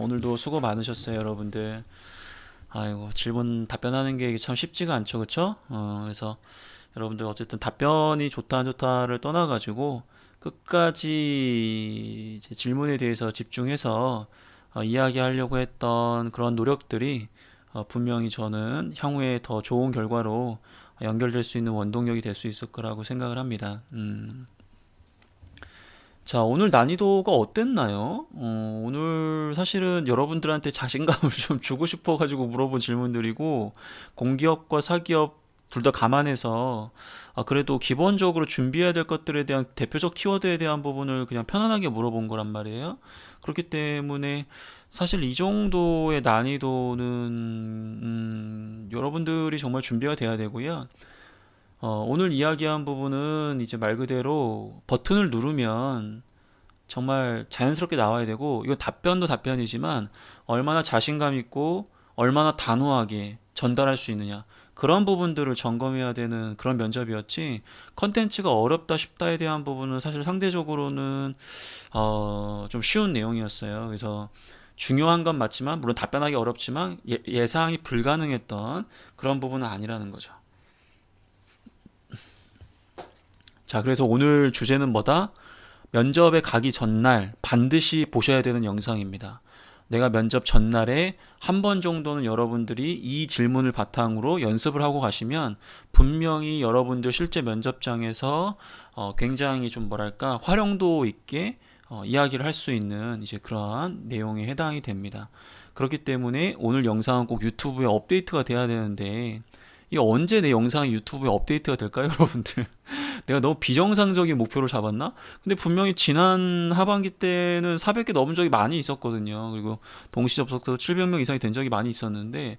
오늘도 수고 많으셨어요, 여러분들. 아이고, 질문 답변하는 게 참 쉽지가 않죠, 그쵸? 그래서 여러분들 어쨌든 답변이 좋다 안 좋다를 떠나가지고 끝까지 이제 질문에 대해서 집중해서 이야기하려고 했던 그런 노력들이 분명히 저는 향후에 더 좋은 결과로 연결될 수 있는 원동력이 될 수 있을 거라고 생각을 합니다. 자, 오늘 난이도가 어땠나요? 오늘 사실은 여러분들한테 자신감을 좀 주고 싶어가지고 물어본 질문들이고, 공기업과 사기업 둘 다 감안해서, 그래도 기본적으로 준비해야 될 것들에 대한 대표적 키워드에 대한 부분을 그냥 편안하게 물어본 거란 말이에요. 그렇기 때문에 사실 이 정도의 난이도는, 여러분들이 정말 준비가 돼야 되고요. 오늘 이야기한 부분은 이제 말 그대로 버튼을 누르면 정말 자연스럽게 나와야 되고, 이거 답변도 답변이지만 얼마나 자신감 있고 얼마나 단호하게 전달할 수 있느냐, 그런 부분들을 점검해야 되는 그런 면접이었지, 컨텐츠가 어렵다 쉽다에 대한 부분은 사실 상대적으로는 좀 쉬운 내용이었어요. 그래서 중요한 건 맞지만, 물론 답변하기 어렵지만 예상이 불가능했던 그런 부분은 아니라는 거죠. 자, 그래서 오늘 주제는 뭐다? 면접에 가기 전날 반드시 보셔야 되는 영상입니다. 내가 면접 전날에 한 번 정도는 여러분들이 이 질문을 바탕으로 연습을 하고 가시면 분명히 여러분들 실제 면접장에서 굉장히 좀 뭐랄까 활용도 있게 이야기를 할 수 있는 이제 그러한 내용에 해당이 됩니다. 그렇기 때문에 오늘 영상은 꼭 유튜브에 업데이트가 돼야 되는데, 이 언제 내 영상이 유튜브에 업데이트가 될까요, 여러분들? 내가 너무 비정상적인 목표를 잡았나? 근데 분명히 지난 하반기 때는 400개 넘은 적이 많이 있었거든요. 그리고 동시 접속도 700명 이상이 된 적이 많이 있었는데,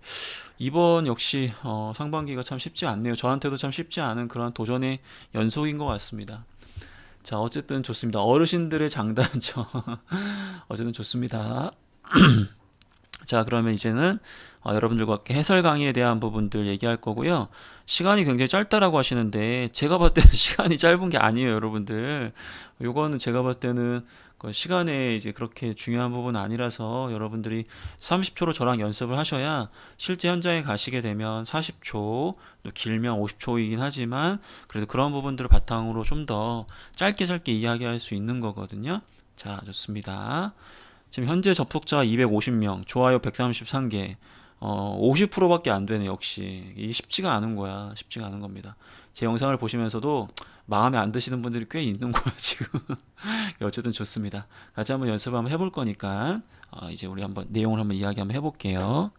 이번 역시 상반기가 참 쉽지 않네요. 저한테도 참 쉽지 않은 그런 도전의 연속인 것 같습니다. 자, 어쨌든 좋습니다. 어르신들의 장단점. 어쨌든 좋습니다. 자, 그러면 이제는 여러분들과 함께 해설 강의에 대한 부분들 얘기할 거고요. 시간이 굉장히 짧다라고 하시는데, 제가 봤을 때는 시간이 짧은 게 아니에요, 여러분들. 요거는 제가 봤을 때는 그 시간에 이제 그렇게 중요한 부분은 아니라서, 여러분들이 30초로 저랑 연습을 하셔야 실제 현장에 가시게 되면 40초, 또 길면 50초이긴 하지만 그래도 그런 부분들을 바탕으로 좀 더 짧게 짧게 이야기할 수 있는 거거든요. 자, 좋습니다. 지금 현재 접속자 250명, 좋아요 133개, 50%밖에 안 되네, 역시. 이게 쉽지가 않은 거야. 쉽지가 않은 겁니다. 제 영상을 보시면서도 마음에 안 드시는 분들이 꽤 있는 거야 지금. 어쨌든 좋습니다. 같이 한번 연습 한번 해볼 거니까 이제 우리 한번 내용을 한번 이야기 한번 해볼게요.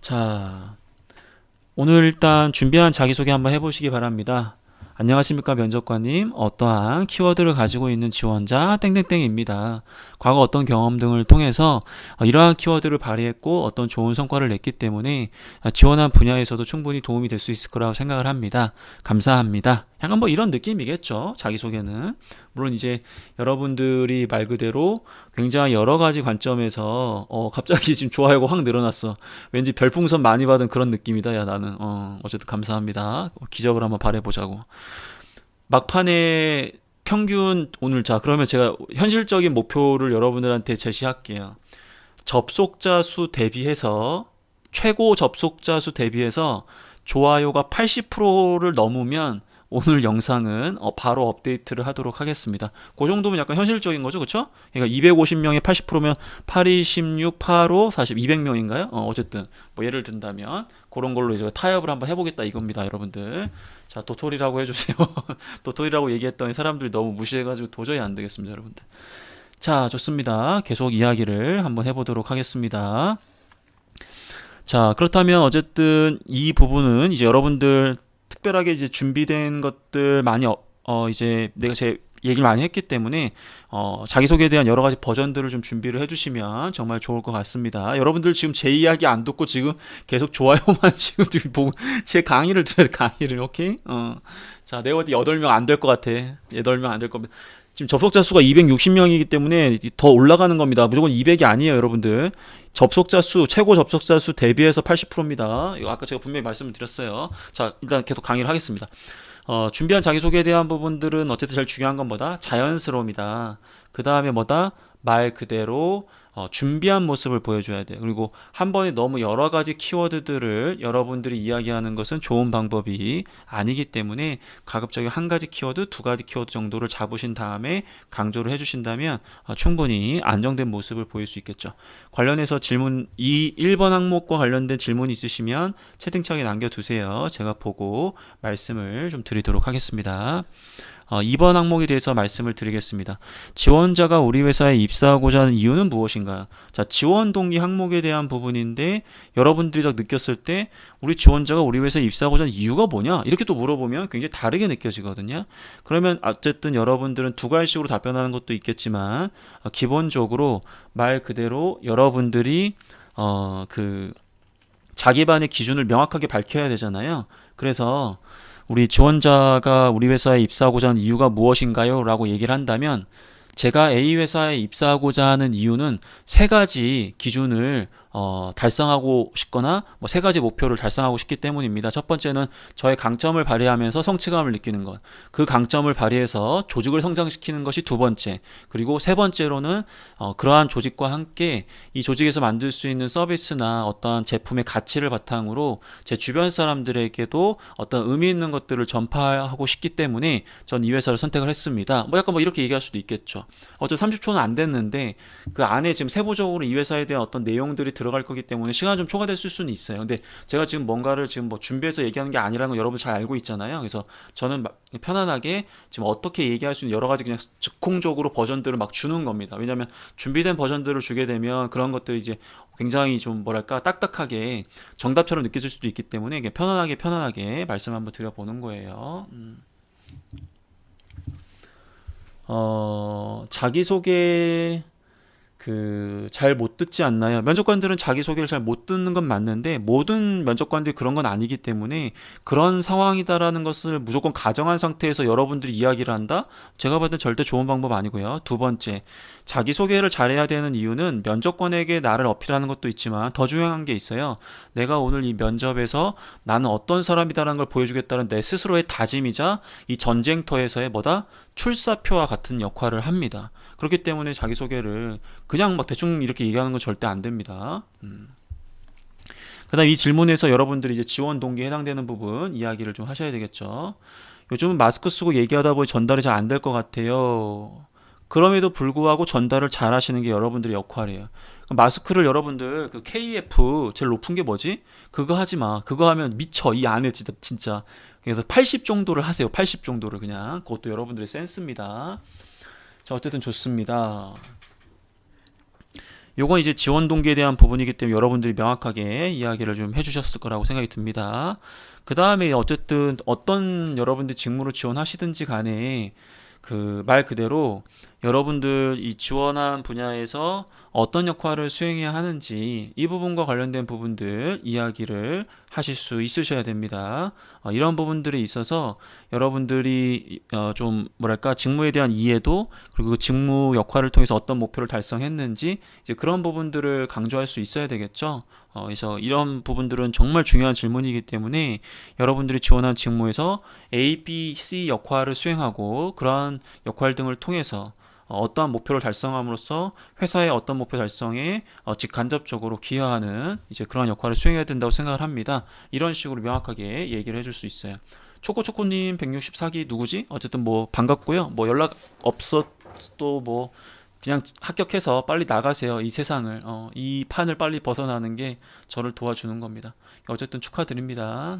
자, 오늘 일단 준비한 자기소개 한번 해보시기 바랍니다. 안녕하십니까 면접관님, 어떠한 키워드를 가지고 있는 지원자 땡땡땡입니다. 과거 어떤 경험 등을 통해서 이러한 키워드를 발휘했고 어떤 좋은 성과를 냈기 때문에 지원한 분야에서도 충분히 도움이 될 수 있을 거라고 생각을 합니다. 감사합니다. 약간 뭐 이런 느낌이겠죠, 자기소개는. 물론 이제 여러분들이 말 그대로 굉장히 여러 가지 관점에서 갑자기 지금 좋아요가 확 늘어났어. 왠지 별풍선 많이 받은 그런 느낌이다. 야 나는 어쨌든 감사합니다. 기적을 한번 바라보자고. 막판에 평균 오늘, 자 그러면 제가 현실적인 목표를 여러분들한테 제시할게요. 접속자 수 대비해서, 최고 접속자 수 대비해서 좋아요가 80%를 넘으면 오늘 영상은 바로 업데이트를 하도록 하겠습니다. 그 정도면 약간 현실적인 거죠, 그렇죠? 그러니까 250명에 80%면 8, 2, 16, 8, 5, 40, 200명인가요? 어쨌든 뭐 예를 든다면 그런 걸로 이제 타협을 한번 해보겠다 이겁니다, 여러분들. 자, 도토리라고 해주세요. 도토리라고 얘기했더니 사람들이 너무 무시해가지고 도저히 안 되겠습니다, 여러분들. 자, 좋습니다. 계속 이야기를 한번 해보도록 하겠습니다. 자, 그렇다면 어쨌든 이 부분은 이제 여러분들 특별하게 이제 준비된 것들 많이 이제 내가 제 얘기를 많이 했기 때문에 자기소개에 대한 여러 가지 버전들을 좀 준비를 해주시면 정말 좋을 것 같습니다. 여러분들 지금 제 이야기 안 듣고 지금 계속 좋아요만 지금 보고 제 강의를 들어요, 강의를. 오케이? 자, 내가 어디 8명 안 될 것 같아. 8명 안 될 겁니다. 지금 접속자 수가 260명이기 때문에 더 올라가는 겁니다. 무조건 200이 아니에요, 여러분들. 접속자 수, 최고 접속자 수 대비해서 80%입니다. 이거 아까 제가 분명히 말씀을 드렸어요. 자, 일단 계속 강의를 하겠습니다. 준비한 자기소개에 대한 부분들은 어쨌든 제일 중요한 건 뭐다? 자연스러움이다. 그 다음에 뭐다? 말 그대로 준비한 모습을 보여줘야 돼요. 그리고 한 번에 너무 여러 가지 키워드들을 여러분들이 이야기하는 것은 좋은 방법이 아니기 때문에 가급적이 한 가지 키워드, 두 가지 키워드 정도를 잡으신 다음에 강조를 해주신다면 충분히 안정된 모습을 보일 수 있겠죠. 관련해서 질문, 이 1번 항목과 관련된 질문이 있으시면 채팅창에 남겨두세요. 제가 보고 말씀을 좀 드리도록 하겠습니다. 2번 항목에 대해서 말씀을 드리겠습니다. 지원자가 우리 회사에 입사하고자 하는 이유는 무엇인가요? 자, 지원 동기 항목에 대한 부분인데 여러분들이 딱 느꼈을 때 우리 지원자가 우리 회사에 입사하고자 하는 이유가 뭐냐? 이렇게 또 물어보면 굉장히 다르게 느껴지거든요. 그러면 어쨌든 여러분들은 두 가지식으로 답변하는 것도 있겠지만 기본적으로 말 그대로 여러분들이 그 자기만의 기준을 명확하게 밝혀야 되잖아요. 그래서 우리 지원자가 우리 회사에 입사하고자 하는 이유가 무엇인가요? 라고 얘기를 한다면 제가 A 회사에 입사하고자 하는 이유는 세 가지 기준을 달성하고 싶거나 뭐 세 가지 목표를 달성하고 싶기 때문입니다. 첫 번째는 저의 강점을 발휘하면서 성취감을 느끼는 것. 그 강점을 발휘해서 조직을 성장시키는 것이 두 번째. 그리고 세 번째로는 그러한 조직과 함께 이 조직에서 만들 수 있는 서비스나 어떤 제품의 가치를 바탕으로 제 주변 사람들에게도 어떤 의미 있는 것들을 전파하고 싶기 때문에 전 이 회사를 선택을 했습니다. 뭐 약간 뭐 이렇게 얘기할 수도 있겠죠. 어차피 30초는 안 됐는데 그 안에 지금 세부적으로 이 회사에 대한 어떤 내용들이 들어갈 거기 때문에 시간이 좀 초과됐을 수는 있어요. 근데 제가 지금 뭔가를 지금 뭐 준비해서 얘기하는 게 아니라는 건 여러분 잘 알고 있잖아요. 그래서 저는 편안하게 지금 어떻게 얘기할 수 있는 여러 가지 그냥 즉흥적으로 버전들을 막 주는 겁니다. 왜냐하면 준비된 버전들을 주게 되면 그런 것들이 이제 굉장히 좀 뭐랄까 딱딱하게 정답처럼 느껴질 수도 있기 때문에 편안하게 말씀 한번 드려보는 거예요. 자기소개 잘 못 듣지 않나요? 면접관들은 자기소개를 잘 못 듣는 건 맞는데 모든 면접관들이 그런 건 아니기 때문에 그런 상황이다라는 것을 무조건 가정한 상태에서 여러분들이 이야기를 한다? 제가 봤을 때 절대 좋은 방법 아니고요. 두 번째, 자기소개를 잘해야 되는 이유는 면접관에게 나를 어필하는 것도 있지만 더 중요한 게 있어요. 내가 오늘 이 면접에서 나는 어떤 사람이다라는 걸 보여주겠다는 내 스스로의 다짐이자 이 전쟁터에서의 뭐다? 출사표와 같은 역할을 합니다. 그렇기 때문에 자기소개를 그냥 막 대충 이렇게 얘기하는 건 절대 안 됩니다. 그 다음 이 질문에서 여러분들이 이제 지원 동기에 해당되는 부분 이야기를 좀 하셔야 되겠죠. 요즘은 마스크 쓰고 얘기하다 보니 전달이 잘 안 될 것 같아요. 그럼에도 불구하고 전달을 잘 하시는 게 여러분들의 역할이에요. 마스크를 여러분들 그 KF 제일 높은 게 뭐지? 그거 하지 마. 그거 하면 미쳐. 이 안에 진짜. 그래서 80 정도를 하세요. 80 정도를 그냥. 그것도 여러분들의 센스입니다. 자, 어쨌든 좋습니다. 요건 이제 지원 동기에 대한 부분이기 때문에 여러분들이 명확하게 이야기를 좀 해주셨을 거라고 생각이 듭니다. 그 다음에 어쨌든 어떤 여러분들 직무를 지원하시든지 간에 그 말 그대로 여러분들 이 지원한 분야에서 어떤 역할을 수행해야 하는지 이 부분과 관련된 부분들 이야기를 하실 수 있으셔야 됩니다. 이런 부분들에 있어서 여러분들이 좀 뭐랄까 직무에 대한 이해도 그리고 그 직무 역할을 통해서 어떤 목표를 달성했는지 이제 그런 부분들을 강조할 수 있어야 되겠죠. 그래서 이런 부분들은 정말 중요한 질문이기 때문에 여러분들이 지원한 직무에서 A, B, C 역할을 수행하고 그러한 역할 등을 통해서 어떠한 목표를 달성함으로써 회사의 어떤 목표 달성에 직간접적으로 기여하는 이제 그런 역할을 수행해야 된다고 생각을 합니다. 이런 식으로 명확하게 얘기를 해줄 수 있어요. 초코초코님 164기 누구지? 어쨌든 뭐 반갑고요. 뭐 연락 없어도 뭐 그냥 합격해서 빨리 나가세요. 이 세상을 이 판을 빨리 벗어나는 게 저를 도와주는 겁니다. 어쨌든 축하드립니다.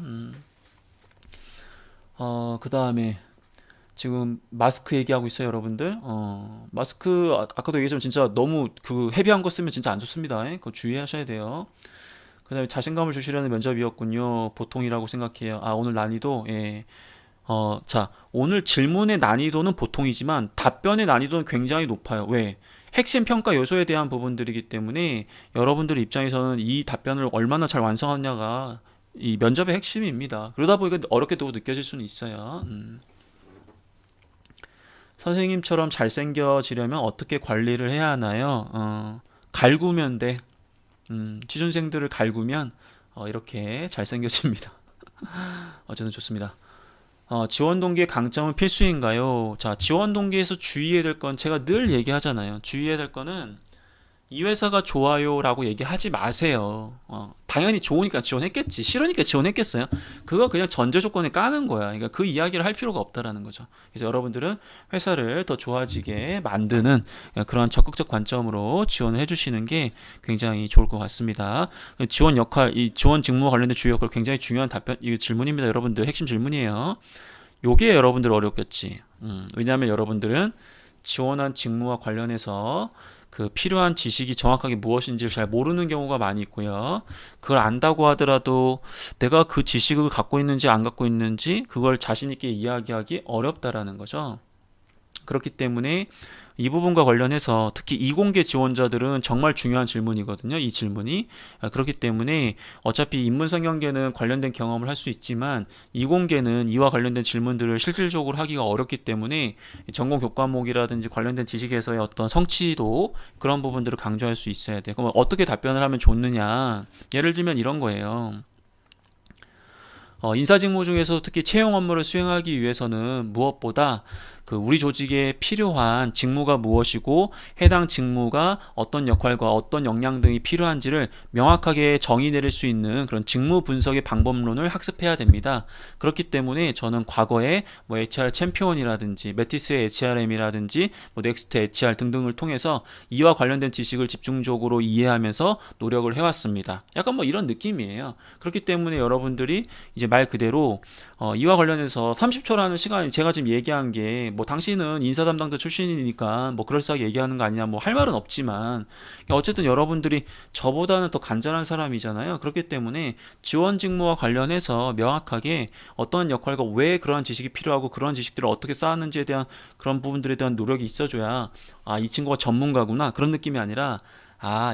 그 다음에 지금 마스크 얘기하고 있어요, 여러분들. 마스크 아까도 얘기했지만 진짜 너무 그 헤비한 거 쓰면 진짜 안 좋습니다. 그거 주의하셔야 돼요. 그다음에 자신감을 주시려는 면접이었군요. 보통이라고 생각해요. 아, 오늘 난이도 예. 자, 오늘 질문의 난이도는 보통이지만 답변의 난이도는 굉장히 높아요. 왜? 핵심 평가 요소에 대한 부분들이기 때문에 여러분들 입장에서는 이 답변을 얼마나 잘 완성하냐가 이 면접의 핵심입니다. 그러다 보니까 어렵게도 느껴질 수는 있어요. 선생님처럼 잘생겨지려면 어떻게 관리를 해야 하나요? 갈구면 돼. 취준생들을 갈구면 이렇게 잘생겨집니다. 어쨌든 좋습니다. 지원 동기의 강점은 필수인가요? 자, 지원 동기에서 주의해야 될 건 제가 늘 얘기하잖아요. 주의해야 될 거는 이 회사가 좋아요라고 얘기하지 마세요. 당연히 좋으니까 지원했겠지. 싫으니까 지원했겠어요. 그거 그냥 전제 조건에 까는 거야. 그러니까 그 이야기를 할 필요가 없다라는 거죠. 그래서 여러분들은 회사를 더 좋아지게 만드는 그런 적극적 관점으로 지원을 해주시는 게 굉장히 좋을 것 같습니다. 지원 역할, 이 지원 직무와 관련된 주요 역할 굉장히 중요한 답변, 이 질문입니다. 여러분들 핵심 질문이에요. 요게 여러분들 어렵겠지. 왜냐하면 여러분들은 지원한 직무와 관련해서 그 필요한 지식이 정확하게 무엇인지를 잘 모르는 경우가 많이 있고요. 그걸 안다고 하더라도 내가 그 지식을 갖고 있는지 안 갖고 있는지 그걸 자신 있게 이야기하기 어렵다라는 거죠. 그렇기 때문에 이 부분과 관련해서 특히 이공계 지원자들은 정말 중요한 질문이거든요. 이 질문이. 그렇기 때문에 어차피 인문상경계는 관련된 경험을 할 수 있지만 이공계는 이와 관련된 질문들을 실질적으로 하기가 어렵기 때문에 전공 교과목이라든지 관련된 지식에서의 어떤 성취도 그런 부분들을 강조할 수 있어야 돼. 그럼 어떻게 답변을 하면 좋느냐? 예를 들면 이런 거예요. 인사직무 중에서 특히 채용 업무를 수행하기 위해서는 무엇보다 그 우리 조직에 필요한 직무가 무엇이고 해당 직무가 어떤 역할과 어떤 역량 등이 필요한지를 명확하게 정의 내릴 수 있는 그런 직무 분석의 방법론을 학습해야 됩니다. 그렇기 때문에 저는 과거에 뭐 HR 챔피언이라든지 메티스의 HRM이라든지 뭐 넥스트 HR 등등을 통해서 이와 관련된 지식을 집중적으로 이해하면서 노력을 해왔습니다. 약간 뭐 이런 느낌이에요. 그렇기 때문에 여러분들이 이제 말 그대로 이와 관련해서 30초라는 시간이 제가 지금 얘기한 게 뭐 당신은 인사 담당자 출신이니까 뭐 그럴싸하게 얘기하는 거 아니냐 뭐 할 말은 없지만 어쨌든 여러분들이 저보다는 더 간절한 사람이잖아요. 그렇기 때문에 지원 직무와 관련해서 명확하게 어떤 역할과 왜 그러한 지식이 필요하고 그러한 지식들을 어떻게 쌓았는지에 대한 그런 부분들에 대한 노력이 있어줘야 이 친구가 전문가구나 그런 느낌이 아니라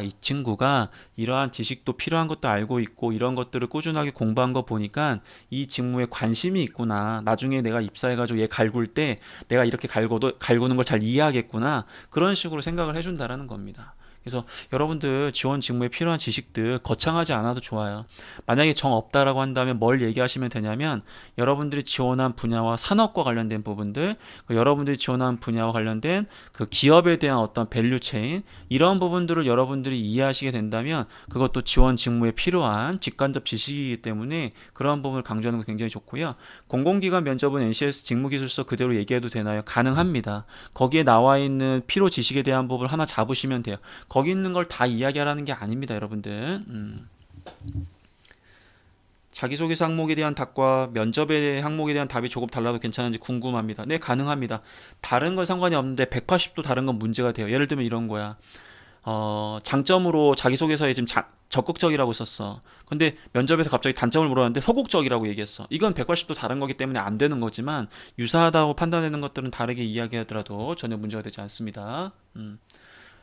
이 친구가 이러한 지식도 필요한 것도 알고 있고 이런 것들을 꾸준하게 공부한 거 보니까 이 직무에 관심이 있구나. 나중에 내가 입사해가지고 얘 갈굴 때 내가 이렇게 갈구는 걸 잘 이해하겠구나. 그런 식으로 생각을 해준다라는 겁니다. 그래서 여러분들 지원 직무에 필요한 지식들 거창하지 않아도 좋아요. 만약에 정 없다라고 한다면 뭘 얘기하시면 되냐면 여러분들이 지원한 분야와 산업과 관련된 부분들, 여러분들이 지원한 분야와 관련된 그 기업에 대한 어떤 밸류 체인 이런 부분들을 여러분들이 이해하시게 된다면 그것도 지원 직무에 필요한 직간접 지식이기 때문에 그런 부분을 강조하는 거 굉장히 좋고요. 공공기관 면접은 NCS 직무기술서 그대로 얘기해도 되나요? 가능합니다. 거기에 나와 있는 필요 지식에 대한 부분을 하나 잡으시면 돼요. 거기 있는 걸 다 이야기하라는 게 아닙니다, 여러분들. 자기소개서 항목에 대한 답과 면접에 대한 항목에 대한 답이 조금 달라도 괜찮은지 궁금합니다. 네, 가능합니다. 다른 건 상관이 없는데 180도 다른 건 문제가 돼요. 예를 들면 이런 거야. 장점으로 자기소개서에 지금 적극적이라고 썼어. 근데 면접에서 갑자기 단점을 물었는데 소극적이라고 얘기했어. 이건 180도 다른 거기 때문에 안 되는 거지만 유사하다고 판단되는 것들은 다르게 이야기하더라도 전혀 문제가 되지 않습니다.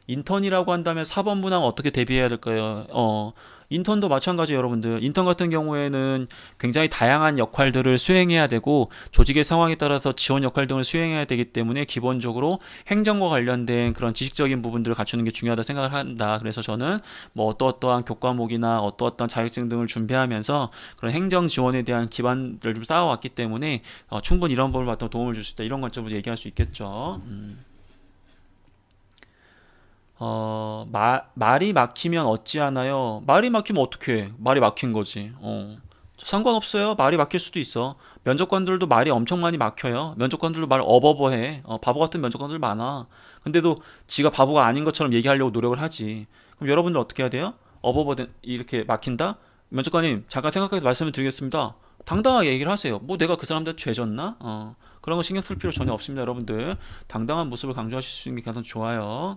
인턴이라고 한다면 사법 문항 어떻게 대비해야 될까요? 인턴도 마찬가지 여러분들. 인턴 같은 경우에는 굉장히 다양한 역할들을 수행해야 되고 조직의 상황에 따라서 지원 역할 등을 수행해야 되기 때문에 기본적으로 행정과 관련된 그런 지식적인 부분들을 갖추는 게 중요하다 생각을 한다. 그래서 저는 뭐 어떠한 교과목이나 어떠한 자격증 등을 준비하면서 그런 행정 지원에 대한 기반을 좀 쌓아왔기 때문에 충분히 이런 부분을 받도 도움을 줄 수 있다. 이런 관점으로 얘기할 수 있겠죠. 말이 막히면 어찌하나요? 말이 막히면 어떡해? 말이 막힌 거지. 상관없어요. 말이 막힐 수도 있어. 면접관들도 말이 엄청 많이 막혀요. 면접관들도 말 어버버해. 바보 같은 면접관들 많아. 근데도 지가 바보가 아닌 것처럼 얘기하려고 노력을 하지. 그럼 여러분들 어떻게 해야 돼요? 이렇게 막힌다? 면접관님, 잠깐 생각해서 말씀을 드리겠습니다. 당당하게 얘기를 하세요. 뭐 내가 그 사람한테 죄졌나? 그런 거 신경 쓸 필요 전혀 없습니다, 여러분들. 당당한 모습을 강조하실 수 있는 게 가장 좋아요.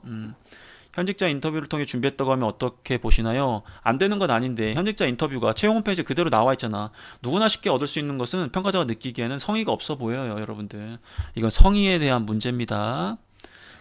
현직자 인터뷰를 통해 준비했다고 하면 어떻게 보시나요? 안 되는 건 아닌데 현직자 인터뷰가 채용 홈페이지에 그대로 나와 있잖아. 누구나 쉽게 얻을 수 있는 것은 평가자가 느끼기에는 성의가 없어 보여요, 여러분들. 이건 성의에 대한 문제입니다.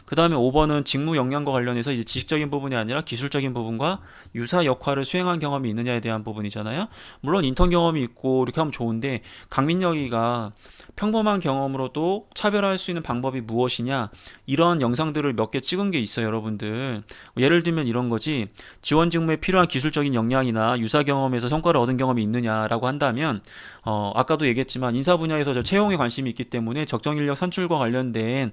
그 다음에 5번은 직무 역량과 관련해서 이제 지식적인 부분이 아니라 기술적인 부분과 유사 역할을 수행한 경험이 있느냐에 대한 부분이잖아요. 물론 인턴 경험이 있고 이렇게 하면 좋은데 강민혁이가 평범한 경험으로도 차별화할 수 있는 방법이 무엇이냐 이런 영상들을 몇 개 찍은 게 있어요, 여러분들. 예를 들면 이런 거지. 지원 직무에 필요한 기술적인 역량이나 유사 경험에서 성과를 얻은 경험이 있느냐라고 한다면 아까도 얘기했지만 인사 분야에서 저 채용에 관심이 있기 때문에 적정 인력 산출과 관련된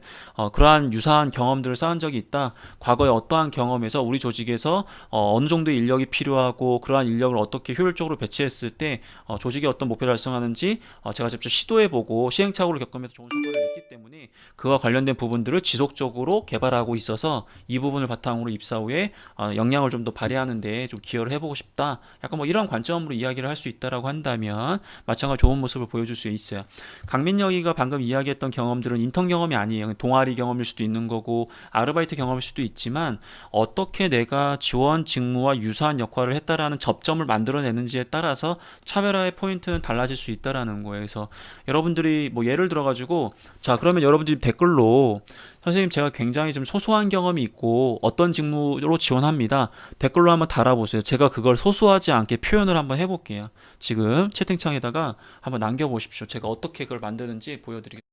그러한 유사한 경험들을 쌓은 적이 있다. 과거에 어떠한 경험에서 우리 조직에서 어느 정도의 인력이 필요하고 그러한 인력을 어떻게 효율적으로 배치했을 때 조직이 어떤 목표를 달성하는지 제가 직접 시도해보고 시행착오를 겪으면서 좋은 성과를 냈기 때문에 그와 관련된 부분들을 지속적으로 개발하고 있어서 이 부분을 바탕으로 입사 후에 역량을 좀 더 발휘하는데 좀 기여를 해보고 싶다. 약간 뭐 이런 관점으로 이야기를 할 수 있다라고 한다면 마찬가지 좋은 모습을 보여줄 수 있어요. 강민혁이가 방금 이야기했던 경험들은 인턴 경험이 아니에요. 동아리 경험일 수도 있는 거고 아르바이트 경험일 수도 있지만 어떻게 내가 지원 직무와 유사한 역할을 했다라는 접점을 만들어내는지에 따라서 차별화의 포인트는 달라질 수 있다라는 거예요. 그래서 여러분들이 뭐 예를 들어가지고 자 그러면 여러분들이 댓글로 선생님 제가 굉장히 좀 소소한 경험이 있고 어떤 직무로 지원합니다. 댓글로 한번 달아보세요. 제가 그걸 소소하지 않게 표현을 한번 해볼게요. 지금 채팅창에다가 한번 남겨보십시오. 제가 어떻게 그걸 만드는지 보여드리겠습니다.